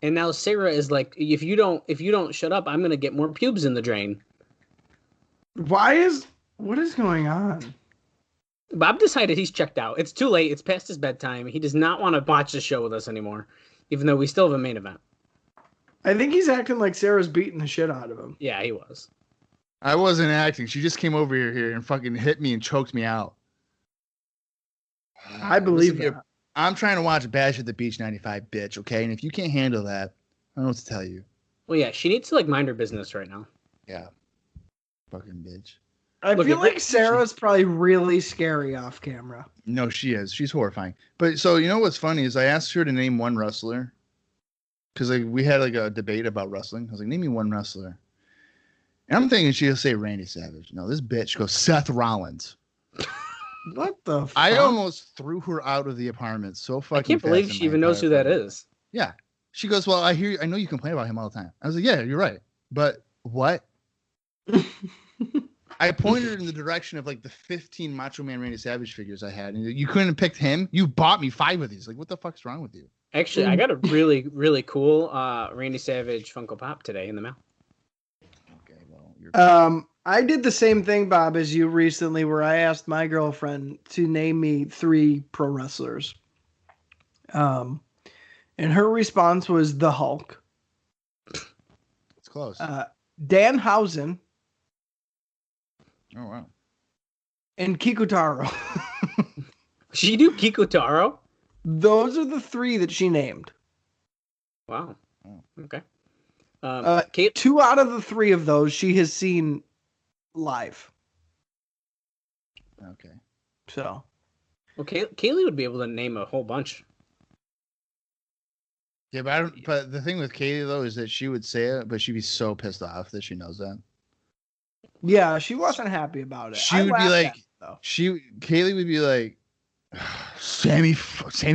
And now Sarah is like, if you don't shut up, I'm going to get more pubes in the drain. What is going on? Bob decided he's checked out. It's too late. It's past his bedtime. He does not want to watch the show with us anymore, even though we still have a main event. I think he's acting like Sarah's beating the shit out of him. Yeah, he was. I wasn't acting. She just came over here and fucking hit me and choked me out. I believe that. I'm trying to watch Bash at the Beach 95, bitch, okay? And if you can't handle that, I don't know what to tell you. Well, yeah, she needs to, like, mind her business right now. Yeah. Fucking bitch. I feel like Sarah's probably really scary off camera. No, she is. She's horrifying. But so, you know what's funny is I asked her to name one wrestler. Because like, we had like a debate about wrestling. I was like, name me one wrestler. And I'm thinking she'll say Randy Savage. No, this bitch goes Seth Rollins. What the fuck? I almost threw her out of the apartment so fucking I can't believe she even knows who that is. Yeah. She goes, well, I know you complain about him all the time. I was like, yeah, you're right. But what? I pointed her in the direction of like the 15 Macho Man Randy Savage figures I had. And you couldn't have picked him? You bought me 5 of these. Like, what the fuck's wrong with you? Actually, I got a really, really cool Randy Savage Funko Pop today in the mail. Okay, well, you're... I did the same thing, Bob, as you recently, where I asked my girlfriend to name me 3 pro wrestlers. And her response was the Hulk. It's close. Danhausen. Oh, wow. And Kikutaro. She do Kikutaro? Those are the 3 that she named. Wow. Okay. 2 out of the 3 of those she has seen live. Okay. So. Well, Kaylee would be able to name a whole bunch. Yeah, but the thing with Katie though is that she would say it, but she'd be so pissed off that she knows that. Yeah, she wasn't happy about it. She would be like, Kaylee would be like, Sammy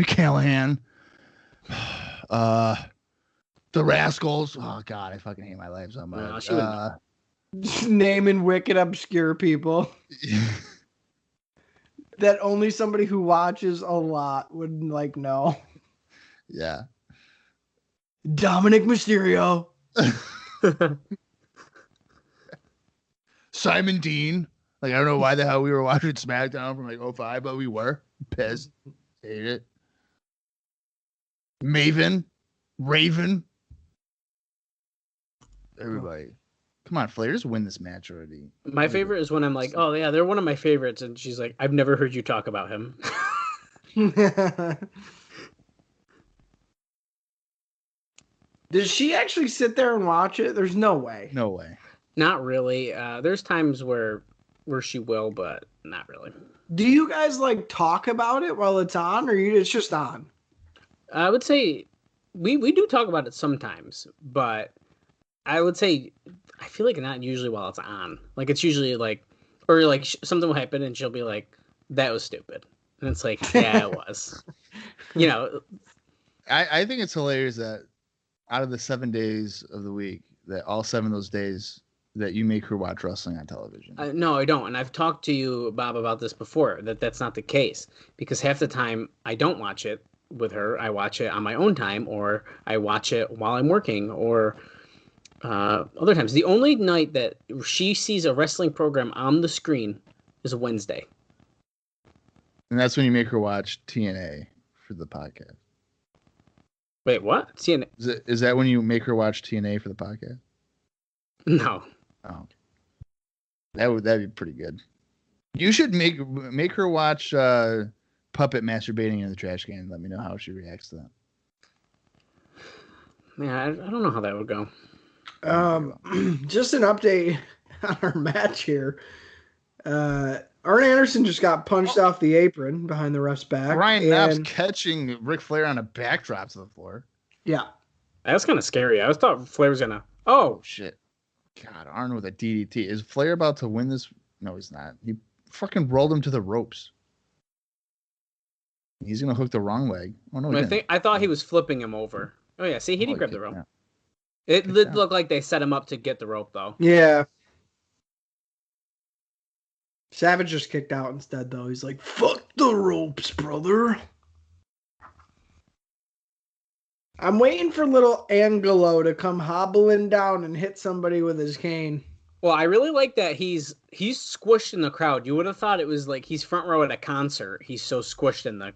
Callahan, the Rascals. Oh God, I fucking hate my life so much. No, she wouldn't. Naming wicked obscure people that only somebody who watches a lot would like know. Yeah. Dominic Mysterio. Simon Dean. Like, I don't know why the hell we were watching SmackDown from like 05, but we were. Pissed. Hate it. Maven. Raven. Everybody. Come on, Flair, just win this match already. My favorite is when I'm like, oh yeah, they're one of my favorites. And she's like, I've never heard you talk about him. Does she actually sit there and watch it? There's no way. No way. Not really. There's times where she will, but not really. Do you guys like talk about it while it's on, or it's just on? I would say we do talk about it sometimes, but I would say I feel like not usually while it's on. Like it's usually like, or like something will happen and she'll be like, "That was stupid," and it's like, "Yeah, it was." You know. I think it's hilarious that out of the 7 days of the week, that all 7 of those days that you make her watch wrestling on television. No, I don't. And I've talked to you, Bob, about this before, that's not the case. Because half the time I don't watch it with her. I watch it on my own time, or I watch it while I'm working, or other times. The only night that she sees a wrestling program on the screen is a Wednesday. And that's when you make her watch TNA for the podcast. Wait, what? TNA? Is that when you make her watch TNA for the podcast? No. Oh, that'd be pretty good. You should make her watch Puppet masturbating in the trash can and let me know how she reacts to that. Yeah, I don't know how that would go. Just an update on our match here. Arn Anderson just got punched off the apron behind the ref's back. Brian Knobb's catching Ric Flair on a backdrop to the floor. Yeah. That's kind of scary. I thought Flair was gonna. Oh shit! God, Arn with a DDT. Is Flair about to win this? No, he's not. He fucking rolled him to the ropes. He's gonna hook the wrong leg. Oh no! I thought he was flipping him over. Oh yeah, see, he didn't grab the rope. It did look like they set him up to get the rope, though. Yeah. Savage just kicked out instead, though. He's like, "Fuck the ropes, brother." I'm waiting for little Angelo to come hobbling down and hit somebody with his cane. Well, I really like that he's squished in the crowd. You would have thought it was like he's front row at a concert. He's so squished in the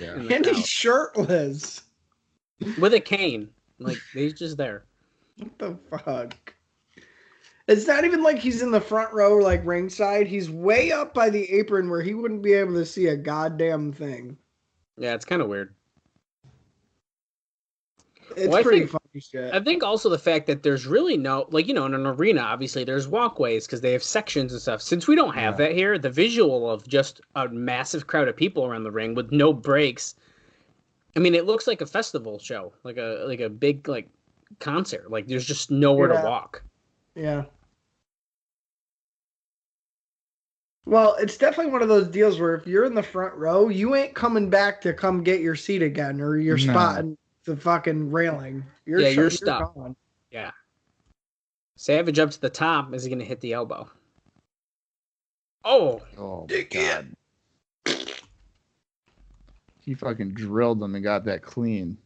and crowd. He's shirtless. With a cane. Like, he's just there. What the fuck? It's not even like he's in the front row, like ringside. He's way up by the apron where he wouldn't be able to see a goddamn thing. Yeah, it's kind of weird. It's pretty funny shit. I think also the fact that there's really no, like, in an arena, obviously, there's walkways because they have sections and stuff. Since we don't have that here, the visual of just a massive crowd of people around the ring with no breaks. I mean, it looks like a festival show, like a big, like, concert. Like, there's just nowhere to walk. Yeah. Well, it's definitely one of those deals where if you're in the front row, you ain't coming back to come get your seat again or your spot in the fucking railing. You're stuck. Gone. Yeah. Savage up to the top. Is he going to hit the elbow? Oh, my God. He fucking drilled him and got that clean.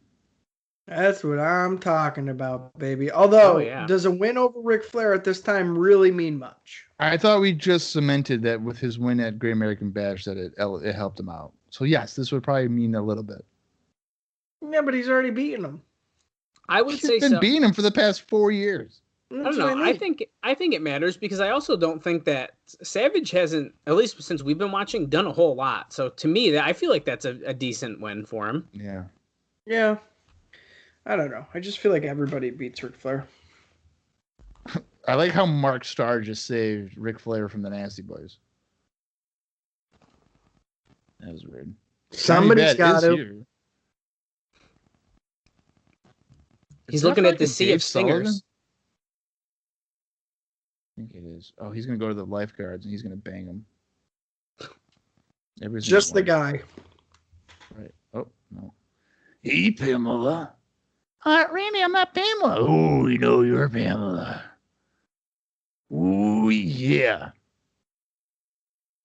That's what I'm talking about, baby. Although, does a win over Ric Flair at this time really mean much? I thought we just cemented that with his win at Great American Bash that it helped him out. So, yes, this would probably mean a little bit. Yeah, but he's already beaten him. I would say he's been beating him for the past 4 years. I don't know. I think it matters because I also don't think that Savage hasn't, at least since we've been watching, done a whole lot. So to me, I feel like that's a decent win for him. Yeah. Yeah. I don't know. I just feel like everybody beats Ric Flair. I like how Mark Starr just saved Ric Flair from the Nasty Boys. That was weird. Somebody's got to. Here. He's looking at the sea of stingers. I think it is. Oh, he's going to go to the lifeguards and he's going to bang them. Just the guy. Right. Oh, no. Hey, Pamela. Randy, I'm not Pamela. Oh, you know you're Pamela. Oh, yeah.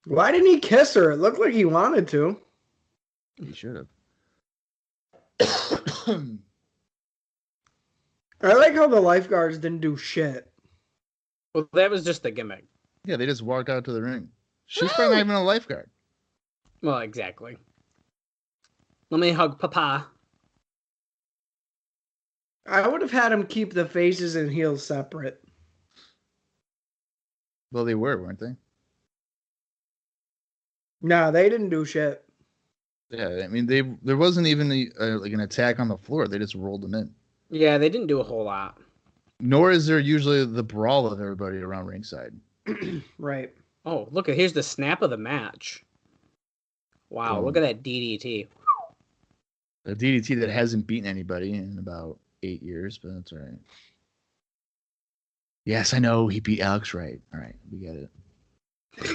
Why didn't he kiss her? It looked like he wanted to. He should have. I like how the lifeguards didn't do shit. Well, that was just the gimmick. Yeah, they just walked out to the ring. She's probably not even a lifeguard. Well, exactly. Let me hug Papa. I would have had him keep the faces and heels separate. Well, they were, weren't they? No, they didn't do shit. Yeah, I mean, there wasn't even like an attack on the floor. They just rolled them in. Yeah, they didn't do a whole lot. Nor is there usually the brawl of everybody around ringside. Right. Oh, look, here's the snap of the match. Wow, look at that DDT. A DDT that hasn't beaten anybody in about 8 years, but that's all right. Yes, I know he beat Alex Wright. All right, we get it.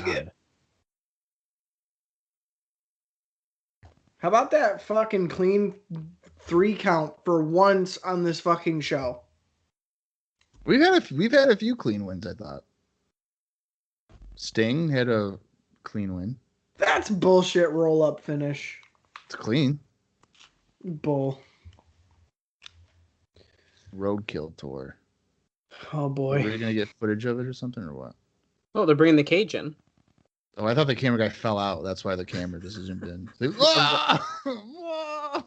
God. How about that fucking clean 3 count for once on this fucking show? We've had a few clean wins, I thought. Sting had a clean win. That's bullshit roll-up finish. It's clean. Bull. Roadkill tour. Oh, boy. Are we going to get footage of it or something, or what? Oh, they're bringing the cage in. Oh, I thought the camera guy fell out. That's why the camera just zoomed in. Like, whoa!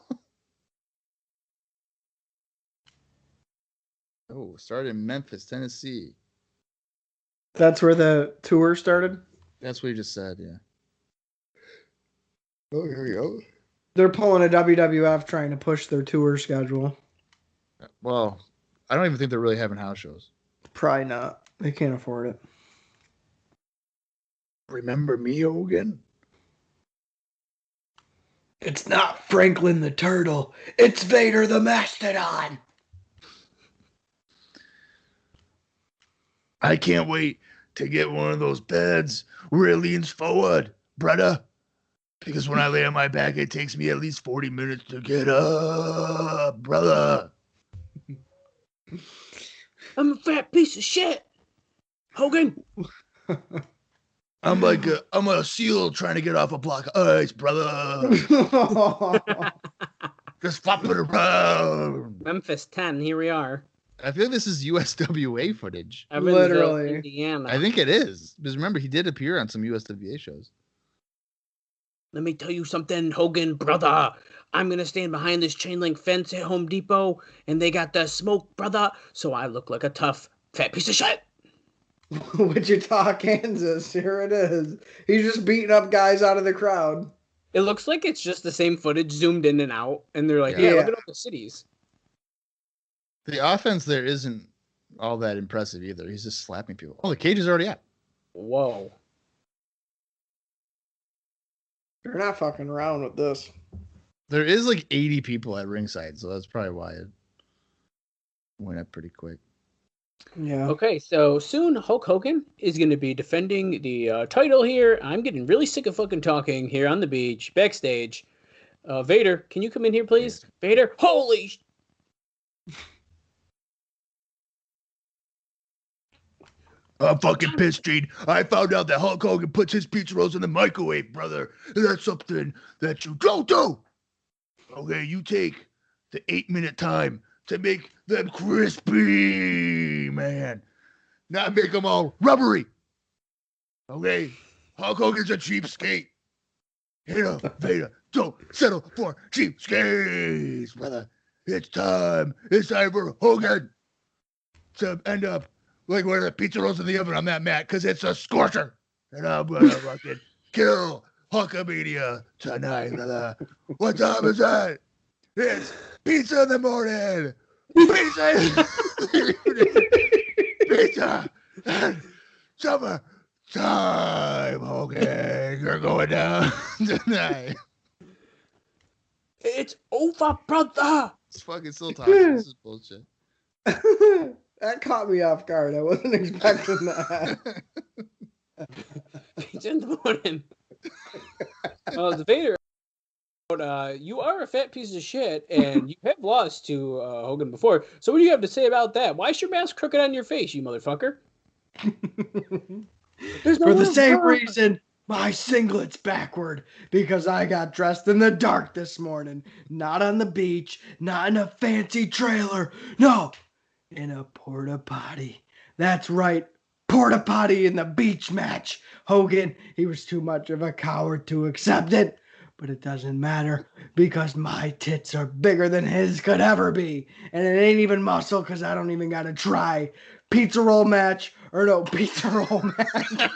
Oh, started in Memphis, Tennessee. That's where the tour started? That's what you just said, yeah. Oh, here we go. They're pulling a WWF trying to push their tour schedule. Well, I don't even think they're really having house shows. Probably not. They can't afford it. Remember me, Hogan? It's not Franklin the Turtle. It's Vader the Mastodon. I can't wait to get one of those beds where it leans forward, brother. Because when I lay on my back, it takes me at least 40 minutes to get up, brother. I'm a fat piece of shit. Hogan. I'm a seal trying to get off a block of ice, brother. Just flopping around. Memphis 10, here we are. I feel this is USWA footage. Evansville, Literally. Indiana. I think it is. Because remember, he did appear on some USWA shows. Let me tell you something, Hogan, brother. I'm going to stand behind this chain link fence at Home Depot, and they got the smoke, brother, so I look like a tough, fat piece of shit. Wichita, Kansas. Here it is. He's just beating up guys out of the crowd. It looks like it's just the same footage zoomed in and out, and they're like, Yeah. yeah, look at all the cities. The offense there isn't all that impressive either. He's just slapping people. Oh, the cage is already out. Whoa. They're not fucking around with this. There is like 80 people at ringside, so that's probably why it went up pretty quick. Yeah. Okay, so soon Hulk Hogan is going to be defending the title here. I'm getting really sick of fucking talking here on the beach, backstage. Vader, can you come in here, please? Vader, holy... I'm fucking pissed, Gene. I found out that Hulk Hogan puts his pizza rolls in the microwave, brother. That's something that you don't do. Okay, you take the 8-minute time to make them crispy, man. Not make them all rubbery. Okay? Hulk Hogan's a cheapskate. You know, Vader, don't settle for cheapskates, brother. It's time. It's time for Hogan to end up like one of the pizza rolls in the oven on that mat, because it's a scorcher. And I'm gonna fucking kill Hulkamania tonight, brother. What time is that? It's pizza in the morning. Pizza. Pizza. And summer time, Hogan. You're going down tonight. It's over, brother. It's fucking still talking. This is bullshit. That caught me off guard. I wasn't expecting that. It's in the morning. The Vader, you are a fat piece of shit, and you have lost to Hogan before. So what do you have to say about that? Why is your mask crooked on your face, you motherfucker? There's no For the room same for- reason, my singlet's backward. Because I got dressed in the dark this morning. Not on the beach. Not in a fancy trailer. No. In a porta potty. That's right. Porta potty in the beach match. Hogan, he was too much of a coward to accept it. But it doesn't matter because my tits are bigger than his could ever be. And it ain't even muscle because I don't even got to try. Pizza roll match or no pizza roll match.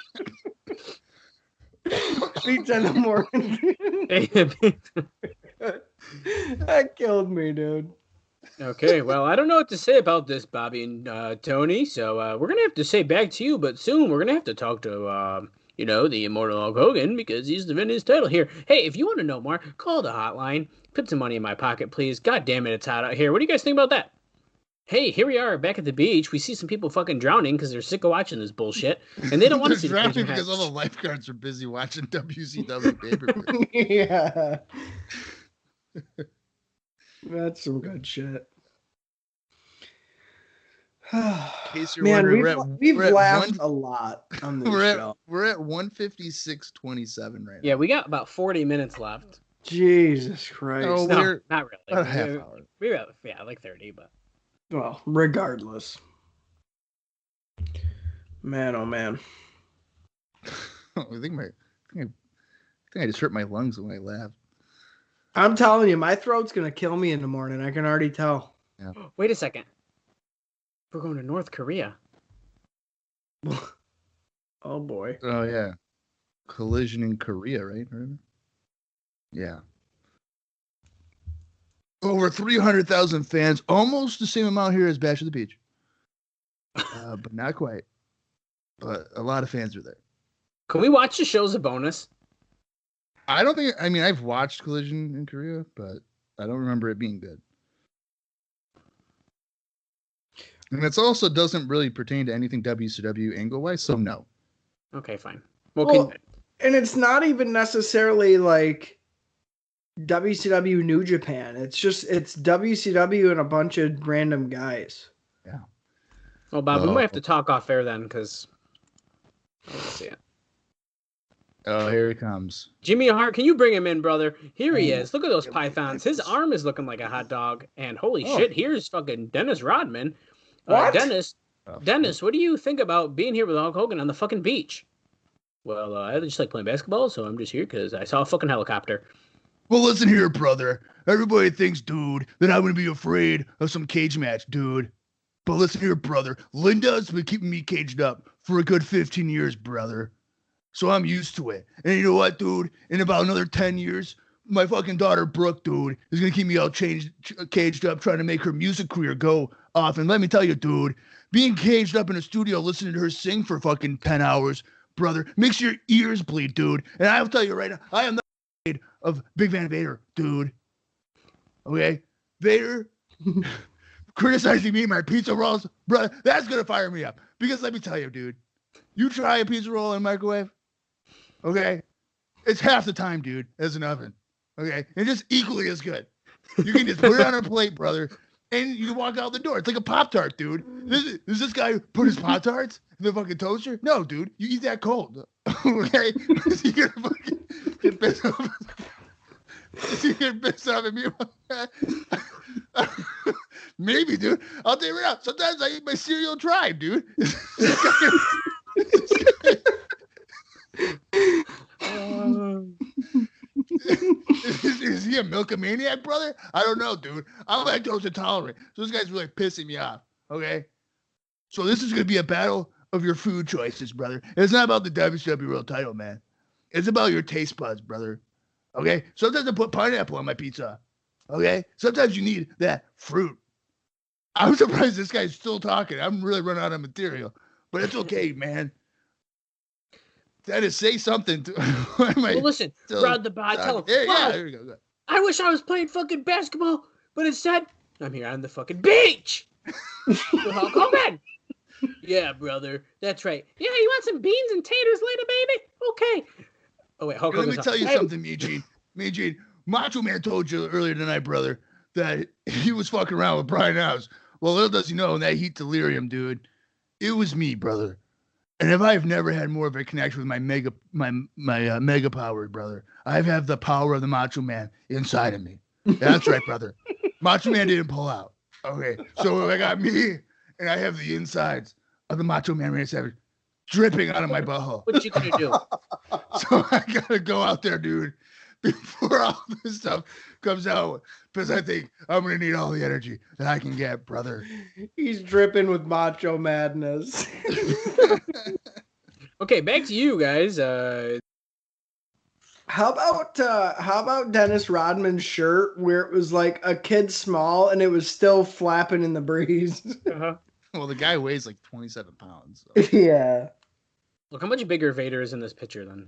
Pizza in the morning. That killed me, dude. Okay, well, I don't know what to say about this, Bobby and Tony, so we're going to have to say back to you, but soon we're going to have to talk to, the immortal Hulk Hogan, because he's defending his title here. Hey, if you want to know more, call the hotline. Put some money in my pocket, please. God damn it, it's hot out here. What do you guys think about that? Hey, here we are back at the beach. We see some people fucking drowning because they're sick of watching this bullshit, and they don't want to see the drowning cage because match. all the lifeguards are busy watching WCW pay-per-view. Yeah. That's some good shit. In case you're Man, wondering, we've we're at laughed one- a lot on this we're show. at 156.27 right Yeah, now. we got about 40 minutes left. Jesus Christ. Oh, No, we're not really. about a half hour. We're at, like 30, but... Well, regardless. Man, oh man. I think I just hurt my lungs when I laughed. I'm telling you, my throat's going to kill me in the morning. I can already tell. Wait a second. We're going to North Korea. Oh, boy. Oh yeah, Collision in Korea, right? Remember? Yeah. Over 300,000 fans, almost the same amount here as Bash at the Beach. But not quite. But a lot of fans are there. Can we watch the show as a bonus? I don't think, I mean, I've watched Collision in Korea, but I don't remember it being good. And it also doesn't really pertain to anything WCW angle-wise, so no. Okay, fine. Well, and it's not even necessarily like WCW New Japan. It's WCW and a bunch of random guys. Yeah. Well, Bob, we might have to talk off air then, because I want to see it. Oh, here he comes. Jimmy Hart, can you bring him in, brother? Here he is. Look at those pythons. His arm is looking like a hot dog. And holy shit, here's fucking Dennis Rodman. What? Dennis, what do you think about being here with Hulk Hogan on the fucking beach? Well, I just like playing basketball, so I'm just here because I saw a fucking helicopter. Well, listen here, brother. Everybody thinks, dude, that I'm going to be afraid of some cage match, dude. But listen here, brother. Linda's been keeping me caged up for a good 15 years, brother. So I'm used to it. And you know what, dude? In about another 10 years, my fucking daughter, Brooke, dude, is going to keep me all caged up trying to make her music career go off. And let me tell you, dude, being caged up in a studio listening to her sing for fucking 10 hours, brother, makes your ears bleed, dude. And I'll tell you right now, I am not afraid of Big Van Vader, dude. Okay? Vader criticizing me and my pizza rolls, brother, that's going to fire me up. Because let me tell you, dude, you try a pizza roll in a microwave, okay? It's half the time, dude, as an oven, okay? And just equally as good. You can just put it on a plate, brother, and you can walk out the door. It's like a Pop-Tart, dude. Does this guy put his Pop-Tarts in the fucking toaster? No, dude. You eat that cold, okay? You get fucking get pissed off. You get pissed off at me about that. Maybe, dude. I'll tell you right now. Sometimes I eat my cereal dry, dude. Is he a milkomaniac, brother? I don't know, dude. I'm lactose intolerant, so this guy's really pissing me off. Okay, so this is gonna be a battle of your food choices, brother. It's not about the WCW World Title, man. It's about your taste buds, brother. Okay. Sometimes I put pineapple on my pizza. Okay. Sometimes you need that fruit. I'm surprised this guy's still talking. I'm really running out of material, but it's okay, man. Dennis, say something. Well, listen, Rod the Bod, tell him. Yeah, there you go. I wish I was playing fucking basketball, but instead, I'm here on the fucking beach. With Hulk Hogan. Yeah, brother. That's right. Yeah, you want some beans and taters later, baby? Okay. Oh, wait, Hulk Hogan's let me tell you something, Mean Macho Man told you earlier tonight, brother, that he was fucking around with Brian House. Well, little does he know, in that heat delirium, dude, it was me, brother. And if I've never had more of a connection with my mega power, brother, I have the power of the Macho Man inside of me. That's right, brother. Macho Man didn't pull out. Okay, so I got me, and I have the insides of the Macho Man Randy Savage dripping out of my butthole. What you gonna do? So I gotta go out there, dude, before all this stuff comes out, because I think I'm gonna need all the energy that I can get, brother. He's dripping with macho madness. Okay, back to you guys. How about Dennis Rodman's shirt where it was like a kid small and it was still flapping in the breeze? Uh-huh. Well, the guy weighs like 27 pounds. So. Yeah. Look how much bigger Vader is in this picture then.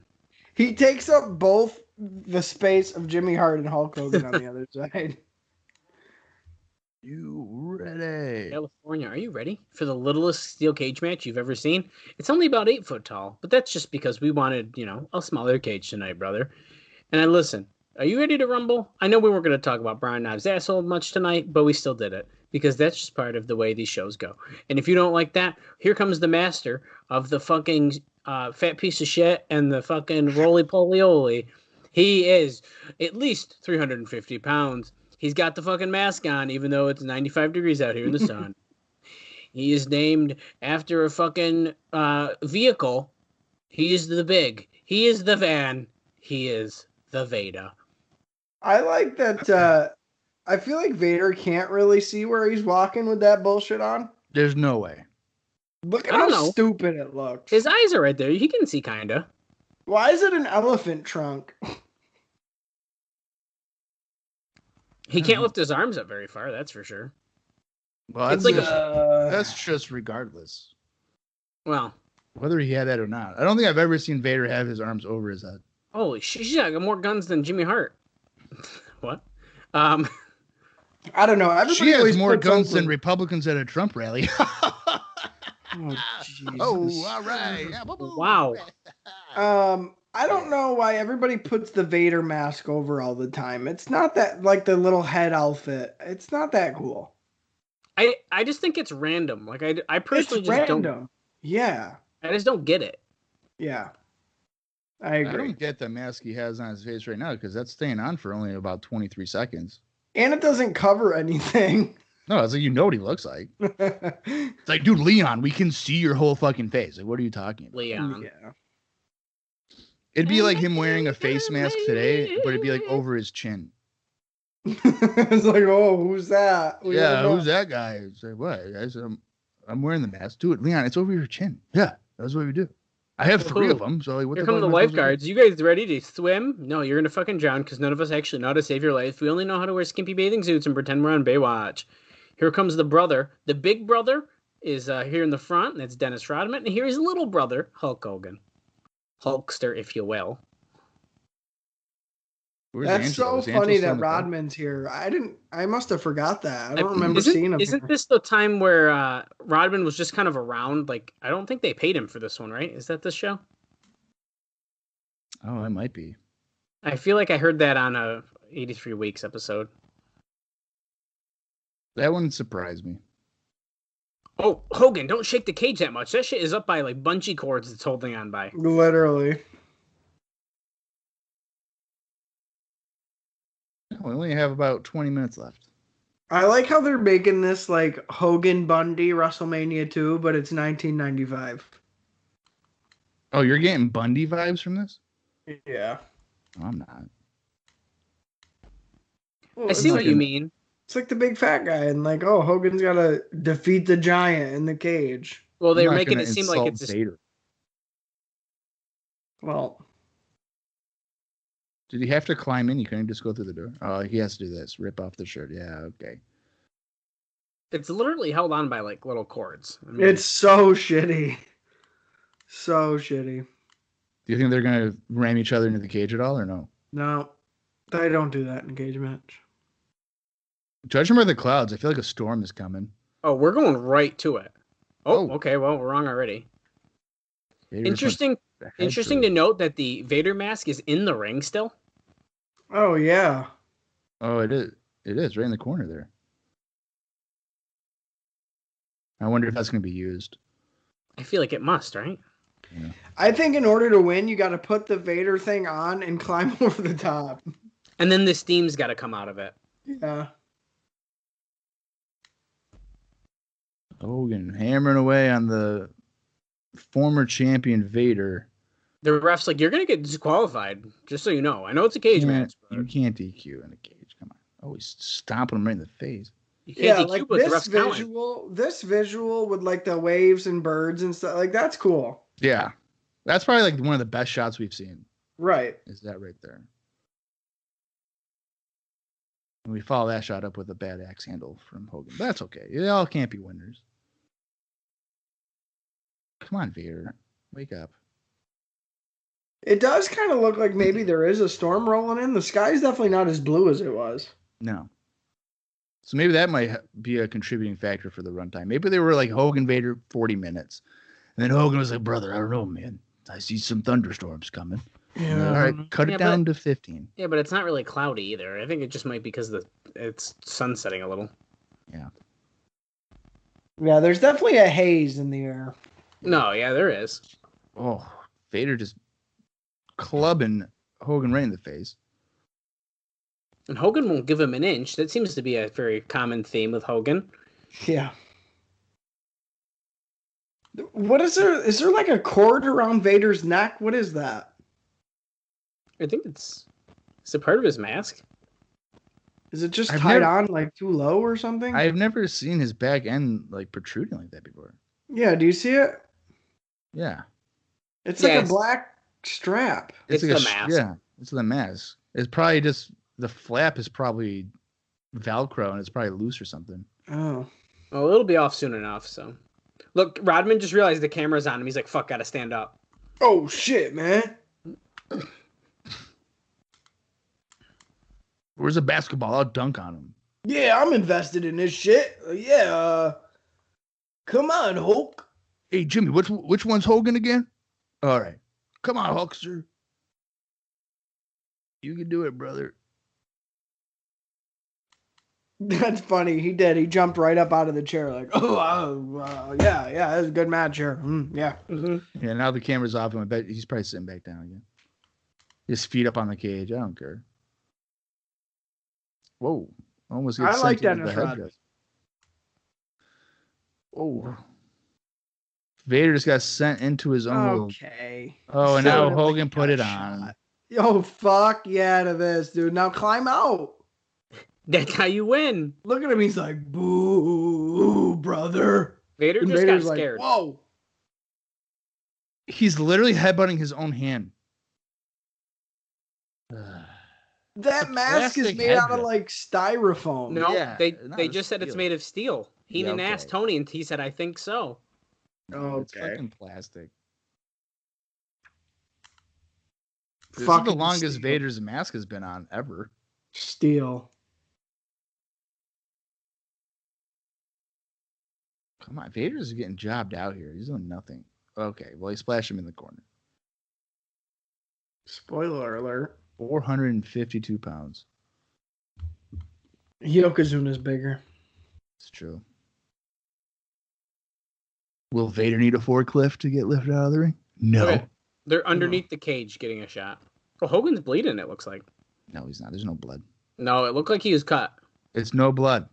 He takes up both the space of Jimmy Hart and Hulk Hogan on the other side. You ready? California, are you ready for the littlest steel cage match you've ever seen? It's only about 8 foot tall, but that's just because we wanted, a smaller cage tonight, brother. And listen, are you ready to rumble? I know we weren't going to talk about Brian Knob's asshole much tonight, but we still did it because that's just part of the way these shows go. And if you don't like that, here comes the master of the fucking fat piece of shit and the fucking roly-poly-oly. He is at least 350 pounds. He's got the fucking mask on, even though it's 95 degrees out here in the sun. He is named after a fucking vehicle. He is the big. He is the van. He is the Vader. I like that. I feel like Vader can't really see where he's walking with that bullshit on. There's no way. Look at how stupid it looks. His eyes are right there. He can see, kinda. Why is it an elephant trunk? He can't lift his arms up very far, that's for sure. Well, It's that's, like that's just regardless. Well, Whether he had that or not. I don't think I've ever seen Vader have his arms over his head. holy shit, she's got more guns than Jimmy Hart. What? I don't know. Everybody She has always more puts guns over- than Republicans at a Trump rally. Oh, Jesus. Oh, all right. Yeah, Wow. I don't know why everybody puts the Vader mask over all the time. It's not that, like, the little head outfit. It's not that cool. I just think it's random. Like I personally It's just random. don't. Yeah. I just don't get it. Yeah. I I agree. don't get the mask he has on his face right now because that's staying on for only about 23 seconds. And it doesn't cover anything. No, it's like, you know what he looks like. It's like, dude, Leon, we can see your whole fucking face. Like, what are you talking about? Leon. Yeah. It'd be like him wearing a face mask today, but it'd be like over his chin. It's like, oh, who's that? We Yeah, don't know. who's that guy? It's like, what? I said, I'm wearing the mask. Do it, Leon. It's over your chin. Yeah, that's what we do. I have 3 of them. So like, what Here the come fuck the am I supposed to do? lifeguards. You guys ready to swim? No, you're gonna fucking drown because none of us actually know how to save your life. We only know how to wear skimpy bathing suits and pretend we're on Baywatch. Here comes the brother. The big brother is here in the front, and that's Dennis Rodman. And here is little brother, Hulk Hogan. Hulkster, if you will. Where's That's Angelo? so Is Angelo funny still that in the car? Rodman's here. I must have forgot that. I don't remember Isn't- seeing him. Isn't here. this the time where Rodman was just kind of around? Like, I don't think they paid him for this one, right? Is that this show? Oh, it might be. I feel like I heard that on a 83 Weeks episode. That wouldn't surprise me. Oh, Hogan, don't shake the cage that much. That shit is up by like bungee cords it's holding on by. Literally. We only have about 20 minutes left. I like how they're making this like Hogan Bundy WrestleMania 2, but it's 1995. Oh, you're getting Bundy vibes from this? Yeah. No, I'm not. Well, I see it's what like, you mean. It's like the big fat guy, and like, oh, Hogan's got to defeat the giant in the cage. Well, I'm they're not making gonna it seem like insult it's this, Vader. Well, Did he have to climb in? He couldn't just go through the door. Oh, he has to do this. Rip off the shirt. Yeah, okay. it's literally held on by like little cords. I mean, it's so shitty. So shitty. Do you think they're gonna ram each other into the cage at all, or no? No, they don't do that in a cage match. Judging by the clouds, I feel like a storm is coming. oh, we're going right to it. Oh, Oh. okay. Well, we're wrong already. Vader Interesting. went the head Interesting through. to note that the Vader mask is in the ring still. Oh yeah. Oh, it is. It is right in the corner there. I wonder if that's gonna be used. I feel like it must, right? I think in order to win, you got to put the Vader thing on and climb over the top. And then the steam's got to come out of it. Yeah. Hogan hammering away on the former champion Vader. The ref's like, you're gonna get disqualified, just so you know. I know it's a cage match, but You can't DQ in a cage. Come on. Oh, he's stomping him right in the face. you can't Yeah, DQ, like but the this ref's counting. visual with like the waves and birds and stuff, like that's cool. Yeah. That's probably like one of the best shots we've seen. Right. Is that right there? And we follow that shot up with a bad axe handle from Hogan. But that's okay. They all can't be winners. Come on, Vader. Wake up. It does kind of look like maybe there is a storm rolling in. The sky's definitely not as blue as it was. No. So maybe that might be a contributing factor for the runtime. Maybe they were like Hogan Vader 40 minutes. And then Hogan was like, brother, I don't know, man. I see some thunderstorms coming. Yeah. All right, cut it Yeah, down to 15. Yeah, but it's not really cloudy either. I think it just might be because it's sun setting a little. Yeah, there's definitely a haze in the air. No, yeah, there is. Oh, Vader just clubbing Hogan right in the face. And Hogan won't give him an inch. That seems to be a very common theme with Hogan. Yeah. What is there? Is there like a cord around Vader's neck? What is that? I think it's a part of his mask. Is it just I've tied never- on like too low or something? I've never seen his back end like protruding like that before. Yeah, do you see it? Yeah. It's like Yes. a black strap. It's like the a mask. Yeah, it's the mask. It's probably just the flap is probably Velcro, and it's probably loose or something. Oh. Well, it'll be off soon enough. So, look, Rodman just realized the camera's on him. He's like, "Fuck, gotta stand up." Oh shit, man. Where's a basketball? I'll dunk on him. Yeah, I'm invested in this shit. Come on, Hulk. Hey, Jimmy, which one's Hogan again? All right. Come on, Hulkster. You can do it, brother. That's funny. He did. He jumped right up out of the chair like, yeah, that was a good match here. Yeah. Mm-hmm. Yeah, now the camera's off him. I bet he's probably sitting back down again. His feet up on the cage. I don't care. Whoa. Almost gets I like sent into Dennis the Rodman. headdress. Oh. Vader just got sent into his own little... Okay. Oh, and Still now like Hogan he put got it shot. on. Yo, fuck yeah to this, dude. Now climb out. That's how you win. Look at him. He's like, boo, brother. Vader And just Vader's got like, scared. whoa. He's literally headbutting his own hand. That mask is plastic made out of headdress. like styrofoam. No, Yeah, they not just said it's steel. made of steel. Heenan Yeah, okay. asked Tony, and he said, "I think so." It's Okay. fucking plastic. This is Fucking the longest steel. Vader's mask has been on ever. Steel. Come on, Vader's getting jobbed out here. He's doing nothing. Okay, well, he splashed him in the corner. Spoiler alert. 452 pounds. Yokozuna's bigger. It's true. Will Vader need a forklift to get lifted out of the ring? No. Okay. They're underneath the cage getting a shot. Well, Hogan's bleeding, it looks like. No, he's not. There's no blood. No, it looked like he was cut. It's no blood.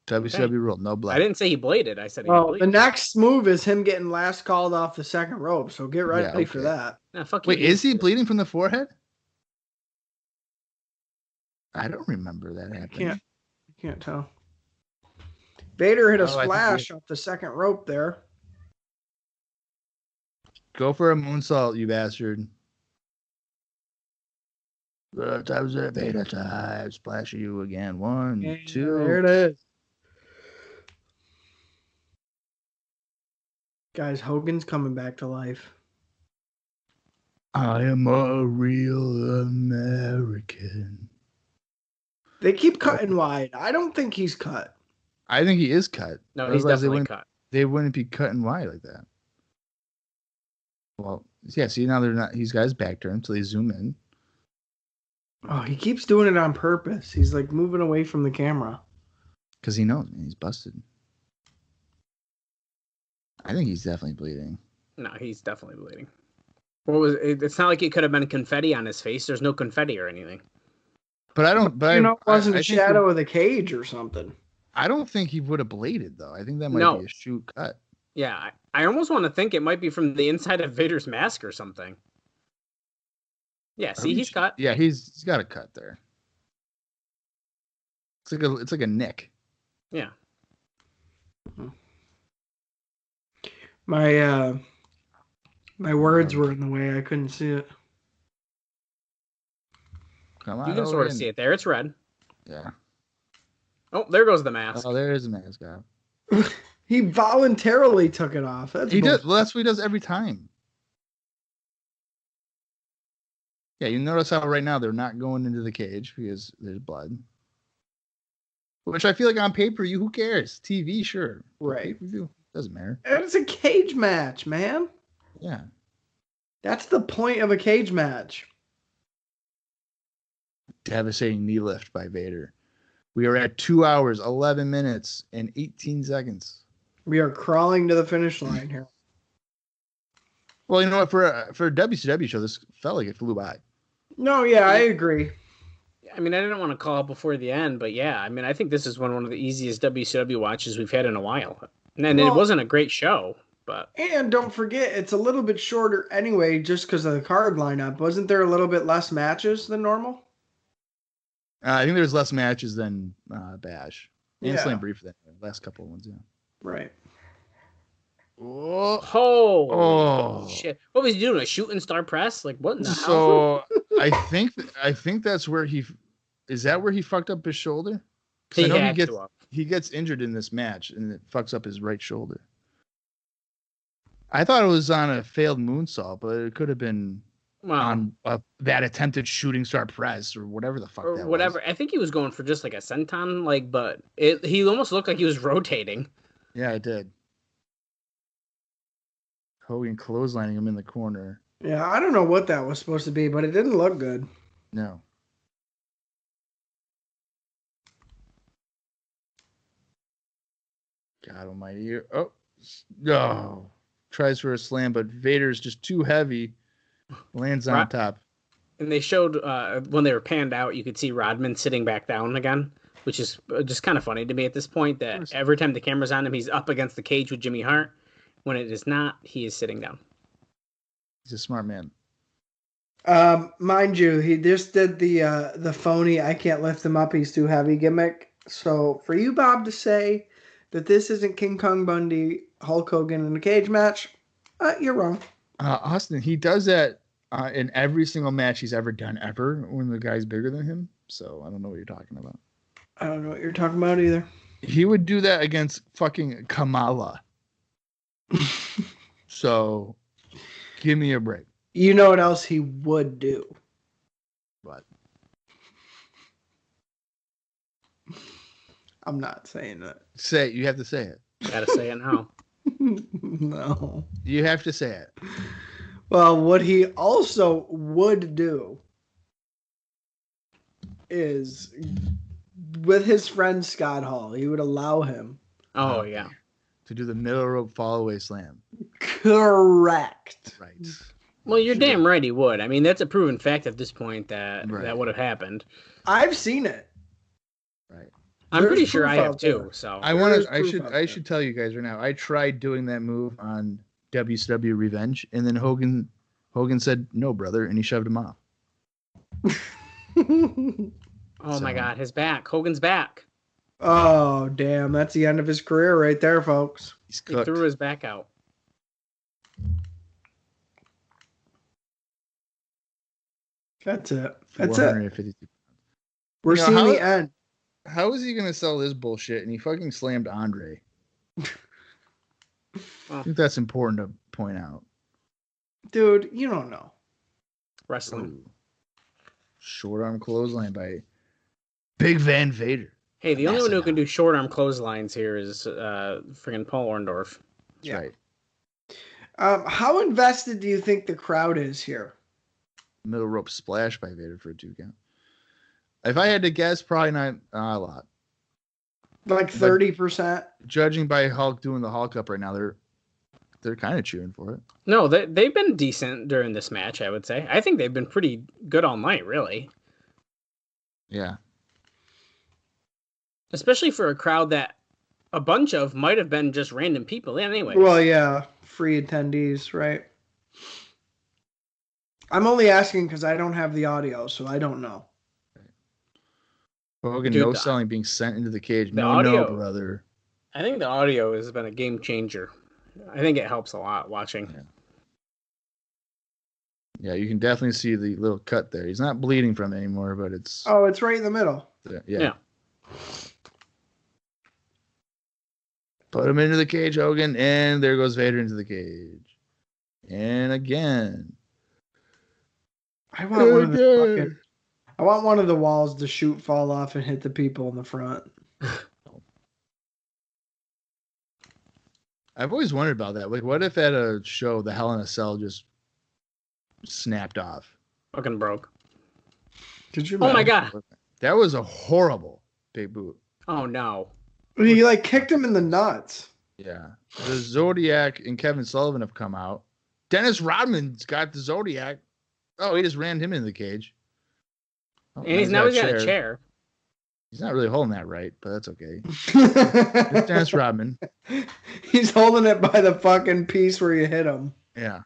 WCW rule, no blood. I didn't say he bladed. I said he Well, the bleeded. next move is him getting last called off the second rope, so get ready for okay. that. Nah, fuck Wait, you. is he bleeding from the forehead? I don't remember that happening. Can't tell. Vader hit a Oh, I think splash off the second rope there. Go for a moonsault, you bastard. Time's it, Vader time. Splash you again. 1, And 2. there it is. Guys, Hogan's coming back to life. I am a real American. They keep cutting wide. I don't think he's cut. I think he is cut. No, he's Otherwise, definitely cut. They wouldn't be cutting wide like that. Well, yeah. See, now they're not. He's got his back turned, so they zoom in. Oh, he keeps doing it on purpose. He's like moving away from the camera. Because he knows, man, he's busted. I think he's definitely bleeding. No, he's definitely bleeding. What was it? It's not like it could have been confetti on his face. There's no confetti or anything. But I don't. But It wasn't I a think shadow of the cage or something. I don't think he would have bladed though. I think that might No. be a shoot cut. Yeah, I almost want to think it might be from the inside of Vader's mask or something. Yeah, see, he's cut. Yeah, he's got a cut there. It's like a nick. Yeah. My words were in the way. I couldn't see it. Come on, You can sort of see it there. It's red. Yeah. Oh, there goes the mask. Oh, there is a mask guy. He voluntarily took it off. That's He bullshit. does. Well, that's what he does every time. Yeah, you notice how right now they're not going into the cage because there's blood. Which I feel like on pay-per-view, who cares? TV, sure. Right. Pay-per-view, doesn't matter. It's a cage match, man. Yeah. That's the point of a cage match. Devastating knee lift by Vader. We are at 2 hours, 11 minutes, and 18 seconds. We are crawling to the finish line here. Well, you know what? For a WCW show, this felt like it flew by. No, yeah, I agree. I mean, I didn't want to call it before the end, but yeah, I mean, I think this is one of the easiest WCW watches we've had in a while. And it wasn't a great show, but And don't forget, it's a little bit shorter anyway, just because of the card lineup. Wasn't there a little bit less matches than normal? I think there's less matches than Bash. And Yeah. Slam Brief than the last couple of ones, yeah. Right. Oh. shit! What was he doing? A shooting star press? Like what in the hell? So I think that's where is that where he fucked up his shoulder? He I know had to have. he gets injured in this match, and it fucks up his right shoulder. I thought it was on a failed moonsault, but it could have been on that attempted shooting star press or whatever the fuck or that whatever. was. I think he was going for just like a senton, but he almost looked like he was rotating. Yeah, it did. Hogan clotheslining him in the corner. Yeah, I don't know what that was supposed to be, but it didn't look good. No. God almighty. Oh, no. Tries for a slam, but Vader's just too heavy. Lands on top. And they showed when they were panned out, you could see Rodman sitting back down again, which is just kind of funny to me at this point that every time the camera's on him, he's up against the cage with Jimmy Hart. When it is not, he is sitting down. He's a smart man. Mind you, he just did the phony "I can't lift him up, he's too heavy" gimmick. So for you, Bob, to say that this isn't King Kong Bundy, Hulk Hogan in a cage match, you're wrong. Austin, he does that in every single match he's ever done ever when the guy's bigger than him. So I don't know what you're talking about. I don't know what you're talking about either. He would do that against fucking Kamala. So give me a break. You know what else he would do? What? I'm not saying that. Say it. You have to say it. Gotta say it now. No. You have to say it. Well, what he also would do is with his friend Scott Hall, he would allow him. Oh, yeah. To do the middle rope fall away slam. Correct. Right. Well, you're damn right he would. I mean, that's a proven fact at this point that that would have happened. I've seen it. Right. I'm pretty sure I have too. So I should tell you guys right now. I tried doing that move on WCW Revenge, and then Hogan said, "No, brother," and he shoved him off. Oh my God, his back. Hogan's back. Oh, damn. That's the end of his career right there, folks. He threw his back out. That's it. That's it. We're seeing the end. How is he going to sell this bullshit? And he fucking slammed Andre. I think that's important to point out. Dude, you don't know. Wrestling. Ooh. Short arm clothesline by Big Van Vader. Hey, the only one who can do short arm clotheslines here is friggin' Paul Orndorff. That's right. How invested do you think the crowd is here? Middle rope splash by Vader for a 2 count. If I had to guess, probably not a lot. Like 30%? Judging by Hulk doing the Hulk up right now, they're kind of cheering for it. No, they've been decent during this match, I would say. I think they've been pretty good all night, really. Yeah. Especially for a crowd that a bunch of might have been just random people anyway. Well, yeah. Free attendees, right? I'm only asking because I don't have the audio, so I don't know. Hogan no-selling being sent into the cage. No, brother. I think the audio has been a game changer. I think it helps a lot watching. Yeah, you can definitely see the little cut there. He's not bleeding from it anymore, but it's... Oh, it's right in the middle. Yeah. Put him into the cage, Hogan, and there goes Vader into the cage. And again. I want one of the walls to shoot, fall off, and hit the people in the front. I've always wondered about that. Like, what if at a show the Hell in a Cell just snapped off? Fucking broke. Could you? Oh my God. That was a horrible big boot. Oh no. He kicked him in the nuts. Yeah. The Zodiac and Kevin Sullivan have come out. Dennis Rodman's got the Zodiac. Oh, he just ran him into the cage. Oh, and he's got a chair. He's not really holding that right, but that's okay. It's Dennis Rodman. He's holding it by the fucking piece where you hit him. Yeah.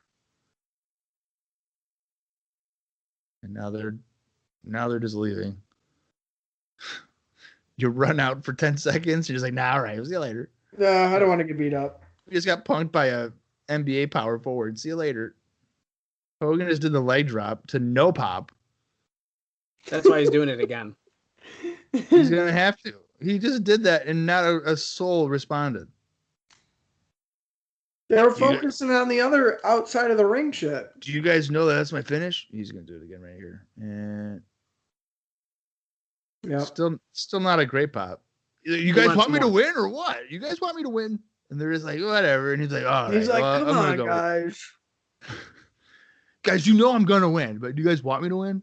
And now they're just leaving. You run out for 10 seconds. You're just like, nah, all right, we'll see you later. No, I don't want to get beat up. We just got punked by a NBA power forward. See you later. Hogan just did the leg drop to no pop. That's why he's doing it again. He's gonna have to. He just did that, and not a soul responded. They were focusing on the other outside of the ring shit. Do you guys know that's my finish? He's gonna do it again right here, and yeah, still not a great pop. You guys want me to win or what? You guys want me to win? And they're just like, whatever. And he's like, all right. He's like, well, come on, guys. Guys, you know I'm gonna win, but do you guys want me to win?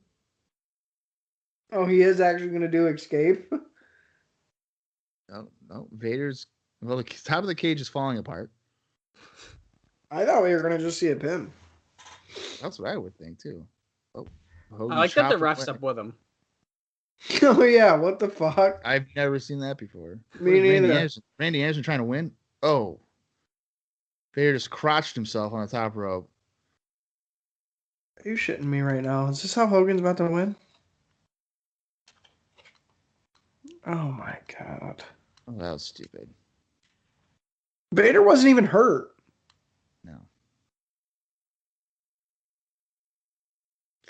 Oh, he is actually gonna do escape. No. Vader's the top of the cage is falling apart. I thought we were gonna just see a pin. That's what I would think too. Oh, I like that the ref's up with him. Oh yeah, what the fuck? I've never seen that before. Me neither. Randy Anderson trying to win. Oh, Vader just crotched himself on the top rope. Are you shitting me right now? Is this how Hogan's about to win? Oh my god. Oh, that was stupid. Vader wasn't even hurt. No.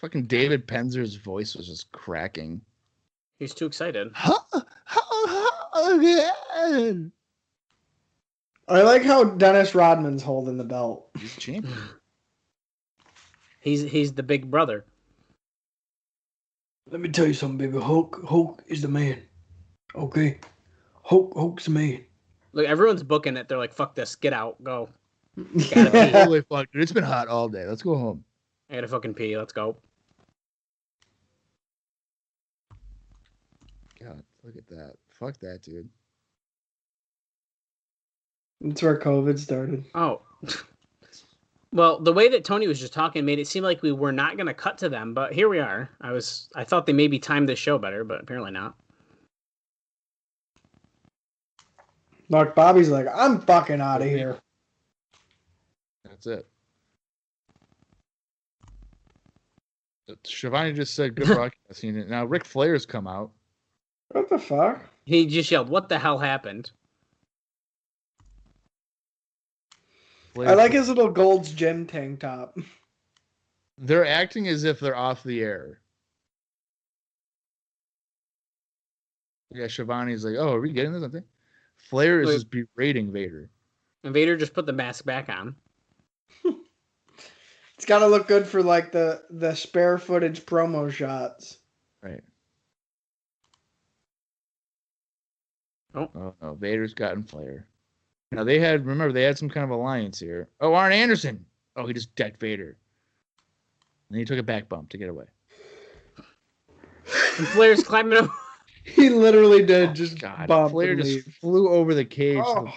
Fucking David Penzer's voice was just cracking. He's too excited. Again. I like how Dennis Rodman's holding the belt. He's a champion. He's the big brother. Let me tell you something, baby. Hulk is the man. Okay? Hulk's the man. Look, everyone's booking it. They're like, fuck this. Get out. Go. Holy fuck, dude. It's been hot all day. Let's go home. I gotta fucking pee. Let's go. God, look at that. Fuck that, dude. That's where COVID started. Oh. Well, the way that Tony was just talking made it seem like we were not going to cut to them, but here we are. I thought they maybe timed this show better, but apparently not. Look, Bobby's like, I'm fucking out of here. That's it. Shivani just said good broadcasting. Now Ric Flair's come out. What the fuck? He just yelled, what the hell happened? I like his little Gold's Gym tank top. They're acting as if they're off the air. Yeah, Shivani's like, oh, are we getting this? Something? Flair is just berating Vader. And Vader just put the mask back on. It's got to look good for like the spare footage promo shots. Right. Oh, no, Vader's gotten Flair. Now they had some kind of alliance here. Oh, Arn Anderson. Oh, he just decked Vader. And he took a back bump to get away. And Flair's climbing up. He literally did just bump. Flair just flew over the cage. Oh.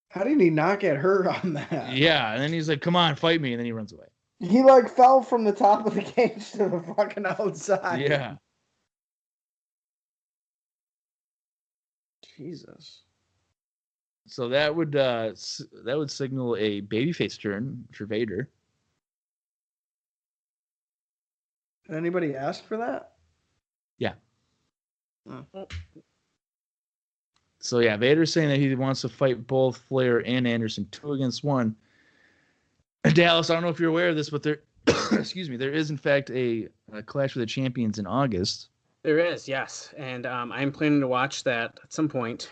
How did he not get hurt on that? Yeah, and then he's like, come on, fight me. And then he runs away. He like fell from the top of the cage to the fucking outside. Yeah. Jesus. So that would signal a babyface turn for Vader. Did anybody ask for that? Yeah. Oh. So yeah, Vader's saying that he wants to fight both Flair and Anderson 2 against 1. Dallas, I don't know if you're aware of this, but there, excuse me, there is in fact a Clash of the Champions in August. There is, yes, and I'm planning to watch that at some point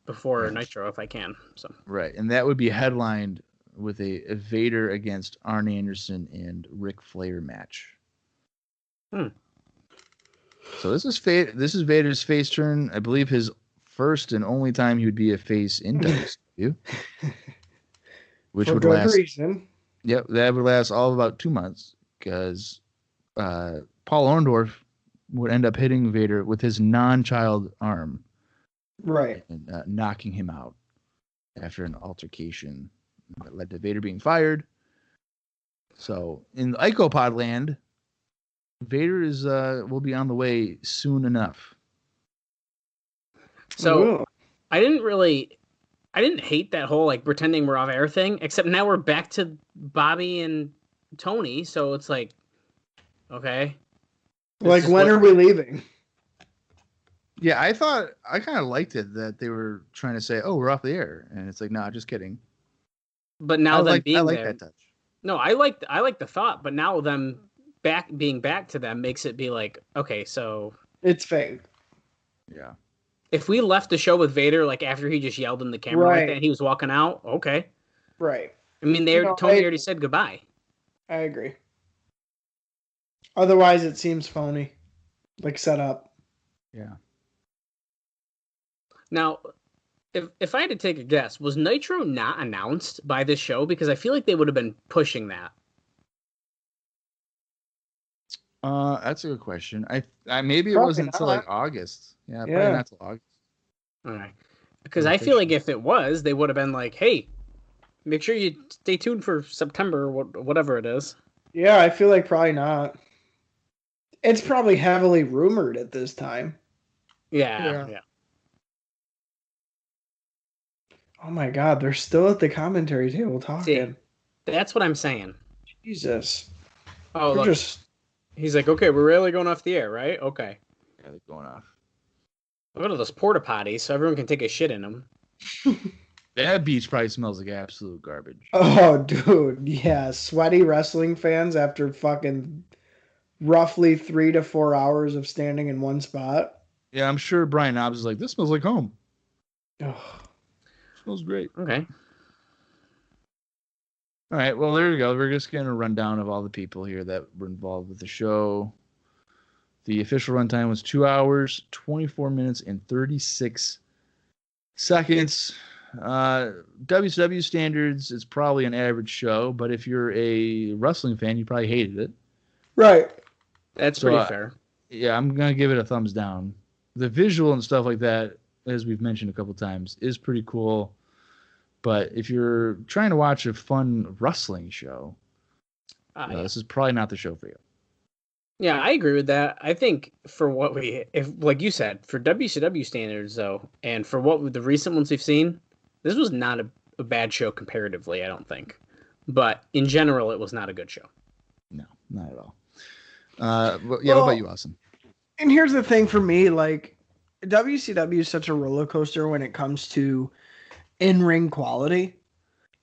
before Nitro if I can. So right, and that would be headlined with a Vader against Arn Anderson and Ric Flair match. So this is Vader's face turn. I believe his first and only time he would be a face in WCW, which for would good last. Reason. Yep, that would last all of about 2 months because Paul Orndorff would end up hitting Vader with his non-child arm, right, and knocking him out after an altercation that led to Vader being fired. So in IcoPod land, Vader is will be on the way soon enough. So ooh. I didn't hate that whole like pretending we're off air thing, except now we're back to Bobby and Tony. So it's like, okay. Like, when are we leaving? Yeah, I kind of liked it that they were trying to say, oh, we're off the air. And it's like, nah, just kidding. But now I like that touch. No, I like the thought, but now them being back to them makes it be like, okay, so it's fake. Yeah. If we left the show with Vader, like after he just yelled in the camera like that and he was walking out, okay. Right. I mean, Tony already said goodbye. I agree. Otherwise, it seems phony, like set up. Yeah. Now, if I had to take a guess, was Nitro not announced by this show? Because I feel like they would have been pushing that. That's a good question. I maybe it Probably wasn't until not. like August. Yeah, Yeah. probably not till August. All right. Because I feel like if it was, they would have been like, hey, make sure you stay tuned for September, whatever it is. Yeah, I feel like probably not. It's probably heavily rumored at this time. Yeah. Oh my God, they're still at the commentary table talking. See, that's what I'm saying. Jesus. Oh, They're look. just... He's like, okay, we're really going off the air, right? Okay. Yeah, they're going off. I'll go to those porta potties so everyone can take a shit in them. That beach probably smells like absolute garbage. Oh, dude. Yeah, sweaty wrestling fans after fucking roughly 3 to 4 hours of standing in one spot. Yeah, I'm sure Brian Knobs is like, this smells like home. Ugh. Smells great. Okay. All right, well, there you go. We're just getting a rundown of all the people here that were involved with the show. The official runtime was 2 hours, 24 minutes, and 36 seconds. WCW standards, it's probably an average show, but if you're a wrestling fan, you probably hated it. Right. That's So, pretty fair. Yeah, I'm going to give it a thumbs down. The visual and stuff like that, as we've mentioned a couple times, is pretty cool. But if you're trying to watch a fun wrestling show, this is probably not the show for you. Yeah, I agree with that. I think for what if like you said, for WCW standards though, and for the recent ones we've seen, this was not a bad show comparatively, I don't think. But in general, it was not a good show. No, not at all. What about you, Austin? And here's the thing for me, like, WCW is such a roller coaster when it comes to in-ring quality.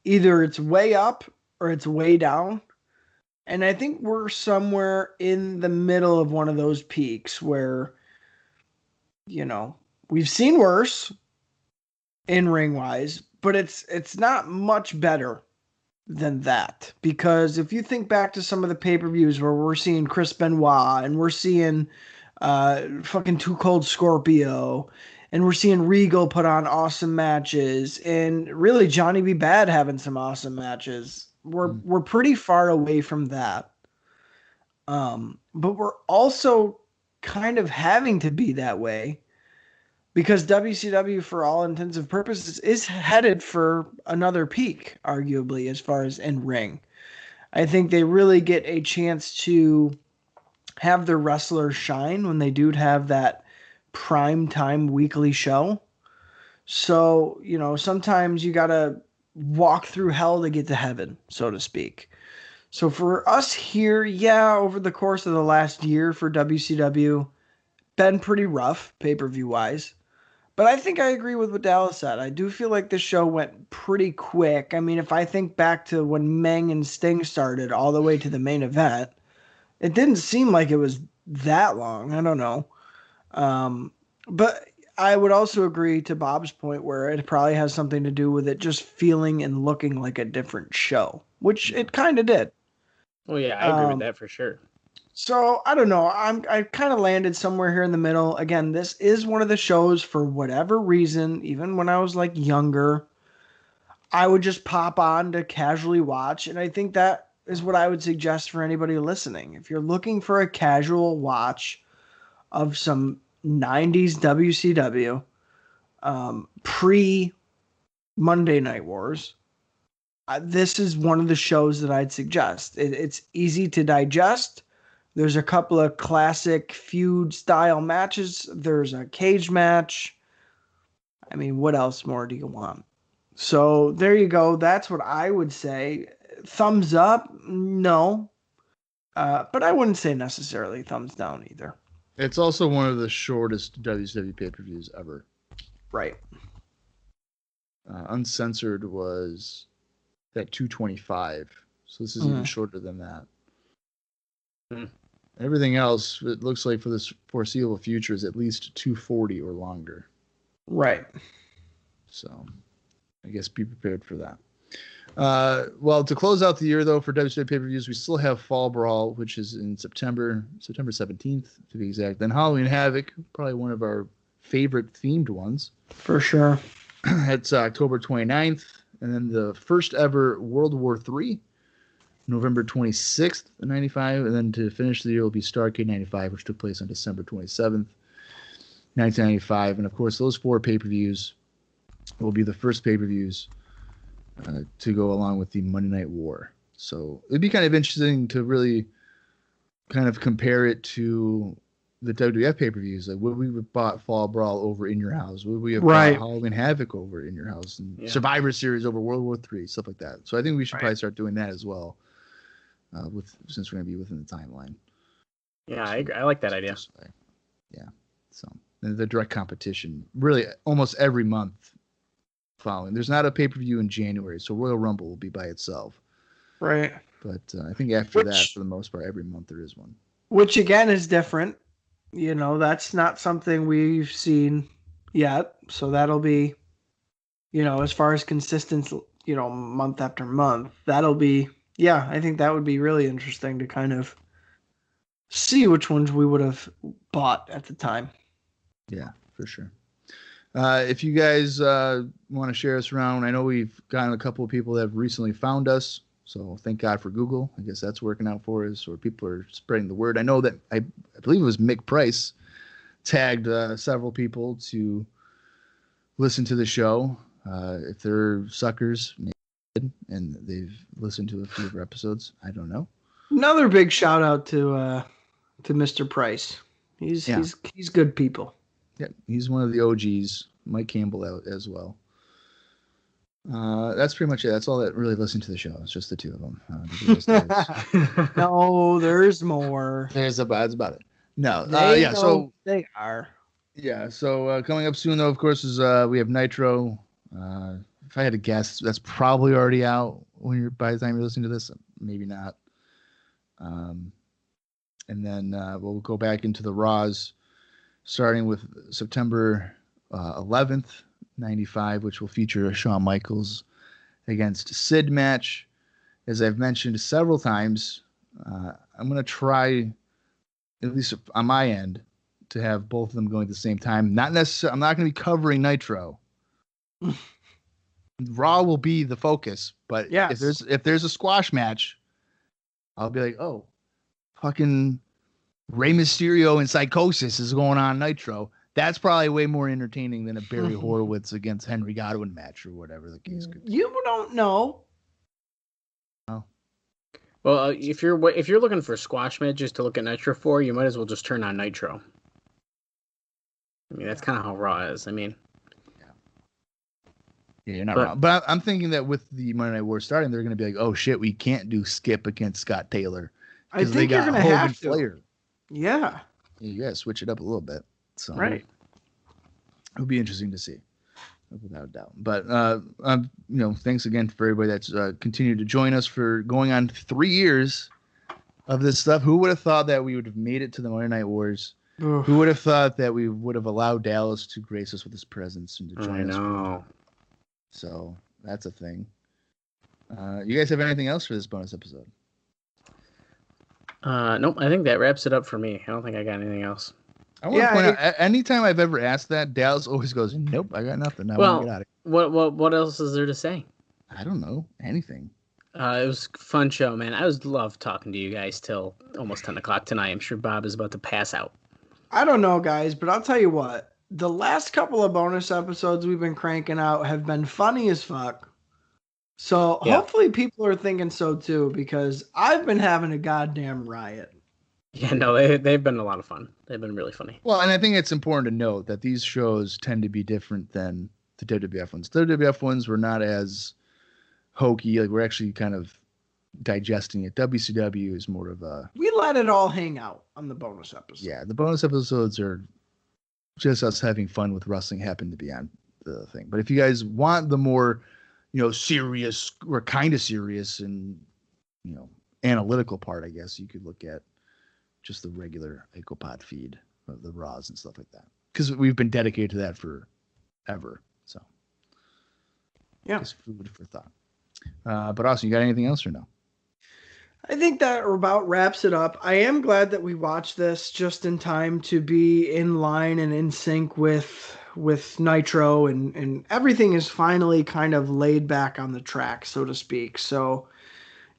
Either it's way up or it's way down. And I think we're somewhere in the middle of one of those peaks where, we've seen worse in-ring wise, but it's not much better than that. Because if you think back to some of the pay-per-views where we're seeing Chris Benoit and we're seeing fucking Too Cold Scorpio, and we're seeing Regal put on awesome matches, and really Johnny B. Bad having some awesome matches. We're pretty far away from that. But we're also kind of having to be that way because WCW, for all intents and purposes, is headed for another peak, arguably, as far as in ring. I think they really get a chance to have their wrestlers shine when they do have that prime time weekly show. So, sometimes you got to walk through hell to get to heaven, so to speak. So for us here, over the course of the last year for WCW, been pretty rough pay-per-view wise. But I think I agree with what Dallas said. I do feel like this show went pretty quick. I mean, if I think back to when Meng and Sting started all the way to the main event, it didn't seem like it was that long. I don't know. But I would also agree to Bob's point where it probably has something to do with it just feeling and looking like a different show, which it kind of did. Oh yeah, I agree with that for sure. So I don't know. I kind of landed somewhere here in the middle. Again, this is one of the shows for whatever reason. Even when I was like younger, I would just pop on to casually watch, and I think that is what I would suggest for anybody listening. If you're looking for a casual watch of some 90s WCW, pre Monday Night Wars, this is one of the shows that I'd suggest. It's easy to digest. There's a couple of classic feud style matches. There's a cage match. I mean, what else more do you want? So there you go. That's what I would say. Thumbs up? No. But I wouldn't say necessarily thumbs down either. It's also one of the shortest WCW pay-per-views ever. Right. Uncensored was at 225. So this is even shorter than that. Everything else, it looks like for this foreseeable future, is at least 240 or longer. Right. So I guess be prepared for that. Well, to close out the year, though, for WCW pay-per-views, we still have Fall Brawl, which is in September 17th, to be exact. Then Halloween Havoc, probably one of our favorite themed ones. For sure. It's October 29th. And then the first ever World War III, November 26th, 95. And then to finish the year will be Starrcade 95, which took place on December 27th, 1995. And, of course, those 4 pay-per-views will be the first pay-per-views to go along with the Monday Night War. So it'd be kind of interesting to really kind of compare it to the WWF pay-per-views. Like, would we have bought Fall Brawl over In Your House? Would we have bought Halloween Havoc over In Your House? And Survivor Series over World War III, stuff like that. So I think we should probably start doing that as well, since we're going to be within the timeline. Yeah, I agree. I like that idea. Yeah. So the direct competition, really almost every month following. There's not a pay-per-view in January, so Royal Rumble will be by itself. Right. But I think after that, for the most part, every month there is one. Which, again, is different. You know, that's not something we've seen yet. So that'll be, you know, as far as consistent, you know, month after month, that'll be, yeah, I think that would be really interesting to kind of see which ones we would have bought at the time. Yeah, for sure. If you guys want to share us around, I know we've gotten a couple of people that have recently found us. So thank God for Google. I guess that's working out for us, or people are spreading the word. I know that I believe it was Mick Price tagged several people to listen to the show. If they're suckers and they've listened to a few of our episodes, I don't know. Another big shout out to Mr. Price. He's good people. Yeah, he's one of the OGs. Mike Campbell out as well. That's pretty much it. That's all that really listened to the show. It's just the two of them. No, there's more. That's about it. No, so they are. Yeah, so coming up soon, though, of course, is we have Nitro. If I had to guess, that's probably already out by the time you're listening to this. Maybe not. And then we'll go back into the Raws, starting with September 11th, 95, which will feature a Shawn Michaels against Sid match. As I've mentioned several times, I'm going to try, at least on my end, to have both of them going at the same time. Not necessarily. I'm not going to be covering Nitro. Raw will be the focus, but if there's a squash match, I'll be like, oh, fucking Rey Mysterio and Psychosis is going on Nitro. That's probably way more entertaining than a Barry Horowitz against Henry Godwin match or whatever the case could be. You don't know. Oh. Well, if you're looking for squash matches to look at Nitro for, you might as well just turn on Nitro. I mean, that's kind of how Raw is. I mean, yeah, you're not wrong. But I'm thinking that with the Monday Night War starting, they're going to be like, oh shit, we can't do Skip against Scott Taylor. I think you're going to have to. Flair. Yeah. You got to switch it up a little bit. So right. It would be interesting to see, without a doubt. But thanks again for everybody that's continued to join us for going on 3 years of this stuff. Who would have thought that we would have made it to the Monday Night Wars? Ugh. Who would have thought that we would have allowed Dallas to grace us with his presence and to join us? Know. So that's a thing. You guys have anything else for this bonus episode? Nope. I think that wraps it up for me. I don't think I got anything else. I want to point out, anytime I've ever asked that, Dallas always goes, nope, I got nothing. I want to get out of here. What else is there to say? I don't know. Anything. It was a fun show, man. I loved talking to you guys till almost 10 o'clock tonight. I'm sure Bob is about to pass out. I don't know, guys, but I'll tell you what. The last couple of bonus episodes we've been cranking out have been funny as fuck. So hopefully people are thinking so too, because I've been having a goddamn riot. Yeah, no, they've been a lot of fun. They've been really funny. Well, and I think it's important to note that these shows tend to be different than the WWF ones. The WWF ones were not as hokey. Like, we're actually kind of digesting it. WCW is more of a... We let it all hang out on the bonus episodes. Yeah, the bonus episodes are just us having fun with wrestling, happen to be on the thing. But if you guys want the more, serious or kind of serious and, analytical part, I guess you could look at just the regular IcoPod feed of the Raws and stuff like that. Because we've been dedicated to that forever. So, Yeah. just food for thought. But Austin, you got anything else or no? I think that about wraps it up. I am glad that we watched this just in time to be in line and in sync with Nitro, and everything is finally kind of laid back on the track, so to speak. So,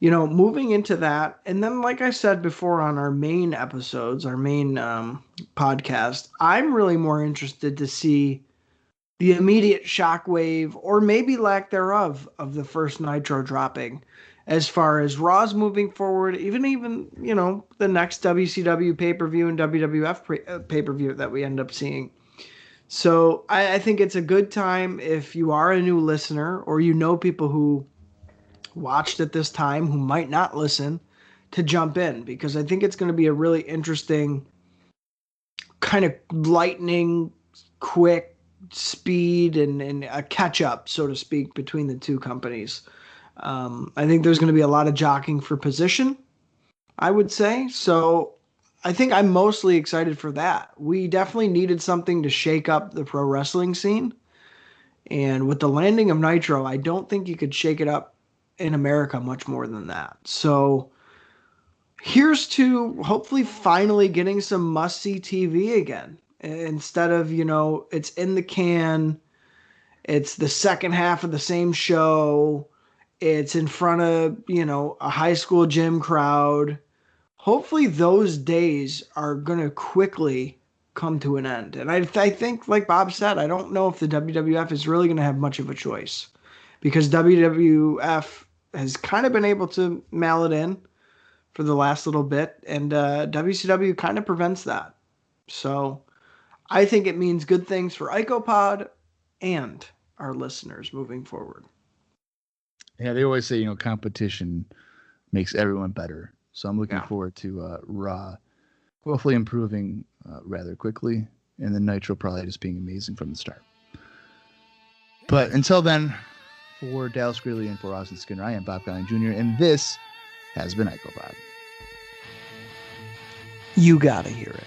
moving into that, and then like I said before on our main episodes, our main podcast, I'm really more interested to see the immediate shockwave, or maybe lack thereof, of the first Nitro dropping, as far as Raw's moving forward, even the next WCW pay-per-view and WWF pay-per-view that we end up seeing. So I think it's a good time, if you are a new listener or people who watched at this time who might not listen, to jump in, because I think it's going to be a really interesting kind of lightning quick speed and a catch up, so to speak, between the two companies. I think there's going to be a lot of jockeying for position, I would say. So I think I'm mostly excited for that. We definitely needed something to shake up the pro wrestling scene. And with the landing of Nitro, I don't think you could shake it up in America much more than that. So here's to hopefully finally getting some must-see TV again. Instead of, it's in the can, it's the second half of the same show, it's in front of, a high school gym crowd. Hopefully those days are going to quickly come to an end. And I think, like Bob said, I don't know if the WWF is really going to have much of a choice, because WWF has kind of been able to mail it in for the last little bit, and WCW kind of prevents that. So I think it means good things for IcoPod and our listeners moving forward. Yeah, they always say, competition makes everyone better. So I'm looking forward to Raw hopefully improving rather quickly, and then Nitro probably just being amazing from the start. But until then, for Dallas Greeley and for Austin Skinner, I am Bob Collin Jr., and this has been IcoPod. You gotta hear it.